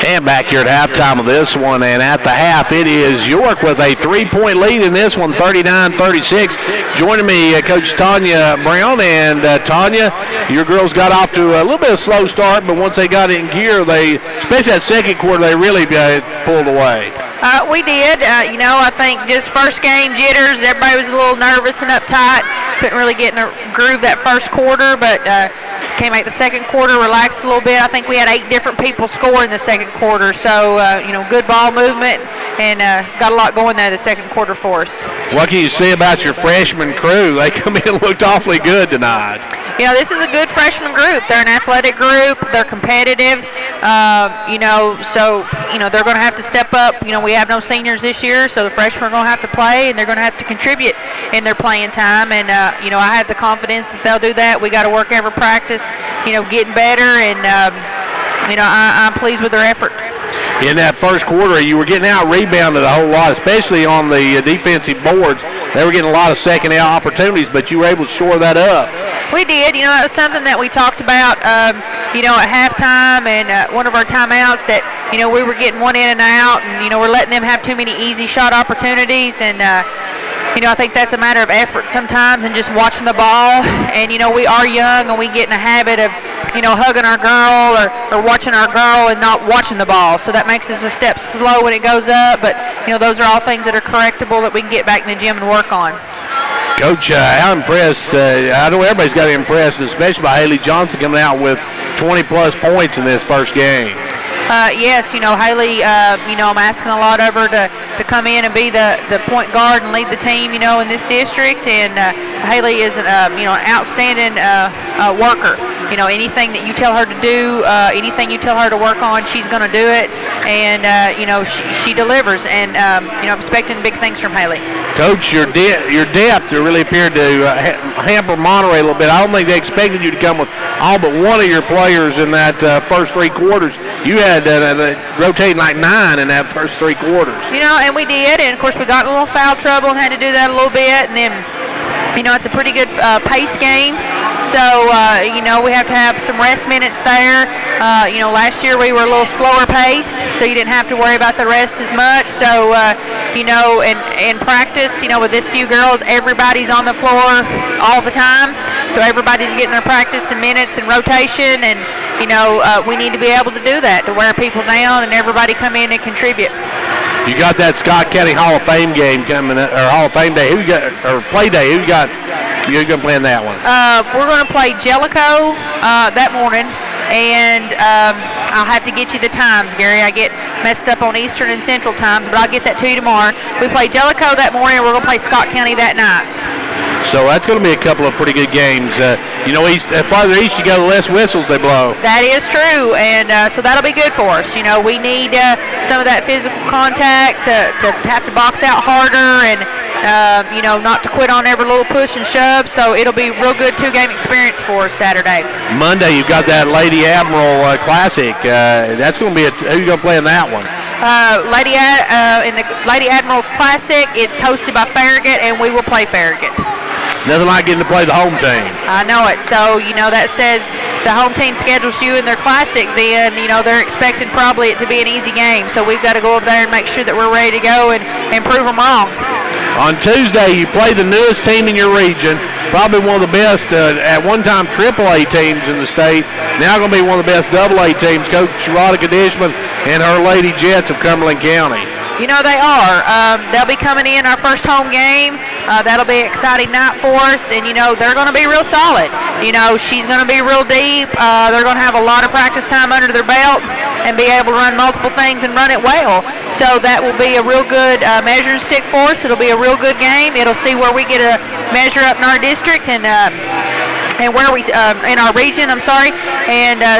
And back here at halftime of this one, and at the half, it is York with a 3-point lead in this one, 39-36. Joining me, Coach Tanya Brown. And Tanya, your girls got off to a little bit of a slow start, but once they got in gear, especially that second quarter, they really pulled away. We did. I think just first game jitters, everybody was a little nervous and uptight. Couldn't really get in a groove that first quarter, but came out the second quarter, relaxed a little bit. I think we had 8 different people score in the second quarter, so good ball movement, and got a lot going there the second quarter for us. What can you say about your freshman crew? They come in and looked awfully good tonight. This is a good freshman group. They're an athletic group. They're competitive. So they're going to have to step up. We have no seniors this year, so the freshmen are going to have to play, and they're going to have to contribute in their playing time. And I have the confidence that they'll do that. We got to work every practice, getting better, and I'm pleased with their effort. In that first quarter, you were getting out-rebounded a whole lot, especially on the defensive boards. They were getting a lot of second-out opportunities, but you were able to shore that up. We did. That was something that we talked about, at halftime and one of our timeouts that, we were getting one in and out, and, we're letting them have too many easy shot opportunities. And, I think that's a matter of effort sometimes and just watching the ball. And, we are young, and we get in a habit of, hugging our girl or watching our girl and not watching the ball. So that makes us a step slow when it goes up. But, those are all things that are correctable that we can get back in the gym and work on. Coach, how impressed, I know everybody's got to be impressed, especially by Haley Johnson coming out with 20-plus points in this first game. Yes, Haley, I'm asking a lot of her to come in and be the point guard and lead the team, in this district. And Haley is an outstanding worker. Anything that you tell her to do, anything you tell her to work on, she's going to do it. And, she delivers. And, I'm expecting big things from Haley. Coach, your depth really appeared to hamper Monterey a little bit. I don't think they expected you to come with all but one of your players in that first 3 quarters. You had rotating like 9 in that first 3 quarters. And we did. And, of course, we got in a little foul trouble and had to do that a little bit. And then, it's a pretty good pace game. So, we have to have some rest minutes there. Last year we were a little slower paced, so you didn't have to worry about the rest as much. So, in practice, with this few girls, everybody's on the floor all the time. So everybody's getting their practice and minutes and rotation. And, we need to be able to do that, to wear people down and everybody come in and contribute. You got that Scott County Hall of Fame game coming, or Hall of Fame day. Who you got, or play day? Who you got? You're going to play in that one? We're going to play Jellicoe that morning, and I'll have to get you the times, Gary. I get messed up on Eastern and Central times, but I'll get that to you tomorrow. We play Jellicoe that morning, and we're going to play Scott County that night. So that's going to be a couple of pretty good games. Farther east you go, the less whistles they blow. That is true, and so that'll be good for us. We need some of that physical contact to have to box out harder and, not to quit on every little push and shove. So it'll be a real good 2-game experience for us Saturday. Monday you've got that Lady Admiral Classic. That's going to be who you going to play in that one? In the Lady Admirals Classic, it's hosted by Farragut, and we will play Farragut. Nothing like getting to play the home team. I know it. So, that says the home team schedules you in their classic, then, they're expecting probably it to be an easy game. So we've got to go over there and make sure that we're ready to go and prove them wrong. On Tuesday, you play the newest team in your region, probably one of the best, at one time, AAA teams in the state. Now going to be one of the best AA teams, Coach Roddick Dishman and her Lady Jets of Cumberland County. They are. They'll be coming in our first home game. That'll be an exciting night for us, and, they're going to be real solid. She's going to be real deep. They're going to have a lot of practice time under their belt and be able to run multiple things and run it well. So that will be a real good measuring stick for us. It'll be a real good game. It'll see where we get a measure up in our district and where we in our region, and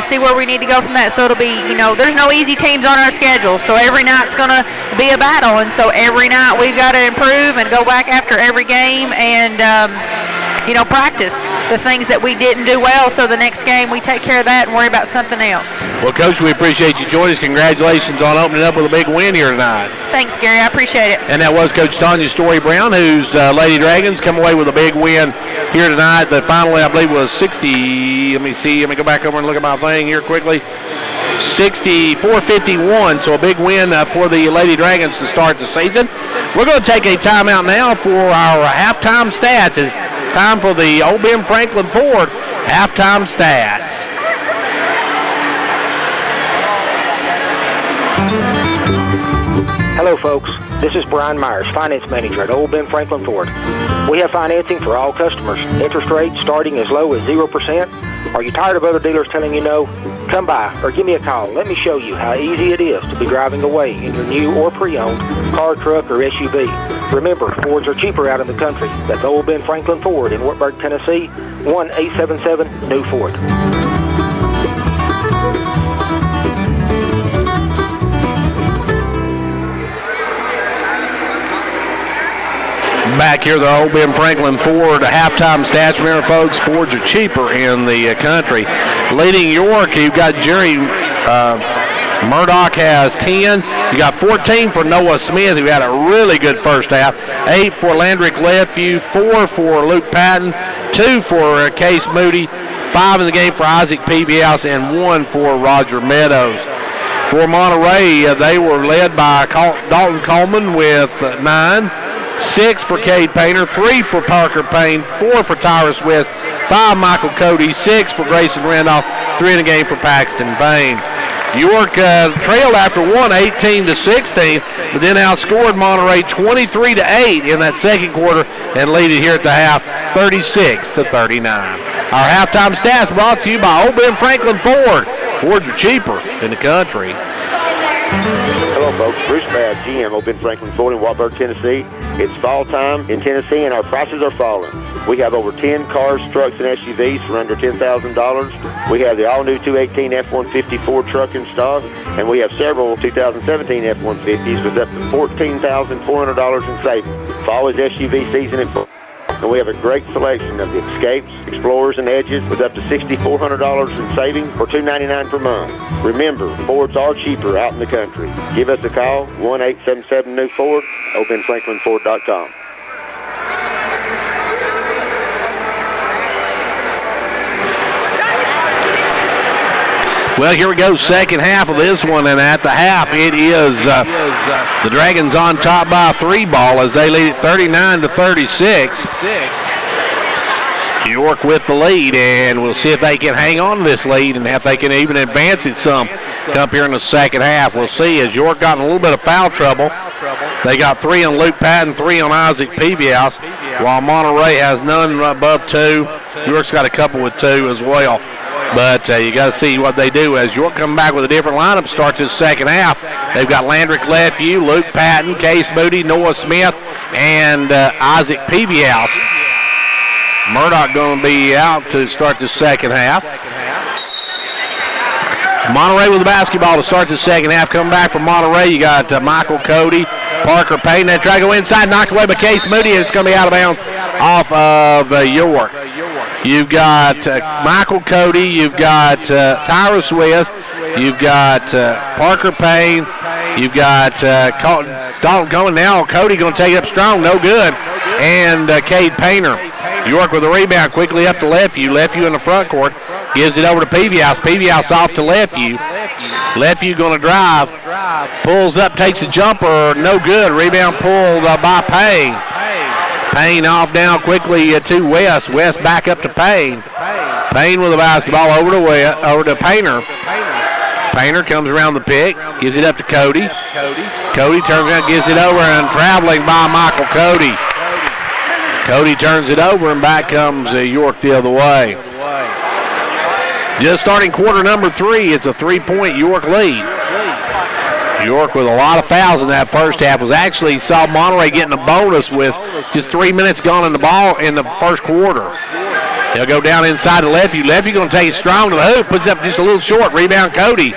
see where we need to go from that. So it'll be, there's no easy teams on our schedule. So every night's going to be a battle, and so every night we've got to improve and go back after every game and practice the things that we didn't do well, so the next game we take care of that and worry about something else. Well, Coach, we appreciate you joining us. Congratulations on opening up with a big win here tonight. Thanks, Gary. I appreciate it. And that was Coach Tanya Story-Brown, whose Lady Dragons come away with a big win here tonight. The final, I believe, was 60. Let me go back over and look at my thing here quickly. 64-51, so a big win for the Lady Dragons to start the season. We're going to take a timeout now for our halftime stats. It's time for the Old Ben Franklin Ford halftime stats. Hello, folks. This is Brian Myers, Finance Manager at Old Ben Franklin Ford. We have financing for all customers. Interest rates starting as low as 0%. Are you tired of other dealers telling you no? Come by or give me a call. Let me show you how easy it is to be driving away in your new or pre-owned car, truck, or SUV. Remember, Fords are cheaper out in the country. That's Old Ben Franklin Ford in Wartburg, Tennessee, 1-877-NEW-FORD. Back here, the Old Ben Franklin Ford halftime stats. Remember, folks, Fords are cheaper in the country. Leading York, you've got Jerry Murdoch has 10. You got 14 for Noah Smith, who had a really good first half. 8 for Landrick Ledview, 4 for Luke Patton, 2 for Case Moody, 5 in the game for Isaac Peavyhouse, and 1 for Roger Meadows. For Monterey, they were led by Dalton Coleman with 9. 6 for Cade Painter, 3 for Parker Payne, 4 for Tyrus West, 5 Michael Cody, 6 for Grayson Randolph, 3 in the game for Paxton Bain. York trailed after one, 18-16, but then outscored Monterey 23-8 in that second quarter and lead it here at the half, 36-39. Our halftime stats brought to you by Old Ben Franklin Ford. Fords are cheaper in the country. Hello, folks. Bruce Babb, GM, Old Ben Franklin Ford in Wartburg, Tennessee. It's fall time in Tennessee, and our prices are falling. We have over 10 cars, trucks, and SUVs for under $10,000. We have the all-new 218 F-150 Ford truck in stock, and we have several 2017 F-150s with up to $14,400 in savings. Fall is SUV season in full. And we have a great selection of the Escapes, Explorers, and Edges with up to $6,400 in savings for $299 per month. Remember, Fords are cheaper out in the country. Give us a call, 1-877-NEW-FORD, OpenFranklinFord.com. Well, here we go, second half of this one, and at the half, it is the Dragons on top by a 3-ball as they lead it 39-36. York with the lead, and we'll see if they can hang on to this lead and if they can even advance it some up here in the second half. We'll see as York got in a little bit of foul trouble. They got 3 on Luke Patton, 3 on Isaac Peavyhouse, while Monterey has none above 2. York's got a couple with 2 as well. But you got to see what they do as York come back with a different lineup, starts this second half. They've got Landrick Ledview, Luke Patton, Case Moody, Noah Smith, and Isaac Peavyhouse. Murdoch going to be out to start the second half. Monterey with the basketball to start the second half. Coming back from Monterey, you got Michael Cody, Parker Payne. They try to go inside, knocked away by Case Moody, and it's going to be out of bounds off of York. You've got Michael Cody, you've got Tyrus West, you've got Parker Payne, you've got Dalton going now. Cody going to take it up strong, no good. And Cade Painter. York with a rebound, quickly up to Lefeview. Lefeview in the front court, gives it over to Peavyhouse. Peavyhouse off to Lefeview. Lefeview going to drive, pulls up, takes a jumper, no good. Rebound pulled by Payne. Payne off down quickly to West. West back up to Payne. Payne with the basketball over to Painter. Painter comes around the pick, gives it up to Cody. Cody turns around, gives it over, and traveling by Michael Cody. Cody turns it over, and back comes York the other way. Just starting quarter number 3, it's a 3-point York lead. York with a lot of fouls in that first half. Was actually saw Monterey getting a bonus with just 3 minutes gone in the ball in the first quarter. They'll go down inside to Lefeview. Lefeview going to take it strong to the hoop, puts it up just a little short. Rebound Cody.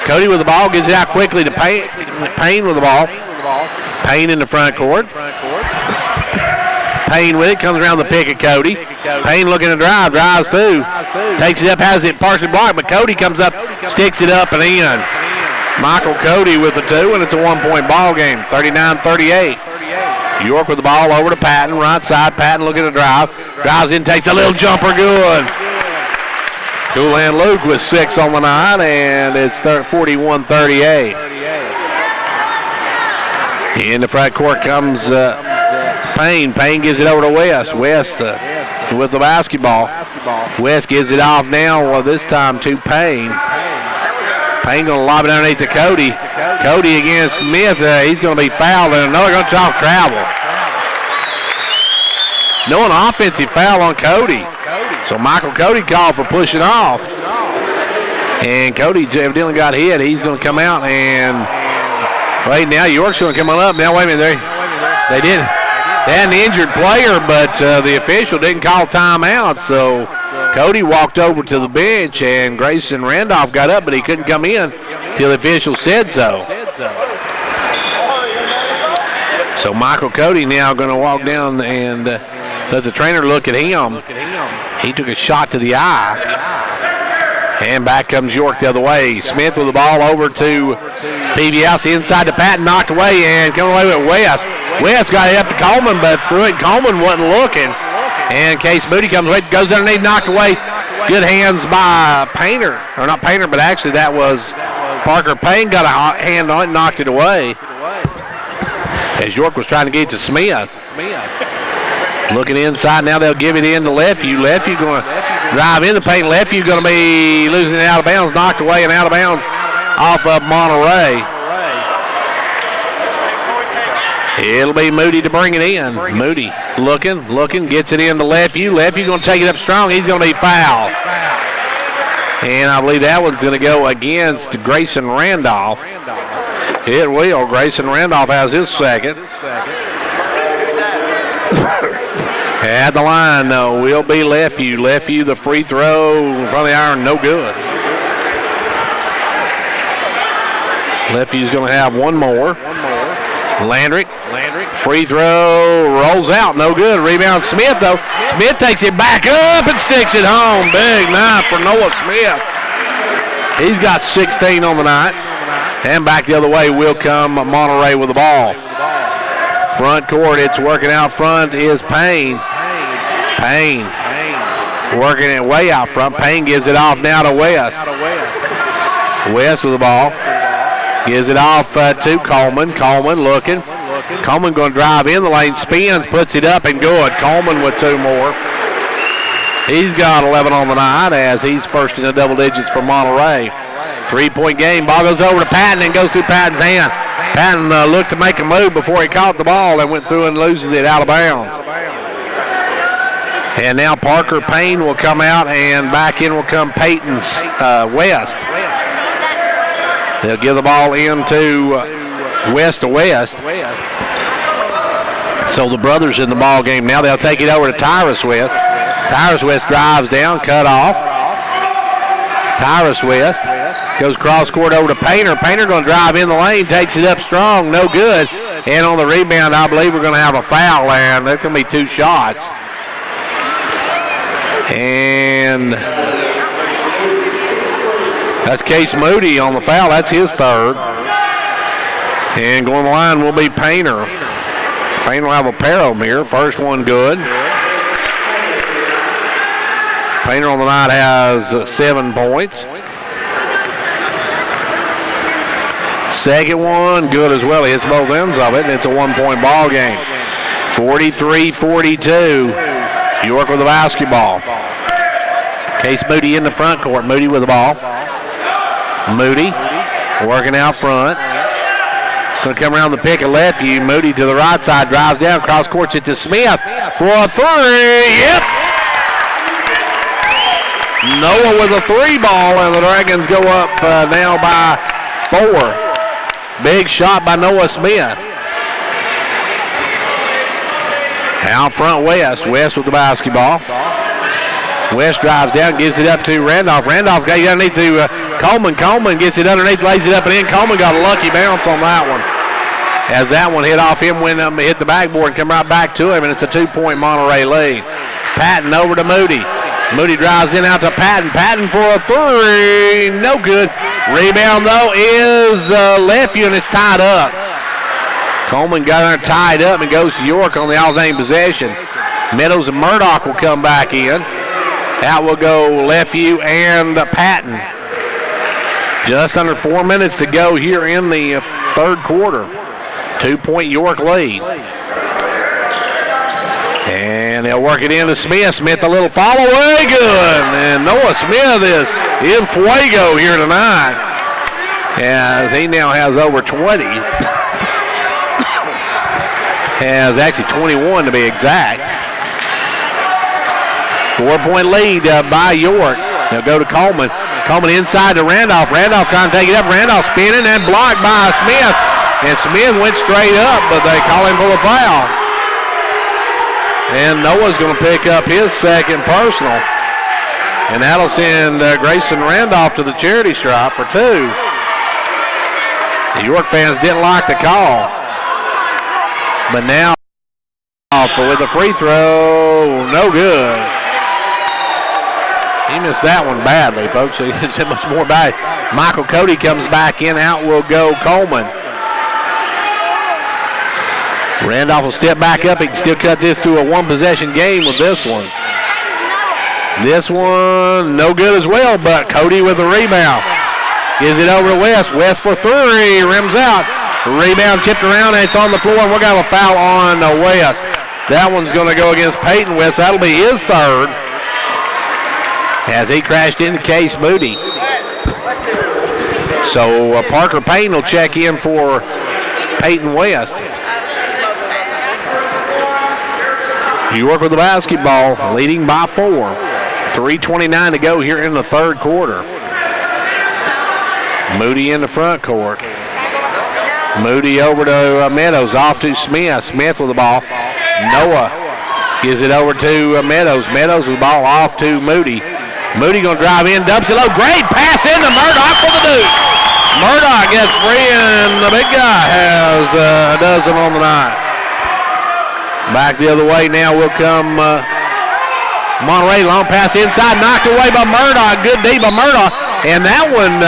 Cody with the ball, gives it out quickly to Payne. Payne with the ball. Payne in the front court. Payne with it, comes around the pick of Cody. Payne looking to drive, drives through. Takes it up, has it partially blocked, but Cody comes up, sticks it up and in. Michael Cody with the 2, and it's a 1-point ball game, 39-38. York with the ball over to Patton, right side. Patton looking to drive. Drives in, takes a little jumper, good. Coolan Luke with 6 on the night, and it's 41-38. In the front court comes Payne. Payne gives it over to West. West with the basketball. West gives it off now, this time to Payne. Payne going to lob it underneath to Cody. Cody against Smith. He's going to be fouled, and another going to talk travel. No, an offensive foul on Cody. So Michael Cody called for pushing off. And Cody evidently got hit. He's going to come out, and right now York's going to come on up. Now, wait a minute. They didn't. They had an injured player, but the official didn't call timeout, so Cody walked over to the bench, and Grayson Randolph got up, but he couldn't come in till the official said so. So Michael Cody now going to walk down and let the trainer look at him. He took a shot to the eye, and back comes York the other way. Smith with the ball over to PBS, inside to Patton, knocked away, and coming away with West. West got it up to Coleman, but threw it. Coleman wasn't looking. And Case Moody comes away, goes underneath, knocked away. Good hands by Painter. Or not Painter, but actually that was Parker Payne got a hand on it and knocked it away. As York was trying to get it to Smith. Looking inside, now they'll give it in to Lefeview. Lefeview going to drive in the paint. Lefeview going to be losing it out of bounds, knocked away and out of bounds off of Monterey. It'll be Moody to bring it in. Moody looking, gets it into Lefeview. Lefeview going to take it up strong. He's going to be fouled. And I believe that one's going to go against Grayson Randolph. It will. Grayson Randolph has his second. At the line, though, will be Lefeview. Lefeview, the free throw in front of the iron, no good. Lefeview's going to have one more. Landrick, free throw, rolls out, no good. Rebound Smith, though. Smith takes it back up and sticks it home. Big night for Noah Smith. He's got 16 on the night. And back the other way will come Monterey with the ball. Front court, it's working out front is Payne. Payne working it way out front. Payne gives it off now to West. West with the ball. Gives it off to Coleman. Coleman looking. Coleman going to drive in the lane, spins, puts it up and good. Coleman with 2 more. He's got 11 on the night as he's first in the double digits for Monterey. 3-point game. Ball goes over to Patton and goes through Patton's hand. Patton looked to make a move before he caught the ball and went through and loses it out of bounds. And now Parker Payne will come out, and back in will come Peyton's West. They'll give the ball into West to West. So the brothers in the ball game now. They'll take it over to Tyrus West. Tyrus West drives down, cut off. Tyrus West goes cross court over to Painter. Painter going to drive in the lane, takes it up strong, no good. And on the rebound, I believe we're going to have a foul, and that's going to be 2 shots. And that's Case Moody on the foul. That's his 3rd. And going to the line will be Painter. Painter will have a pair of them here. First one good. Painter on the night has 7 points. Second one good as well. He hits both ends of it, and it's a 1-point ball game. 43-42. York with the basketball. Case Moody in the front court. Moody with the ball. Moody working out front. Going to come around the pick and left you. Moody to the right side, drives down, cross courts it to Smith for a 3. Yep. Noah with a 3 ball, and the Dragons go up now by 4. Big shot by Noah Smith. Out front West. West with the basketball. West drives down, gives it up to Randolph. Randolph got it underneath to Coleman. Coleman gets it underneath, lays it up and in. Coleman got a lucky bounce on that one. As that one hit off him when hit the backboard and come right back to him, and it's a 2-point Monterey lead. Patton over to Moody. Moody drives in out to Patton. Patton for a 3. No good. Rebound, though, is Lefevue, and it's tied up. Coleman got her tied up and goes to York on the alternating possession. Meadows and Murdoch will come back in. Out will go Lefevue and Patton. Just under 4 minutes to go here in the 3rd quarter. 2-point York lead. And they'll work it into Smith. Smith a little fall away, good. And Noah Smith is in fuego here tonight, as he now has over 20. Has actually 21 to be exact. 4-point lead by York. They'll go to Coleman. Coleman inside to Randolph. Randolph trying to take it up. Randolph spinning and blocked by Smith. And Smith went straight up, but they call him for a foul. And Noah's going to pick up his 2nd personal. And that'll send Grayson Randolph to the charity stripe for 2. The York fans didn't like the call. But now with the free throw, no good. He missed that one badly, folks. So it's much more bad. Michael Cody comes back in. Out will go Coleman. Randolph will step back up. He can still cut this to a 1-possession game with this one. This one, no good as well, but Cody with the rebound. Gives it over to West. West for 3. Rims out. Rebound tipped around, and it's on the floor, and we're going to have a foul on West. That one's going to go against Peyton West. That'll be his 3rd, as he crashed into Case Moody. So Parker Payne will check in for Peyton West. York with the basketball, leading by 4. 3:29 to go here in the 3rd quarter. Moody in the front court. Moody over to Meadows, off to Smith. Smith with the ball. Noah gives it over to Meadows. Meadows with the ball off to Moody. Moody going to drive in, dumps it low. Great pass into Murdoch for the Duke. Murdoch gets free, and the big guy has a dozen on the night. Back the other way now will come Monterey. Long pass inside, knocked away by Murdoch. Good D by Murdoch. And that one,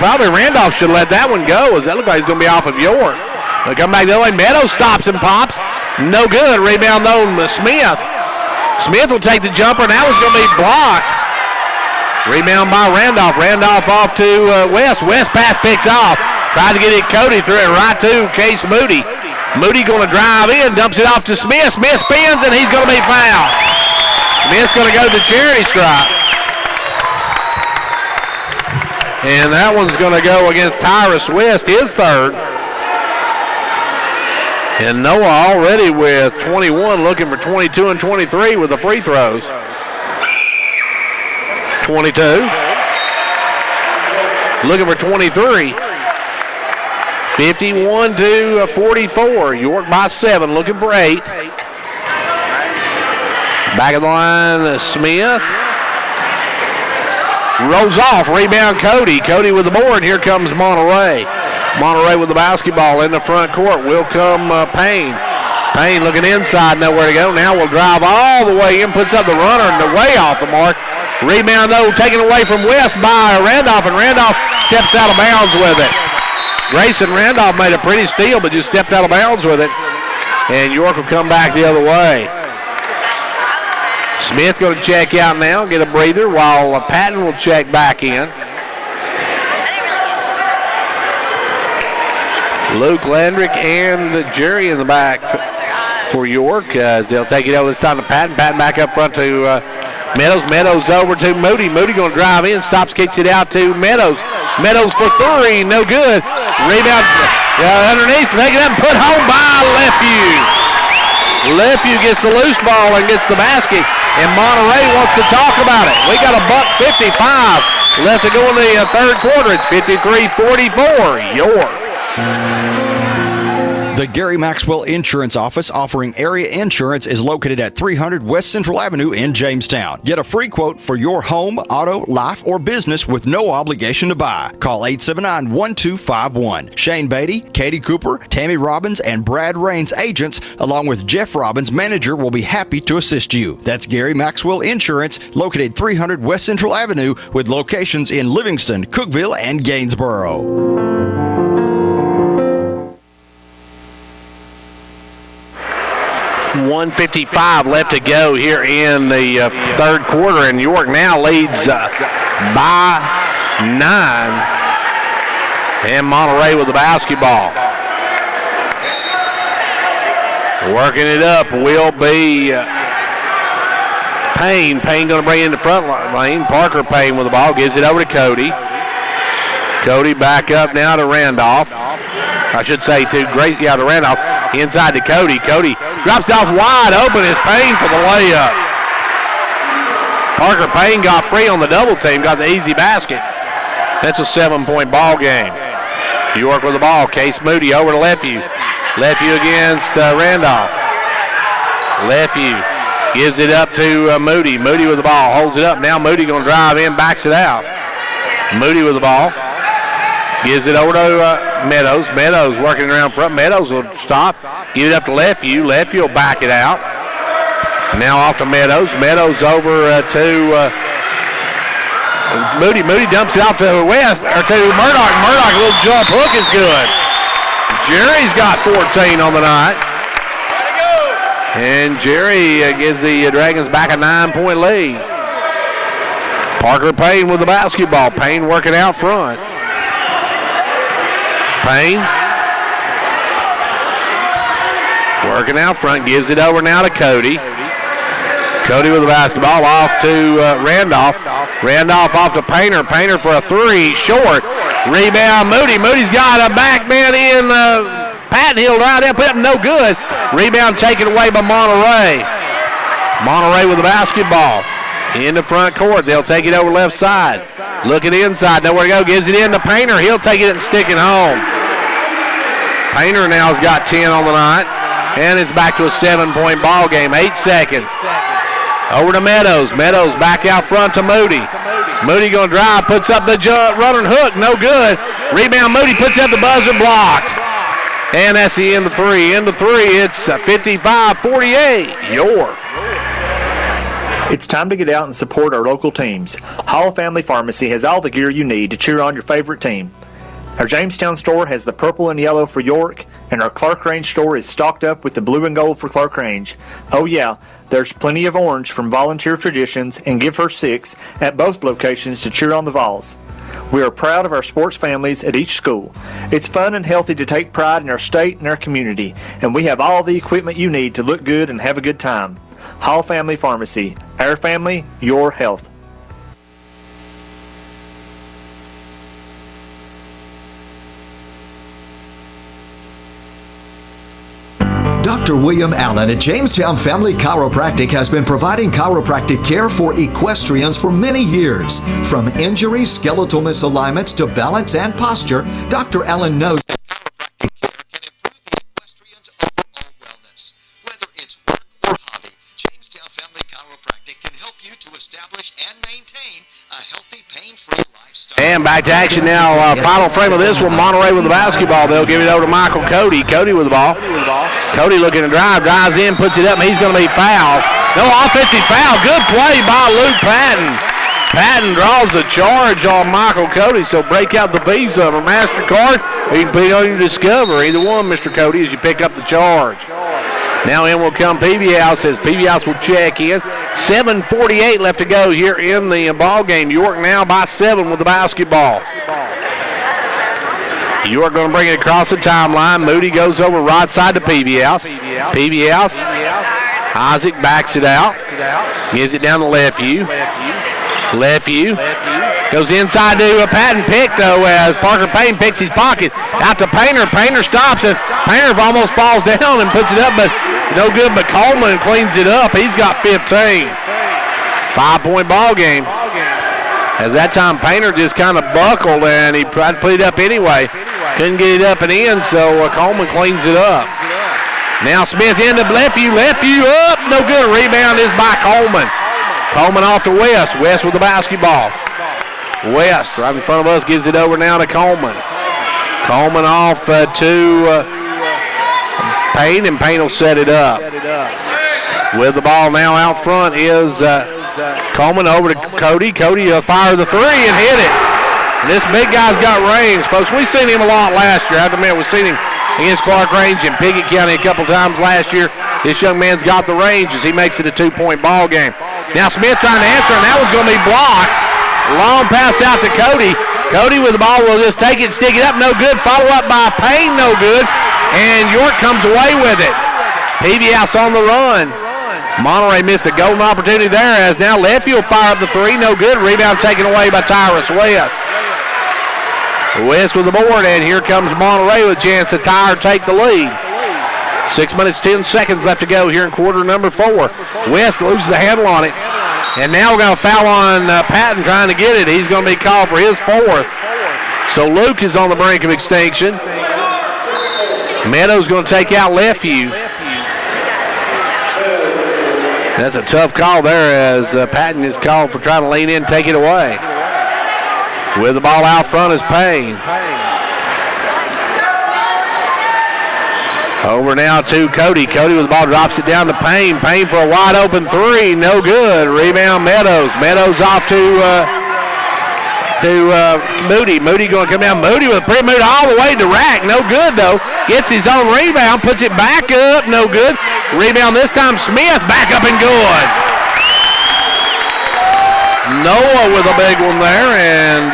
probably Randolph should have let that one go, as that looks like he's going to be off of York. They come back the other way. Meadows stops and pops. No good. Rebound though, Smith. Smith will take the jumper, and that was going to be blocked. Rebound by Randolph. Randolph off to West. West pass picked off. Tried to get it. Cody threw it right to Case Moody. Moody going to drive in, dumps it off to Smith. Smith spins, and he's going to be fouled. Smith's going to go to the charity stripe. And that one's going to go against Tyrus West, his 3rd. And Noah already with 21, looking for 22 and 23 with the free throws. 22. Looking for 23. 51 to 44. York by 7, looking for 8. Back of the line, Smith. Rolls off, rebound Cody. Cody with the board. Here comes Monterey. Monterey with the basketball in the front court. Will come Payne. Payne looking inside, nowhere to go. Now will drive all the way in, puts up the runner and way off the mark. Rebound, though, taken away from West by Randolph, and Randolph steps out of bounds with it. Grayson Randolph made a pretty steal, but just stepped out of bounds with it. And York will come back the other way. Smith going to check out now, get a breather, while Patton will check back in. Luke Landrick and Jerry in the back for York as they'll take it over this time to Patton. Patton back up front to Meadows. Meadows over to Moody. Moody going to drive in, stops, kicks it out to Meadows. Meadows for three, no good. Rebound underneath, take it up and put home by Lefew. Lefew gets the loose ball and gets the basket, and Monterey wants to talk about it. We got a $1:55 left to go in the third quarter. It's 53-44, York. The Gary Maxwell Insurance Office offering area insurance is located at 300 West Central Avenue in Jamestown. Get a free quote for your home, auto, life, or business with no obligation to buy. Call 879-1251. Shane Beatty, Katie Cooper, Tammy Robbins, and Brad Raines agents, along with Jeff Robbins, manager, will be happy to assist you. That's Gary Maxwell Insurance, located 300 West Central Avenue with locations in Livingston, Cookeville, and Gainsboro. $1:55 left to go here in the third quarter, and York now leads by 9. And Monterey with the basketball. Working it up will be Payne. Payne going to bring it in the front lane. Parker Payne with the ball, gives it over to Cody. Cody back up now to Randolph. I should say to Randolph. Inside to Cody. Cody drops it off wide open. It's Payne for the layup. Parker Payne got free on the double team, got the easy basket. That's a 7-point ball game. York with the ball. Case Moody over to Lefew. Lefew against Randolph. Lefew gives it up to Moody. Moody with the ball, holds it up. Now Moody going to drive in, backs it out. Moody with the ball. Gives it over to Meadows. Meadows working around front. Meadows will stop. Give it up to Lefew. Lefew will back it out. Now off to Meadows. Meadows over to Moody. Moody dumps it off to West, or to Murdoch. Murdoch, a little jump hook is good. Jerry's got 14 on the night. And Jerry gives the Dragons back a 9-point lead. Parker Payne with the basketball. Payne working out front. Payne working out front, gives it over now to Cody. Cody with the basketball off to Randolph. Randolph off to Painter. Painter for a three, short. Rebound Moody. Moody's got a back man in. Patton Hill right there, put up no good. Rebound taken away by Monterey. Monterey with the basketball in the front court. They'll take it over left side. Looking inside, nowhere to go. Gives it in to Painter. He'll take it and stick it home. Painter now has got 10 on the night, and it's back to a 7-point ball game. 8 seconds. Over to Meadows. Meadows back out front to Moody. Moody going to drive, puts up the running hook, no good. Rebound Moody, puts up the buzzer, blocked. And that's the end of three. End of three, it's 55-48, York. It's time to get out and support our local teams. Hall Family Pharmacy has all the gear you need to cheer on your favorite team. Our Jamestown store has the purple and yellow for York, and our Clark Range store is stocked up with the blue and gold for Clark Range. Oh yeah, there's plenty of orange from Volunteer Traditions and Give Her 6 at both locations to cheer on the Vols. We are proud of our sports families at each school. It's fun and healthy to take pride in our state and our community, and we have all the equipment you need to look good and have a good time. Hall Family Pharmacy. Our family, your health. Dr. William Allen at Jamestown Family Chiropractic has been providing chiropractic care for equestrians for many years. From injuries, skeletal misalignments to balance and posture, Dr. Allen knows that chiropractic care can improve the equestrian's overall wellness. Whether it's work or hobby, Jamestown Family Chiropractic And back to action now. Final frame of this one. Monterey with the basketball. They'll give it over to Michael Cody. Cody with the ball. Cody looking to drive. Drives in, puts it up, and he's going to be fouled. No offensive foul. Good play by Luke Patton. Patton draws the charge on Michael Cody, so break out the Visa or MasterCard, or you can put it on your Discover. Either one, Mr. Cody, as you pick up the charge. Now in will come Peavy House as Peavy House will check in. 7:48 left to go here in the ball game. York now by 7 with the basketball. York going to bring it across the timeline. Moody goes over right side to Peavy House. Peavy House. Isaac backs it out. Gives it down to Lefevue. Lefevue goes inside to Patton Pick, though, as Parker Payne picks his pocket. Out to Painter. Painter stops, and Painter almost falls down and puts it up, but no good. But Coleman cleans it up. He's got 15. 5-point ball game. As that time Painter just kind of buckled, and he tried to put it up anyway. Couldn't get it up and in, so Coleman cleans it up. Now Smith into Lefevue. Lefevue up. No good. Rebound is by Coleman. Coleman off to West. West with the basketball. West right in front of us gives it over now to Coleman. Coleman off to Payne, and Payne will set it up. With the ball now out front is Coleman over to Cody. Cody fired the three and hit it. And this big guy's got range, folks. We've seen him a lot last year. I have to admit, we've seen him against Clark Range and Piggott County a couple times last year. This young man's got the range as he makes it a 2-point ball game. Now Smith trying to answer, and that was going to be blocked. Long pass out to Cody. Cody with the ball will just take it, stick it up, no good. Follow up by Payne, no good. And York comes away with it. Peavy House on the run. Monterey missed a golden opportunity there as now Lefevue will fire up the three, no good. Rebound taken away by Tyrus West. West with the board, and here comes Monterey with a chance to tie or take the lead. 6 minutes, 10 seconds left to go here in quarter number 4. West loses the handle on it. And now we're going to foul on Patton trying to get it. He's going to be called for his 4th. So Luke is on the brink of extinction. Meadows going to take out Lefevue. That's a tough call there as Patton is called for trying to lean in and take it away. With the ball out front is Payne. Over now to Cody. Cody with the ball drops it down to Payne. Payne for a wide open three. No good. Rebound Meadows. Meadows off to Moody. Moody going to come down. Moody with a pretty move all the way to rack. No good though. Gets his own rebound. Puts it back up. No good. Rebound this time Smith. Back up and good. Noah with a big one there. And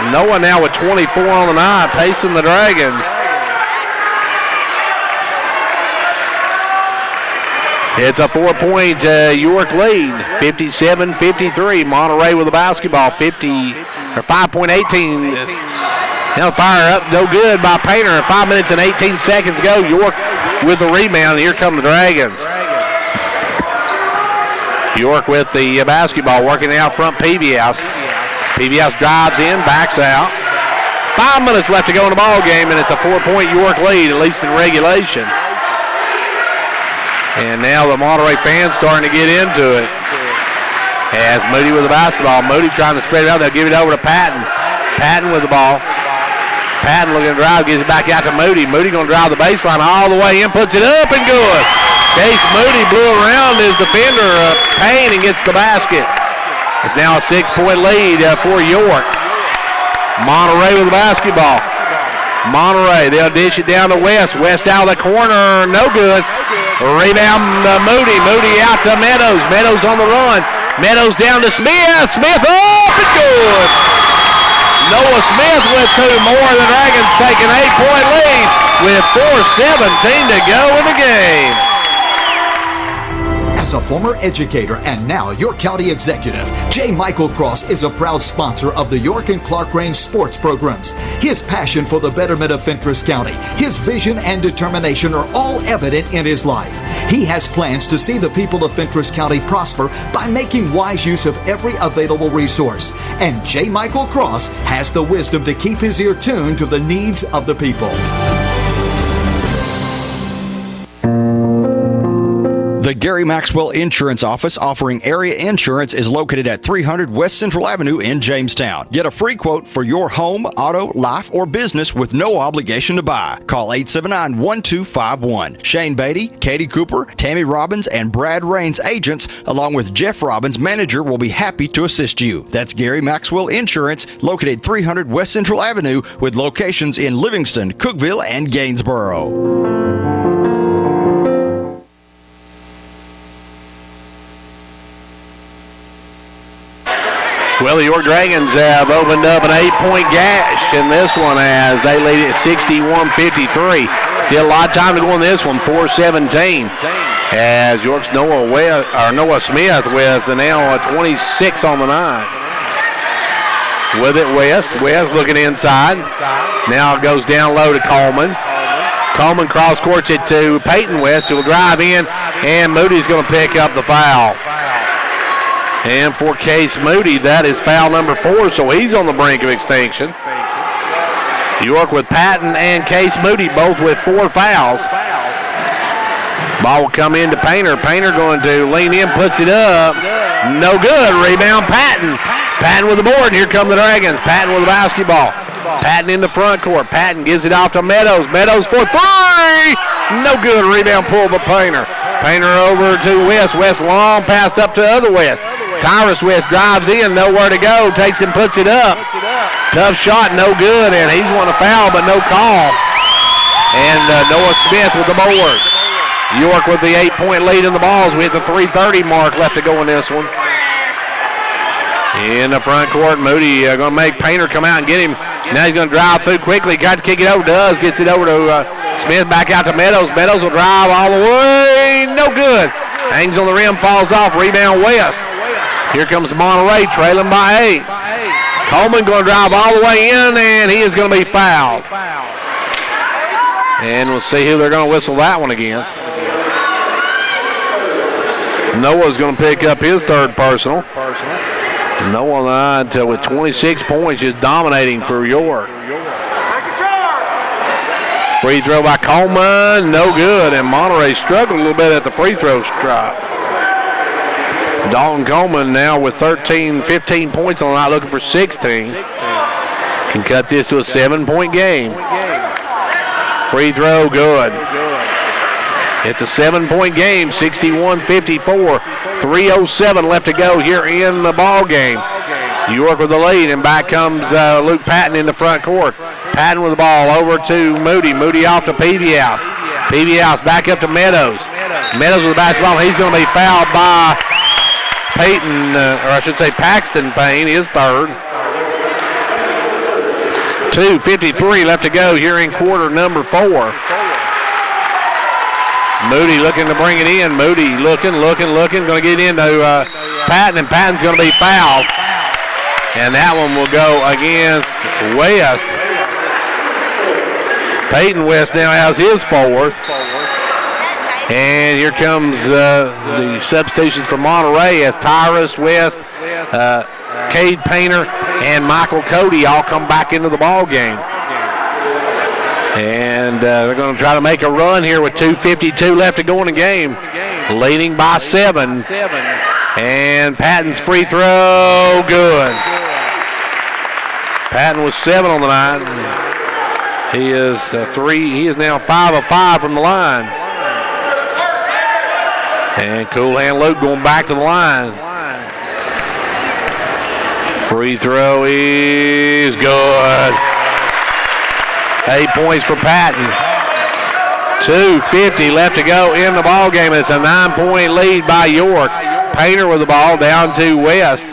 Noah now with 24 on the night. Pacing the Dragons. It's a 4-point York lead, 57-53. Monterey with the basketball, 5.18. Now fire up, no good by Painter. 5 minutes and 18 seconds to go. York with the rebound. Here come the Dragons. York with the basketball, working out front. Peavy House. Peavy House drives in, backs out. 5 minutes left to go in the ball game, and it's a 4-point York lead, at least in regulation. And now the Monterey fans starting to get into it. As Moody with the basketball. Moody trying to spread it out. They'll give it over to Patton. Patton with the ball. Patton looking to drive, gives it back out to Moody. Moody going to drive the baseline all the way in, puts it up and good. Chase Moody blew around his defender, Payne, and gets the basket. It's now a 6-point lead for York. Monterey with the basketball. Monterey, they'll dish it down to West. West out of the corner, no good. Rebound Moody. Moody out to Meadows. Meadows on the run. Meadows down to Smith. Smith up and good. Noah Smith with 2 more. The Dragons take an 8-point lead with 4:17 to go in the game. As a former educator and now York County executive, J. Michael Cross is a proud sponsor of the York and Clark Range sports programs. His passion for the betterment of Fentress County, his vision and determination are all evident in his life. He has plans to see the people of Fentress County prosper by making wise use of every available resource. And J. Michael Cross has the wisdom to keep his ear tuned to the needs of the people. The Gary Maxwell Insurance Office offering area insurance is located at 300 West Central Avenue in Jamestown. Get a free quote for your home, auto, life, or business with no obligation to buy. Call 879-1251. Shane Beatty, Katie Cooper, Tammy Robbins, and Brad Rains agents, along with Jeff Robbins, manager, will be happy to assist you. That's Gary Maxwell Insurance, located 300 West Central Avenue, with locations in Livingston, Cookeville, and Gainsboro. Well, the York Dragons have opened up an 8-point gash in this one as they lead it 61-53. Still a lot of time to go in this one, 4:17. As York's Noah Smith with now 26 on the night. With it, West. West looking inside. Now goes down low to Coleman. Coleman cross courts it to Peyton West, who will drive in, and Moody's going to pick up the foul. And for Case Moody, that is foul number 4, so he's on the brink of extinction. York with Patton and Case Moody, both with 4 fouls. Ball will come into Painter. Painter going to lean in, puts it up. No good. Rebound, Patton. Patton with the board. Here come the Dragons. Patton with the basketball. Patton in the front court. Patton gives it off to Meadows. Meadows for 3. No good. Rebound pulled by Painter. Painter over to West. West long passed up to the other West. Tyrus West drives in, nowhere to go, takes and puts it up. Tough shot, no good, and he's won a foul, but no call. And Noah Smith with the board. York with the 8-point lead in the balls. We hit the 3:30 mark left to go in this one. In the front court, Moody going to make Painter come out and get him. Now he's going to drive through quickly. Got to kick it over. Does. Gets it over to Smith, back out to Meadows. Meadows will drive all the way. No good. Hangs on the rim, falls off. Rebound West. Here comes Monterey, trailing by 8. Coleman going to drive all the way in, and he is going to be fouled. And we'll see who they're going to whistle that one against. Noah's going to pick up his 3rd personal. Noah with 26 points, just dominating for York. Free throw by Coleman, no good, and Monterey struggled a little bit at the free throw stripe. Dalton Coleman now with 15 points on the night, looking for 16. Can cut this to a 7-point game. Free throw, good. It's a 7-point game, 61-54. 3:07 left to go here in the ball game. York with the lead, and back comes Luke Patton in the front court. Patton with the ball over to Moody. Moody off to Peavyhouse. Peavyhouse back up to Meadows. Meadows with the basketball. He's going to be fouled by Peyton, or I should say Paxton Payne, his 3rd. 2:53 left to go here in quarter number 4. Moody looking to bring it in. Moody looking. Going to get into Patton, and Patton's going to be fouled. And that one will go against West. Peyton West now has his 4th. And here comes the substitutions for Monterey as Tyrus West, Cade Painter, and Michael Cody all come back into the ball game. And they're going to try to make a run here with 2:52 left to go in the game, leading by 7. And Patton's free throw, good. Patton was 7 on the night. He is 3. He is now 5 of 5 from the line. And Cool Hand Luke going back to the line. Free throw is good. 8 points for Patton. 2:50 left to go in the ball game. It's a 9-point lead by York. Painter with the ball down to West.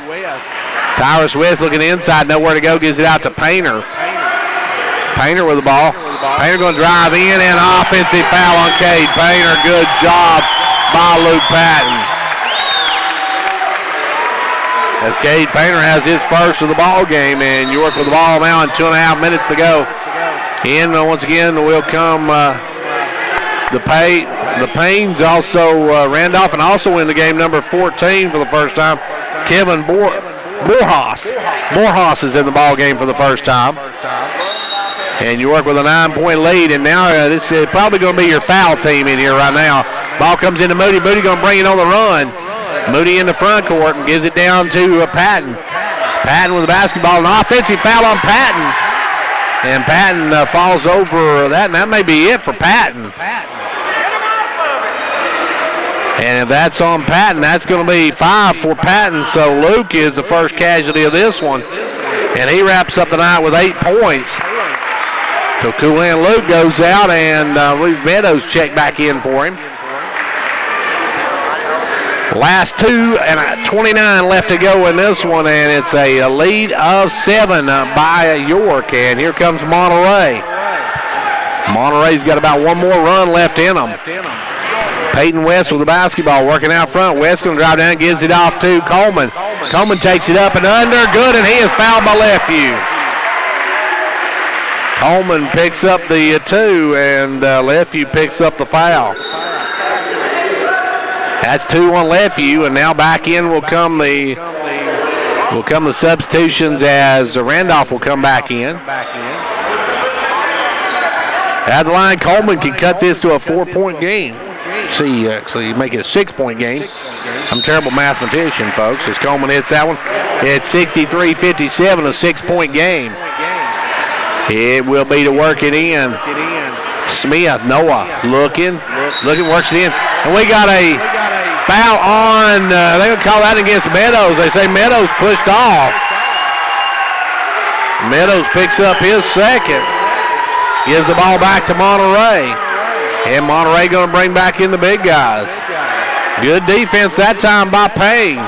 Tyrus West looking inside, nowhere to go, gives it out to Painter. Painter with the ball. Painter going to drive in, and offensive foul on Cade Painter. Good job by Luke Patton. As Cade Painter has his 1st of the ball game, and York with the ball now and 2.5 minutes to go. In once again will come the Paynes, also Randolph, and also in the game number 14 for the first time, Kevin Borjas. Borjas is in the ball game for the first time. And York with a 9-point lead, and now this is probably going to be your foul team in here right now. Ball comes into Moody. Moody going to bring it on the run. Moody in the front court and gives it down to Patton. Patton with the basketball. An offensive foul on Patton. And Patton falls over that, and that may be it for Patton. And if that's on Patton, that's going to be 5 for Patton. So Luke is the first casualty of this one. And he wraps up the night with 8 points. So Coolan Luke goes out, and Luke Meadows checked back in for him. Last 2 and 29 left to go in this one, and it's a lead of 7 by York. And here comes Monterey. Monterey's got about one more run left in them. Peyton West with the basketball, working out front. West going to drive down, gives it off to Coleman. Coleman takes it up and under, good, and he is fouled by Lefeview. Coleman picks up the 2, and Lefeview picks up the foul. That's 2 on Lefeview, and now back in will come the substitutions as Randolph will come back in. At the line, Coleman can cut this to a 4-point game. See, actually make it a 6-point game. I'm a terrible mathematician, folks. As Coleman hits that one, it's 63-57, a 6-point game. It will be to work it in. Smith, Noah, looking, works it in. And we got a foul on, they're going to call that against Meadows. They say Meadows pushed off. Meadows picks up his second. Gives the ball back to Monterey. And Monterey going to bring back in the big guys. Good defense that time by Payne.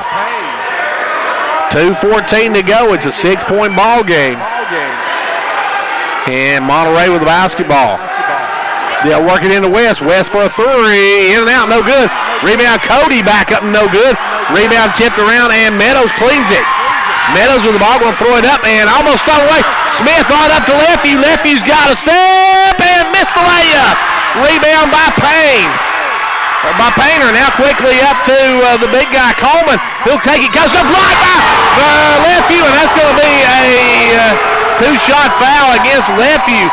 2:14 to go. It's a 6-point ball game. And Monterey with the basketball. They'll work it into West. West for a 3. In and out, no good. Rebound, Cody back up, no good. Rebound tipped around, and Meadows cleans it. Meadows with the ball, going to throw it up, and almost thrown away. Smith right up to Lefeview. Leftview's got a step and missed the layup. Rebound by Payne. By Painter. Now quickly up to the big guy, Coleman. He'll take it. Goes to block by Lefeview, and that's going to be a 2-shot foul against Lefeview.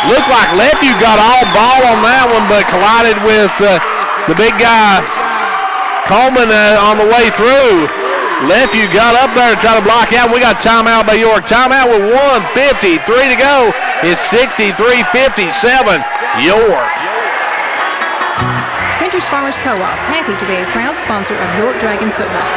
Looked like Lefeview got all ball on that one, but collided with the big guy, Coleman, on the way through. Lefeview got up there to try to block out. We got timeout by York. Timeout with 1:53 to go. It's 63-57 York. Printers Farmers Co-op, happy to be a proud sponsor of York Dragon football.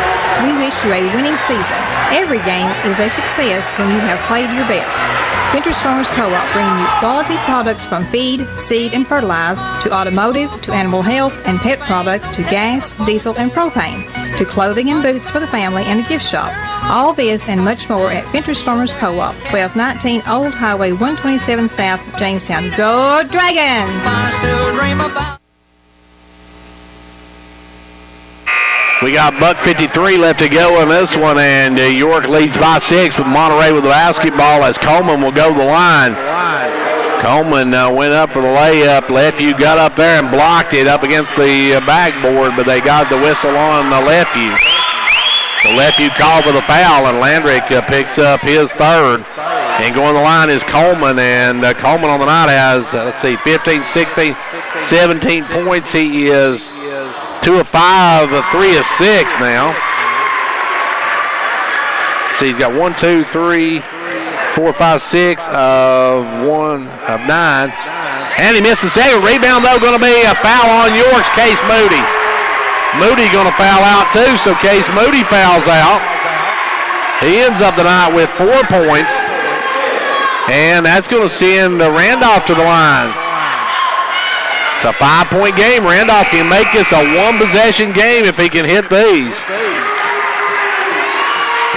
We wish you a winning season. Every game is a success when you have played your best. Printers Farmers Co-op bringing you quality products from feed, seed, and fertilize to automotive, to animal health and pet products, to gas, diesel, and propane, to clothing and boots for the family and a gift shop. All this and much more at Printers Farmers Co-op, 1219 Old Highway 127 South, Jamestown. Go Dragons! We got $1:53 left to go in this one, and York leads by 6 with Monterey with the basketball as Coleman will go to the line. Coleman went up for the layup. Lefeview got up there and blocked it up against the backboard, but they got the whistle on Lefeview. The Lefeview called for the foul, and Landrick picks up his 3rd. And going to the line is Coleman, and Coleman on the night has, 15, 16, 17 points. He is 2 of 5, 3 of 6 now. So he's got 1, 2, 3, 4, 5, 6 of 1 of 9. And he missed the second. Rebound, though, going to be a foul on York's Case Moody. Moody going to foul out, too, so Case Moody fouls out. He ends up the night with 4 points. And that's going to send Randolph to the line. It's a 5-point game. Randolph can make this a 1-possession game if he can hit these.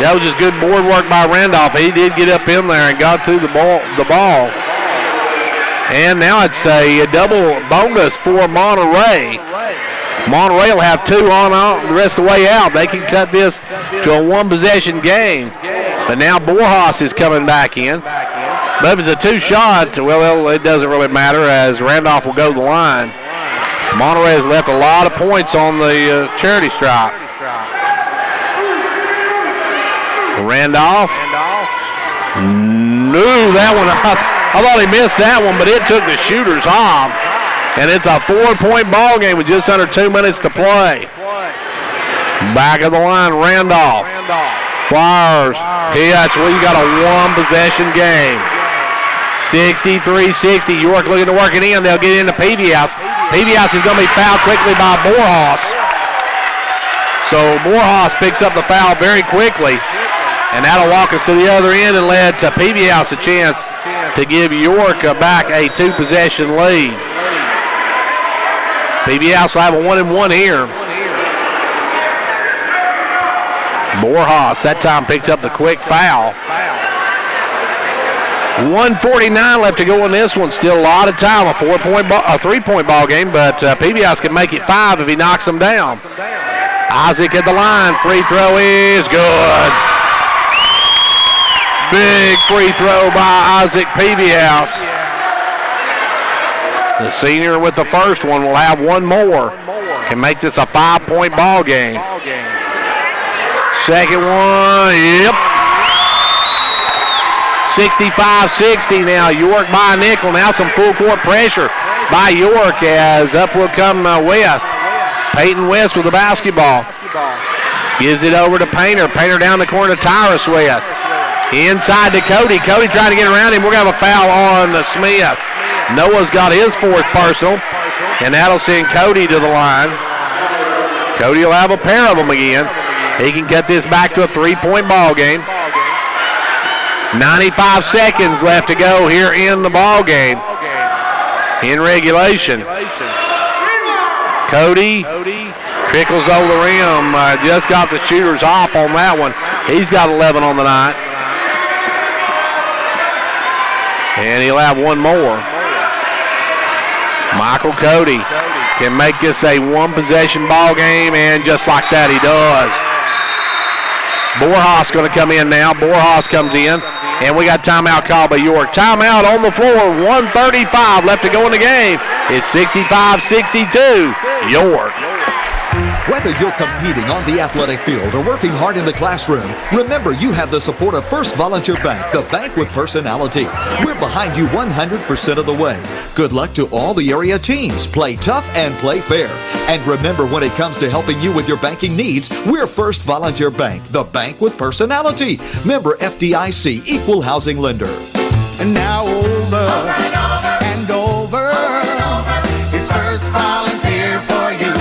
That was just good board work by Randolph. He did get up in there and got to the ball. And now it's a double bonus for Monterey. Monterey will have 2 on the rest of the way out. They can cut this to a 1-possession game. But now Borjas is coming back in. But if it's a 2-shot, well, it doesn't really matter as Randolph will go to the line. Monterey has left a lot of points on the charity stripe. Randolph. No, that one, I thought he missed that one, but it took the shooters off. And it's a 4-point ball game with just under 2 minutes to play. Back of the line, Randolph. Fires. Hits. We got a one-possession game. 63-60. York looking to work it in. They'll get into Peavy-House. Peavy-House is going to be fouled quickly by Borhaus. So Borhaus picks up the foul very quickly. And that'll walk us to the other end and led to Peavy-House a chance to give York back a 2-possession lead. Peavy-House will have a 1-and-1 here. Borhaus that time picked up the quick foul. 1:49 left to go in this one. Still a lot of time. A 3-point ball game, but Peavy-House can make it 5 if he knocks them down. Isaac at the line. Free throw is good. Big free throw by Isaac Peavy-House. The senior with the first one will have one more. Can make this a 5-point ball game. Second one, yep. 65-60 now. York by a nickel. Now some full court pressure by York as up will come West. Peyton West with the basketball. Gives it over to Painter. Painter down the corner to Tyrus West. Inside to Cody. Cody trying to get around him. We're going to have a foul on Smith. Noah's got his 4th personal, and that'll send Cody to the line. Cody will have a pair of them again. He can get this back to a 3-point ball game. 95 seconds left to go here in the ball game. In regulation. Cody trickles over the rim. Just got the shooter's hop on that one. He's got 11 on the night. And he'll have one more. Michael Cody can make this a 1-possession ball game, and just like that he does. Borhaus going to come in now. Borhaus comes in, and we got timeout called by York. Timeout on the floor, 1:35 left to go in the game. It's 65-62, York. Whether you're competing on the athletic field or working hard in the classroom, remember you have the support of First Volunteer Bank, the bank with personality. We're behind you 100% of the way. Good luck to all the area teams. Play tough and play fair. And remember, when it comes to helping you with your banking needs, we're First Volunteer Bank, the bank with personality. Member FDIC, Equal Housing Lender. And now over and over. It's First Volunteer for you.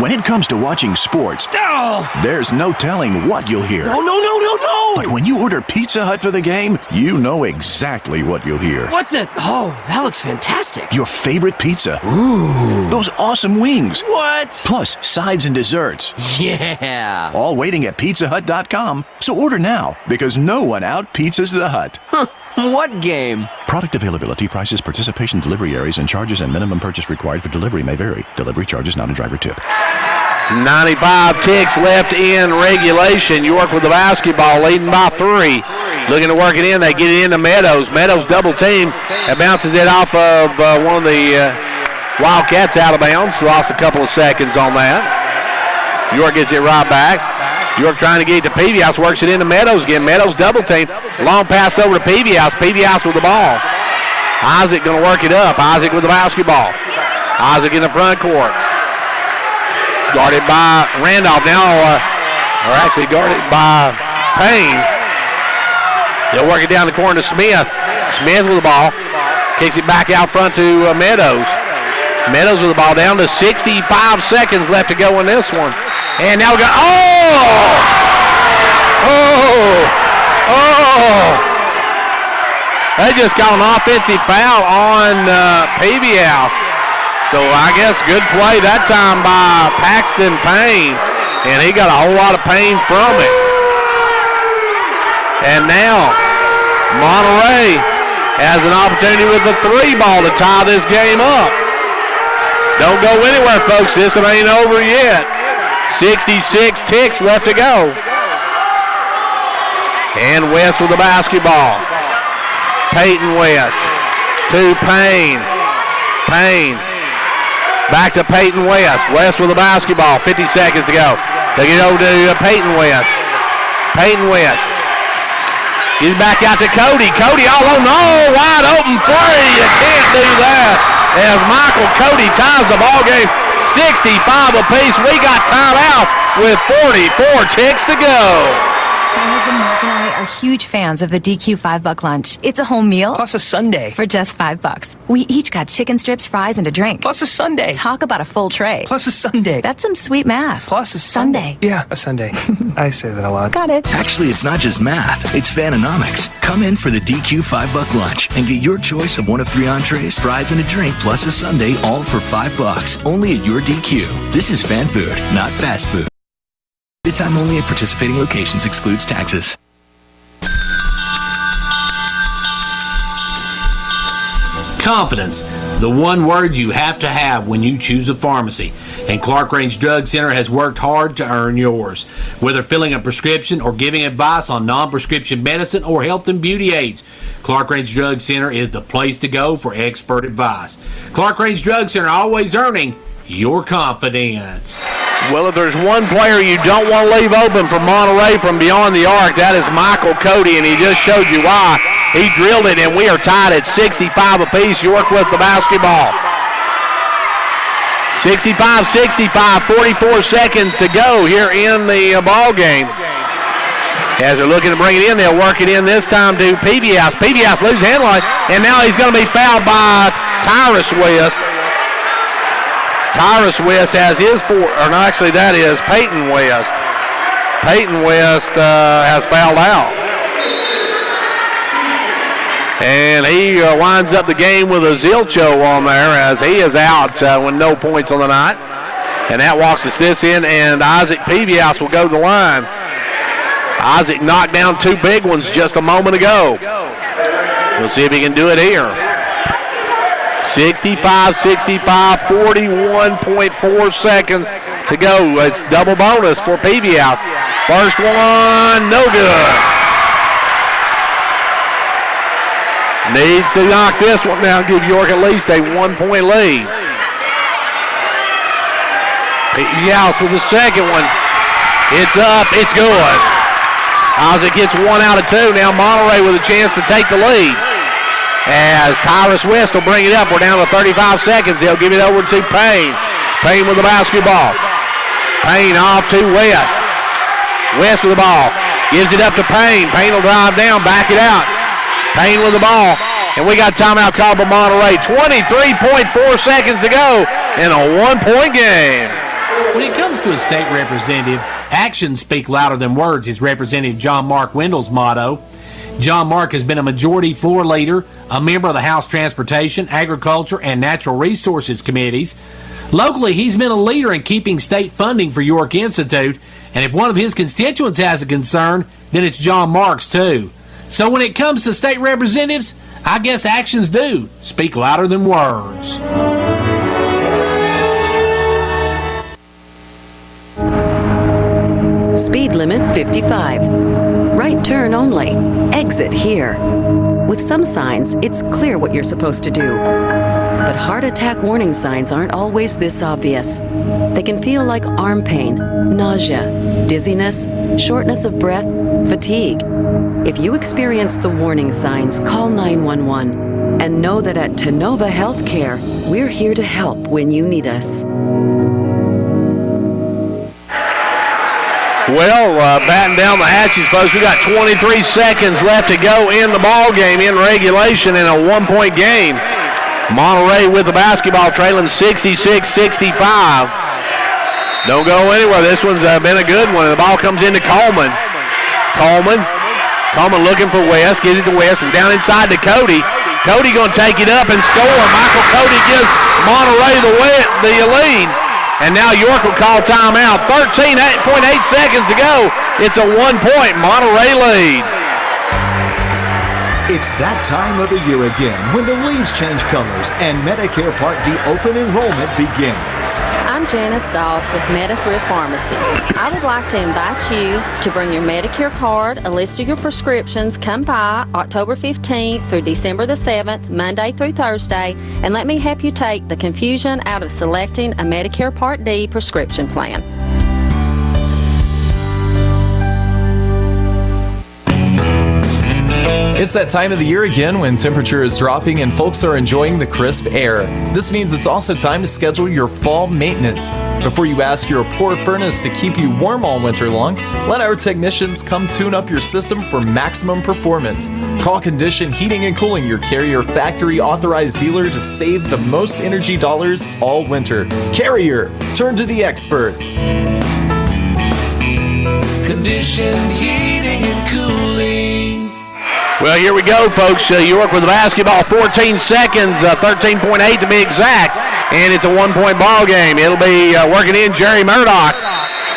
When it comes to watching sports, there's no telling what you'll hear. No. But when you order Pizza Hut for the game, you know exactly what you'll hear. What the? Oh, that looks fantastic. Your favorite pizza. Ooh. Those awesome wings. What? Plus sides and desserts. Yeah. All waiting at pizzahut.com. So order now, because no one out-pizzas the Hut. Huh. What game? Product availability, prices, participation, delivery areas, and charges and minimum purchase required for delivery may vary. Delivery charges not a driver tip. 95 ticks left in regulation. York with the basketball, leading by 3. Looking to work it in. They get it into Meadows. Meadows double team. It bounces it off of one of the Wildcats out of bounds. Lost a couple of seconds on that. York gets it right back. York trying to get it to Peavy-House. Works it into Meadows again. Meadows double team. Long pass over to Peavy-House. Peavy-House with the ball. Isaac going to work it up. Isaac with the basketball. Isaac in the front court. Guarded by Randolph now, or actually guarded by Payne. They'll work it down the corner to Smith. Smith with the ball. Kicks it back out front to Meadows. Meadows with the ball down to 65 seconds left to go in this one. And now we got, They just got an offensive foul on Peavy-House. So I guess good play that time by Paxton Payne, and he got a whole lot of pain from it. And now Monterey has an opportunity with the 3 ball to tie this game up. Don't go anywhere, folks. This one ain't over yet. 66 ticks left to go. And West with the basketball. Peyton West to Payne. Payne. Back to Peyton West. West with the basketball. 50 seconds to go. They get over to Peyton West. Peyton West. He's back out to Cody. Cody all alone. No, wide open 3. You can't do that. as Michael Cody ties the ball game 65 apiece. We got timeout with 44 ticks to go. My husband Mark and I are huge fans of the DQ $5 lunch. It's a whole meal Plus a sundae. for just $5. We each got chicken strips, fries, and a drink. Plus a sundae. Talk about a full tray. Plus a sundae. That's some sweet math. Plus a Sunday. Yeah, a sundae. I say that a lot. Got it. Actually, it's not just math, it's Vanonomics. Come in for the DQ $5 lunch and get your choice of one of 3 entrees, fries, and a drink, plus a sundae, all for $5. Only at your DQ. This is fan food, not fast food. Limited time only at participating locations, excludes taxes. Confidence, the one word you have to have when you choose a pharmacy. And Clark Range Drug Center has worked hard to earn yours. Whether filling a prescription or giving advice on non-prescription medicine or health and beauty aids, Clark Range Drug Center is the place to go for expert advice. Clark Range Drug Center, always earning your confidence. Well, if there's one player you don't want to leave open from Monterey from beyond the arc, that is Michael Cody, and he just showed you why. He drilled it, and we are tied at 65 apiece. York with the basketball. 65-65, 44 seconds to go here in the ball game. As they're looking to bring it in, they'll work it in this time to PBS. PBS loses handle, and now he's going to be fouled by Tyrus West. Tyrus West has his actually that is Peyton West. Peyton West has fouled out. And he winds up the game with a Zilcho on there as he is out with no points on the night. And that walks us this in, and Isaac Pevias will go to the line. Isaac knocked down 2 big ones just a moment ago. We'll see if he can do it here. 65-65, 41.4 seconds to go. It's double bonus for PBS. First one, no good. Needs to knock this one down, give York at least a 1-point lead. PBS with the second one. It's up, it's good. Isaac gets 1 out of 2. Now Monterey with a chance to take the lead. As Tyrus West will bring it up. We're down to 35 seconds. They'll give it over to Payne. Payne with the basketball. Payne off to West. West with the ball. Gives it up to Payne. Payne will drive down, back it out. Payne with the ball. And we got timeout called by Monterey. 23.4 seconds to go in a 1-point game. When it comes to a state representative, actions speak louder than words is Representative John Mark Wendell's motto. John Mark has been a majority floor leader, a member of the House Transportation, Agriculture, and Natural Resources Committees. Locally, he's been a leader in keeping state funding for York Institute, and if one of his constituents has a concern, then it's John Mark's too. So when it comes to state representatives, I guess actions do speak louder than words. Speed limit 55. Right turn only. Exit here. With some signs, it's clear what you're supposed to do. But heart attack warning signs aren't always this obvious. They can feel like arm pain, nausea, dizziness, shortness of breath, fatigue. If you experience the warning signs, call 911 and know that at Tenova Healthcare, we're here to help when you need us. Well, batting down the hatches, folks. We got 23 seconds left to go in the ball game in regulation in a 1-point game. Monterey with the basketball trailing 66-65. Don't go anywhere. This one's been a good one. The ball comes into Coleman. Coleman looking for West. Gives it to West. We're down inside to Cody. Cody going to take it up and score. Michael Cody gives Monterey the lead. And now York will call timeout. 13.8 seconds to go. It's a 1-point Monterey lead. It's that time of the year again when the leaves change colors and Medicare Part D open enrollment begins. I'm Janice Doss with MediThrift Pharmacy. I would like to invite you to bring your Medicare card, a list of your prescriptions, come by October 15th through December the 7th, Monday through Thursday, and let me help you take the confusion out of selecting a Medicare Part D prescription plan. It's that time of the year again when temperature is dropping and folks are enjoying the crisp air. This means it's also time to schedule your fall maintenance. Before you ask your poor furnace to keep you warm all winter long, let our technicians come tune up your system for maximum performance. Call Condition Heating and Cooling, your Carrier factory authorized dealer, to save the most energy dollars all winter. Carrier, turn to the experts. Conditioned heating and cooling. Well, here we go, folks. York with the basketball, 14 seconds, 13.8 to be exact, and it's a one-point ball game. It'll be working in Jerry Murdoch.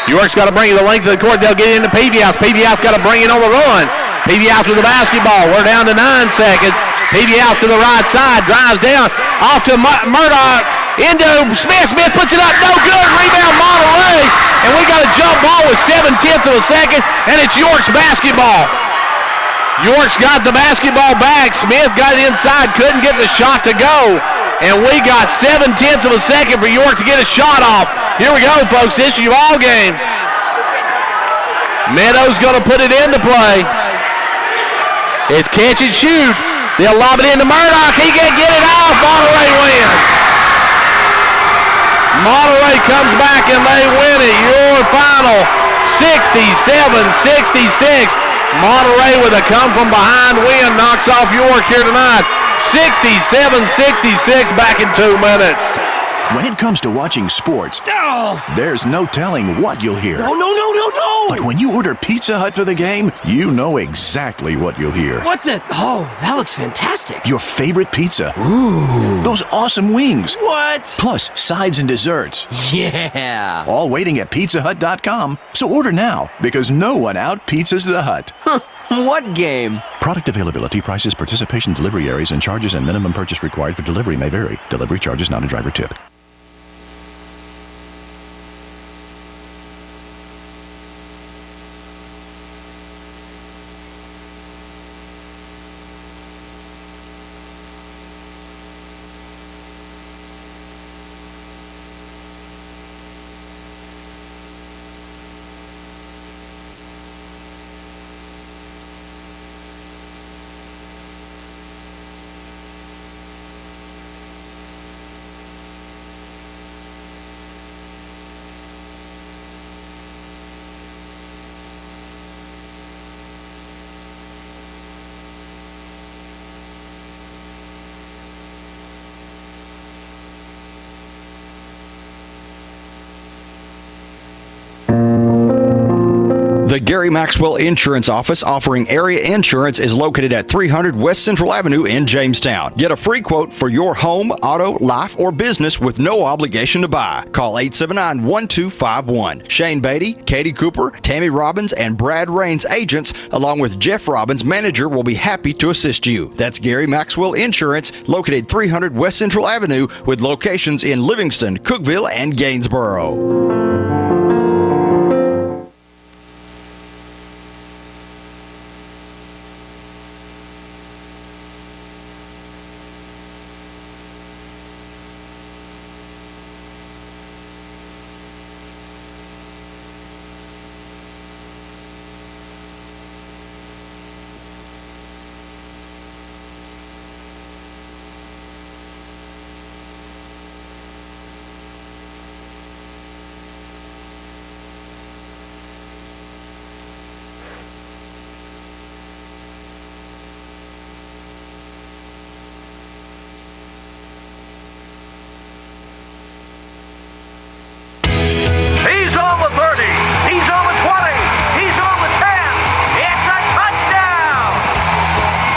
York's got to bring it the length of the court. They'll get it into PBS. PBS got to bring it on the run. PBS with the basketball. We're down to 9 seconds. PBS to the right side, drives down, off to Murdoch, into Smith. Smith puts it up, no good. Rebound Monterey, and we got a jump ball with 0.7 of a second, and it's York's basketball. York's got the basketball back. Smith got it inside, couldn't get the shot to go. And we got 0.7 of a second for York to get a shot off. Here we go, folks. This is your ball game. Meadows going to put it into play. It's catch and shoot. They'll lob it into Murdoch. He can't get it off. Monterey wins. Monterey comes back and they win it. Your final 67-66. Monterey with a come-from-behind win knocks off York here tonight. 67-66 back in 2 minutes. When it comes to watching sports, there's no telling what you'll hear. No. But when you order Pizza Hut for the game, you know exactly what you'll hear. What the? Oh, that looks fantastic. Your favorite pizza. Ooh. Those awesome wings. What? Plus sides and desserts. Yeah. All waiting at pizzahut.com. So order now, because no one out-pizzas the Hut. Huh. What game? Product availability, prices, participation, delivery areas, and charges and minimum purchase required for delivery may vary. Delivery charge is not a driver tip. The Gary Maxwell Insurance Office offering area insurance is located at 300 West Central Avenue in Jamestown. Get a free quote for your home, auto, life, or business with no obligation to buy. Call 879-1251. Shane Beatty, Katie Cooper, Tammy Robbins, and Brad Rains agents, along with Jeff Robbins, manager, will be happy to assist you. That's Gary Maxwell Insurance, located 300 West Central Avenue with locations in Livingston, Cookeville, and Gainsboro.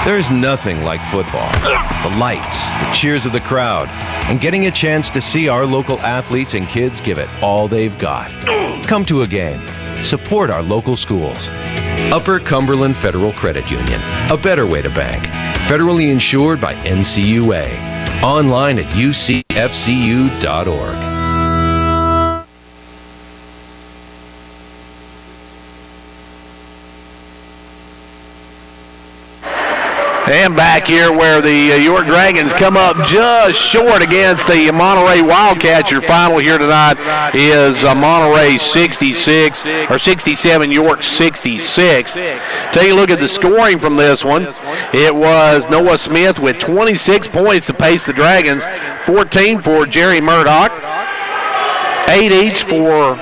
There's nothing like football. The lights, the cheers of the crowd, and getting a chance to see our local athletes and kids give it all they've got. Come to a game. Support our local schools. Upper Cumberland Federal Credit Union, a better way to bank. Federally insured by NCUA. Online at ucfcu.org. And back here where the York Dragons come up just short against the Monterey Wildcats. Your final here tonight is Monterey 66, or 67, York 66. Take a look at the scoring from this one. It was Noah Smith with 26 points to pace the Dragons, 14 for Jerry Murdoch, 8 each for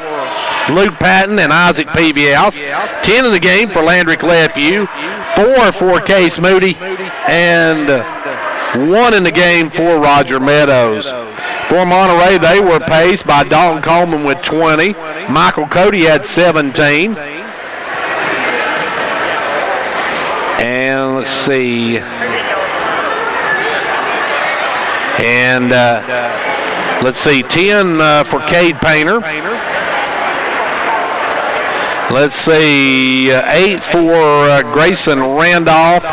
Luke Patton and Isaac Peavious, 10 in the game for Landry Clefew, 4 for Case Moody, and 1 in the game for Roger Meadows. For Monterey, they were paced by Dalton Coleman with 20. Michael Cody had 17. And let's see. And let's see, 10 for Cade Painter. Let's see, 8 for Grayson Randolph.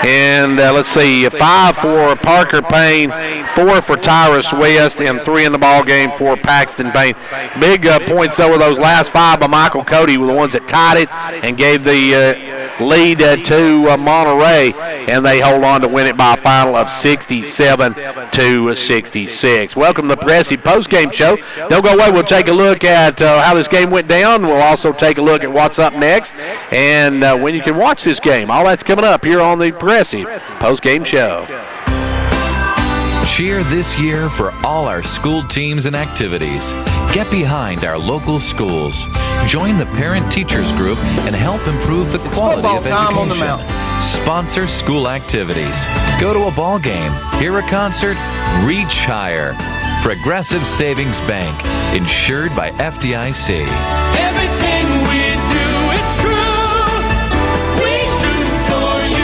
And let's see, 5 for Parker Payne, 4 for Tyrus West, and 3 in the ball game for Paxton Payne. Big points, though, with those last 5 by Michael Cody were the ones that tied it and gave the lead to Monterey, and they hold on to win it by a final of 67-66. Welcome to the Progressive Postgame Show. Don't go away. We'll take a look at how this game went down. We'll also take a look at what's up next and when you can watch this game. All that's coming up here on the Progressive Postgame Show. Cheer this year for all our school teams and activities. Get behind our local schools. Join the parent-teachers group and help improve the quality of education. Sponsor school activities. Go to a ball game, hear a concert, reach higher. Progressive Savings Bank, insured by FDIC. Everything we do, it's true. We do for you.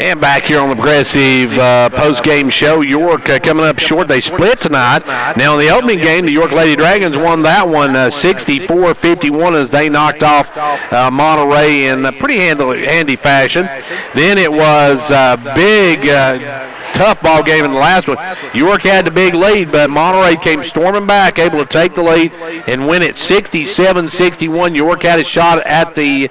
And back here on the Progressive post-game show, York coming up short. They split tonight. Now, in the opening game, the York Lady Dragons won that one 64-51 as they knocked off Monterey in a pretty handy fashion. Then it was a big, tough ball game in the last one. York had the big lead, but Monterey came storming back, able to take the lead and win it 67-61. York had a shot at the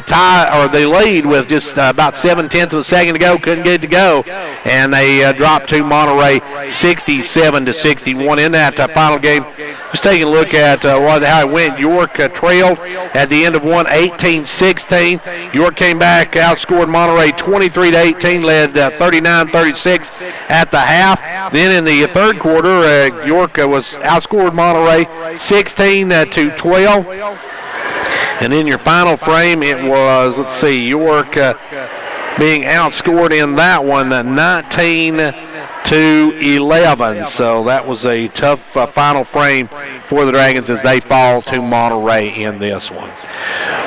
tie or the lead with just about 7/10 of a second to go, couldn't get it to go, and they dropped to Monterey 67-61 in that final game. Just taking a look at how it went. York trailed at the end of one 18-16. York came back, outscored Monterey 23-18, led 39-36 at the half. Then in the third quarter, York was outscored Monterey 16-12. And in your final frame, it was, let's see, York being outscored in that one 19-11. So that was a tough final frame for the Dragons as they fall to Monterey in this one.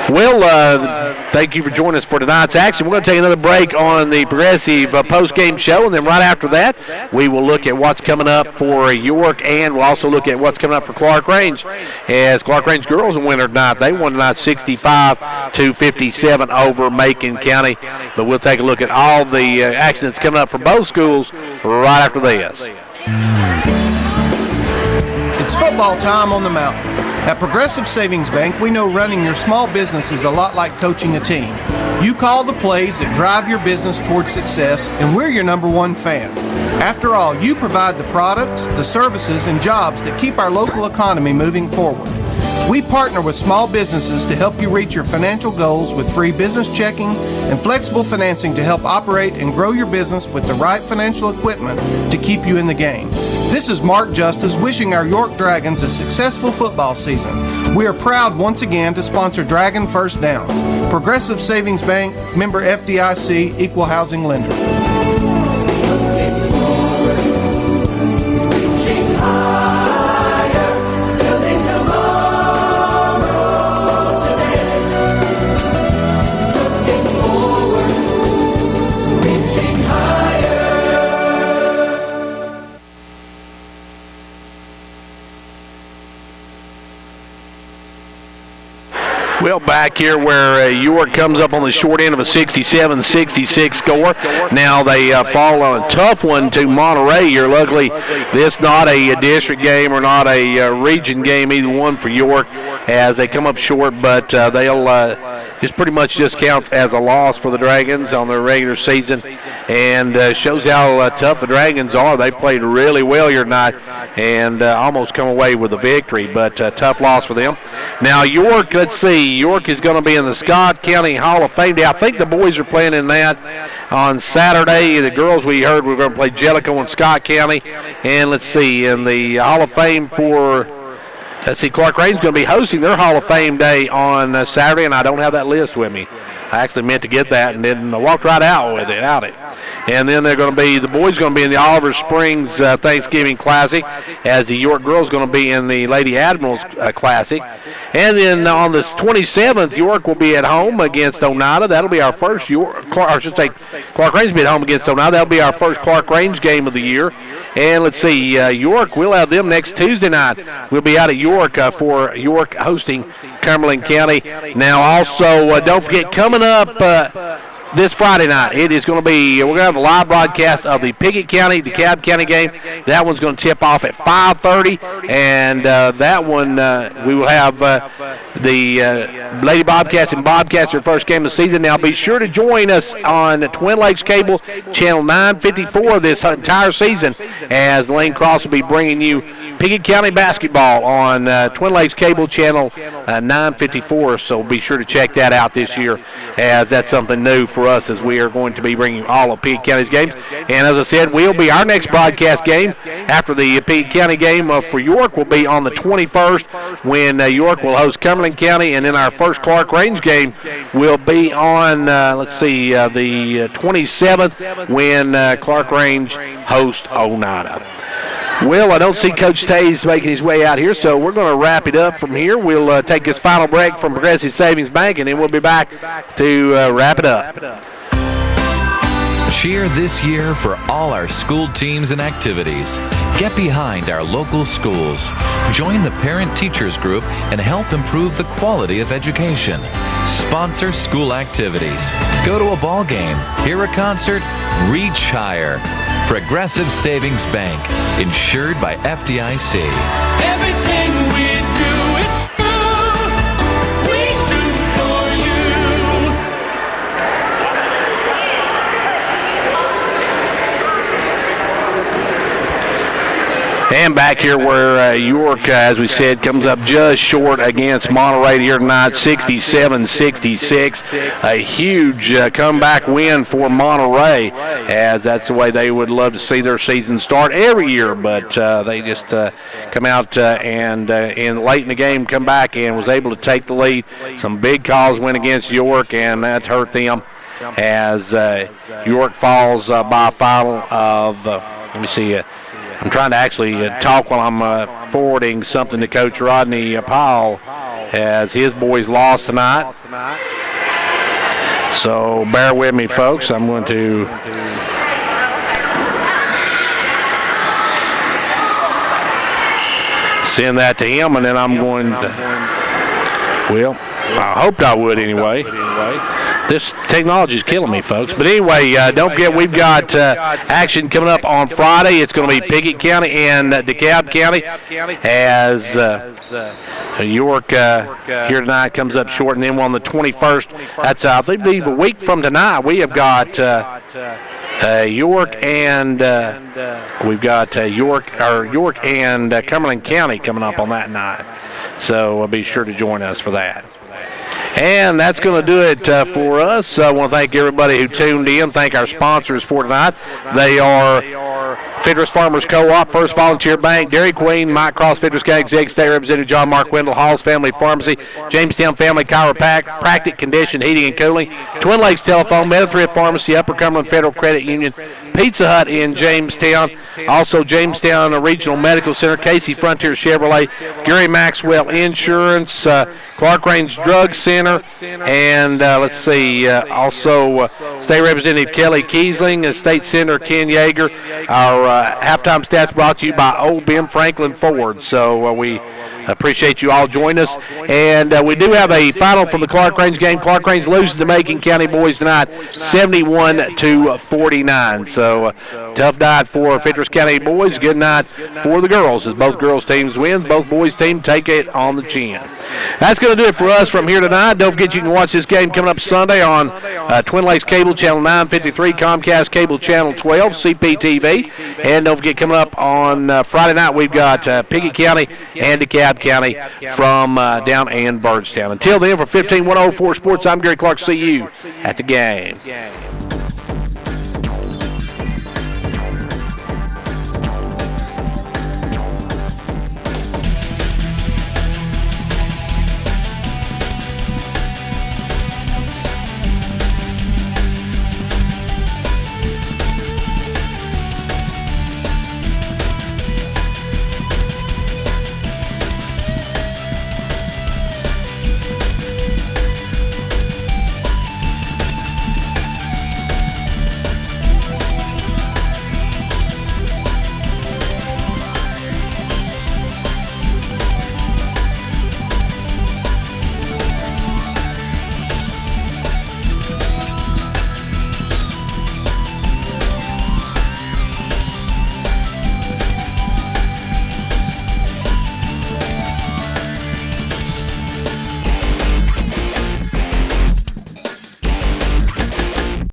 Well, thank you for joining us for tonight's action. We're going to take another break on the Progressive post-game show, and then right after that, we will look at what's coming up for York, and we'll also look at what's coming up for Clark Range, as Clark Range girls win tonight. They won tonight 65-57 over Macon County, but we'll take a look at all the action that's coming up for both schools right after this. It's football time on the mountain. At Progressive Savings Bank, we know running your small business is a lot like coaching a team. You call the plays that drive your business towards success, and we're your #1 fan. After all, you provide the products, the services, and jobs that keep our local economy moving forward. We partner with small businesses to help you reach your financial goals with free business checking and flexible financing to help operate and grow your business with the right financial equipment to keep you in the game. This is Mark Justice wishing our York Dragons a successful football season. We are proud once again to sponsor Dragon First Downs. Progressive Savings Bank, member FDIC, equal housing lender. Well, back here where York comes up on the short end of a 67-66 score. Now they fall on a tough one to Monterey here. Luckily, this not a district game or not a region game, either one for York, as they come up short, but they'll just pretty much just counts as a loss for the Dragons on their regular season, and shows how tough the Dragons are. They played really well here tonight and almost come away with a victory, but tough loss for them. Now York, let's see, York is going to be in the Scott County Hall of Fame Day. I think the boys are playing in that on Saturday. The girls, we heard, we're going to play Jellicoe in Scott County, and let's see, in the Hall of Fame for, let's see, Clark Range is going to be hosting their Hall of Fame Day on Saturday, and I don't have that list with me. I actually meant to get that and then walked right out with it, And then they're going to be, the boys going to be in the Oliver Springs Thanksgiving Classic, as the York girls going to be in the Lady Admirals Classic. And then on the 27th, York will be at home against Oneida. That'll be our first York, or I should say, Clark Range will be at home against Oneida. That'll be our first Clark Range game of the year. And let's see, York, we'll have them next Tuesday night. We'll be out at York for York hosting Cumberland County. Now also, don't forget, coming up this Friday night, it is going to be, we're going to have a live broadcast of the Pickett County, DeKalb County game. That one's going to tip off at 5:30, and that one we will have the Lady Bobcats and Bobcats, their first game of the season. Now be sure to join us on Twin Lakes Cable, channel 954 this entire season, as Lane Cross will be bringing you Pickett County basketball on Twin Lakes Cable, channel 954, so be sure to check that out this year, as that's something new for us, as we are going to be bringing all of Pickett County's games. And as I said, we'll be, our next broadcast game after the Pickett County game for York will be on the 21st, when York will host Cumberland County, and then our first Clark Range game will be on, let's see, the 27th, when Clark Range hosts Oneida. Well, I don't see Coach Tays making his way out here, so we're going to wrap it up from here. We'll take this final break from Progressive Savings Bank, and then we'll be back to wrap it up. Cheer this year for all our school teams and activities. Get behind our local schools. Join the Parent Teachers Group and help improve the quality of education. Sponsor school activities. Go to a ball game, hear a concert, reach higher. Progressive Savings Bank, insured by FDIC. Everything we do, it's true. We do for you. And back here where York, as we said, comes up just short against Monterey here tonight, 67-66. A huge comeback win for Monterey, as that's the way they would love to see their season start every year. But they just come out and late in the game come back and was able to take the lead. Some big calls went against York, and that hurt them, as York falls by a final of, let me see, I'm trying to actually talk while I'm forwarding something to Coach Rodney Powell, as his boys lost tonight. So bear with me, folks. I'm going to send that to him, and then I'm going to, well, I hoped I would anyway. This technology is killing me, folks. But anyway, don't forget, we've got action coming up on Friday. It's going to be Pickett County and DeKalb County, as York here tonight comes up short. And then on the 21st, that's I believe a week from tonight, we have got York and we've got York and Cumberland County coming up on that night. So be sure to join us for that. And that's going to do it for us. I want to thank everybody who tuned in. Thank our sponsors for tonight. They are Fitness Farmers Co-op, First Volunteer Bank, Dairy Queen, Mike Cross, Fitness County Executive State Representative John Mark Wendell, Hall's Family Pharmacy, Jamestown Family Chiropractic, Condition Heating and Cooling, Twin Lakes Telephone, Metathrift Pharmacy, Upper Cumberland Federal Credit Union, Pizza Hut in Jamestown, also Jamestown Regional Medical Center, Casey Frontier Chevrolet, Gary Maxwell Insurance, Clark Range Drug Center, and let's see, also State Representative Kelly Kiesling, State Senator Ken Yeager. Our halftime stats brought to you by Old Ben Franklin Ford. So we Appreciate you all joining us. And we do have a final from the Clark Range game. Clark Range loses to Macon County boys tonight, 71-49. So tough night for Fentress County boys. Good night for the girls as both girls teams win. Both boys teams take it on the chin. That's going to do it for us from here tonight. Don't forget you can watch this game coming up Sunday on Twin Lakes Cable Channel 953, Comcast Cable Channel 12, CPTV. And don't forget coming up on Friday night we've got Pickett County and DeKalb County from down in Bardstown. Until then, for 15104 Sports, I'm Gary Clark. See you at the game.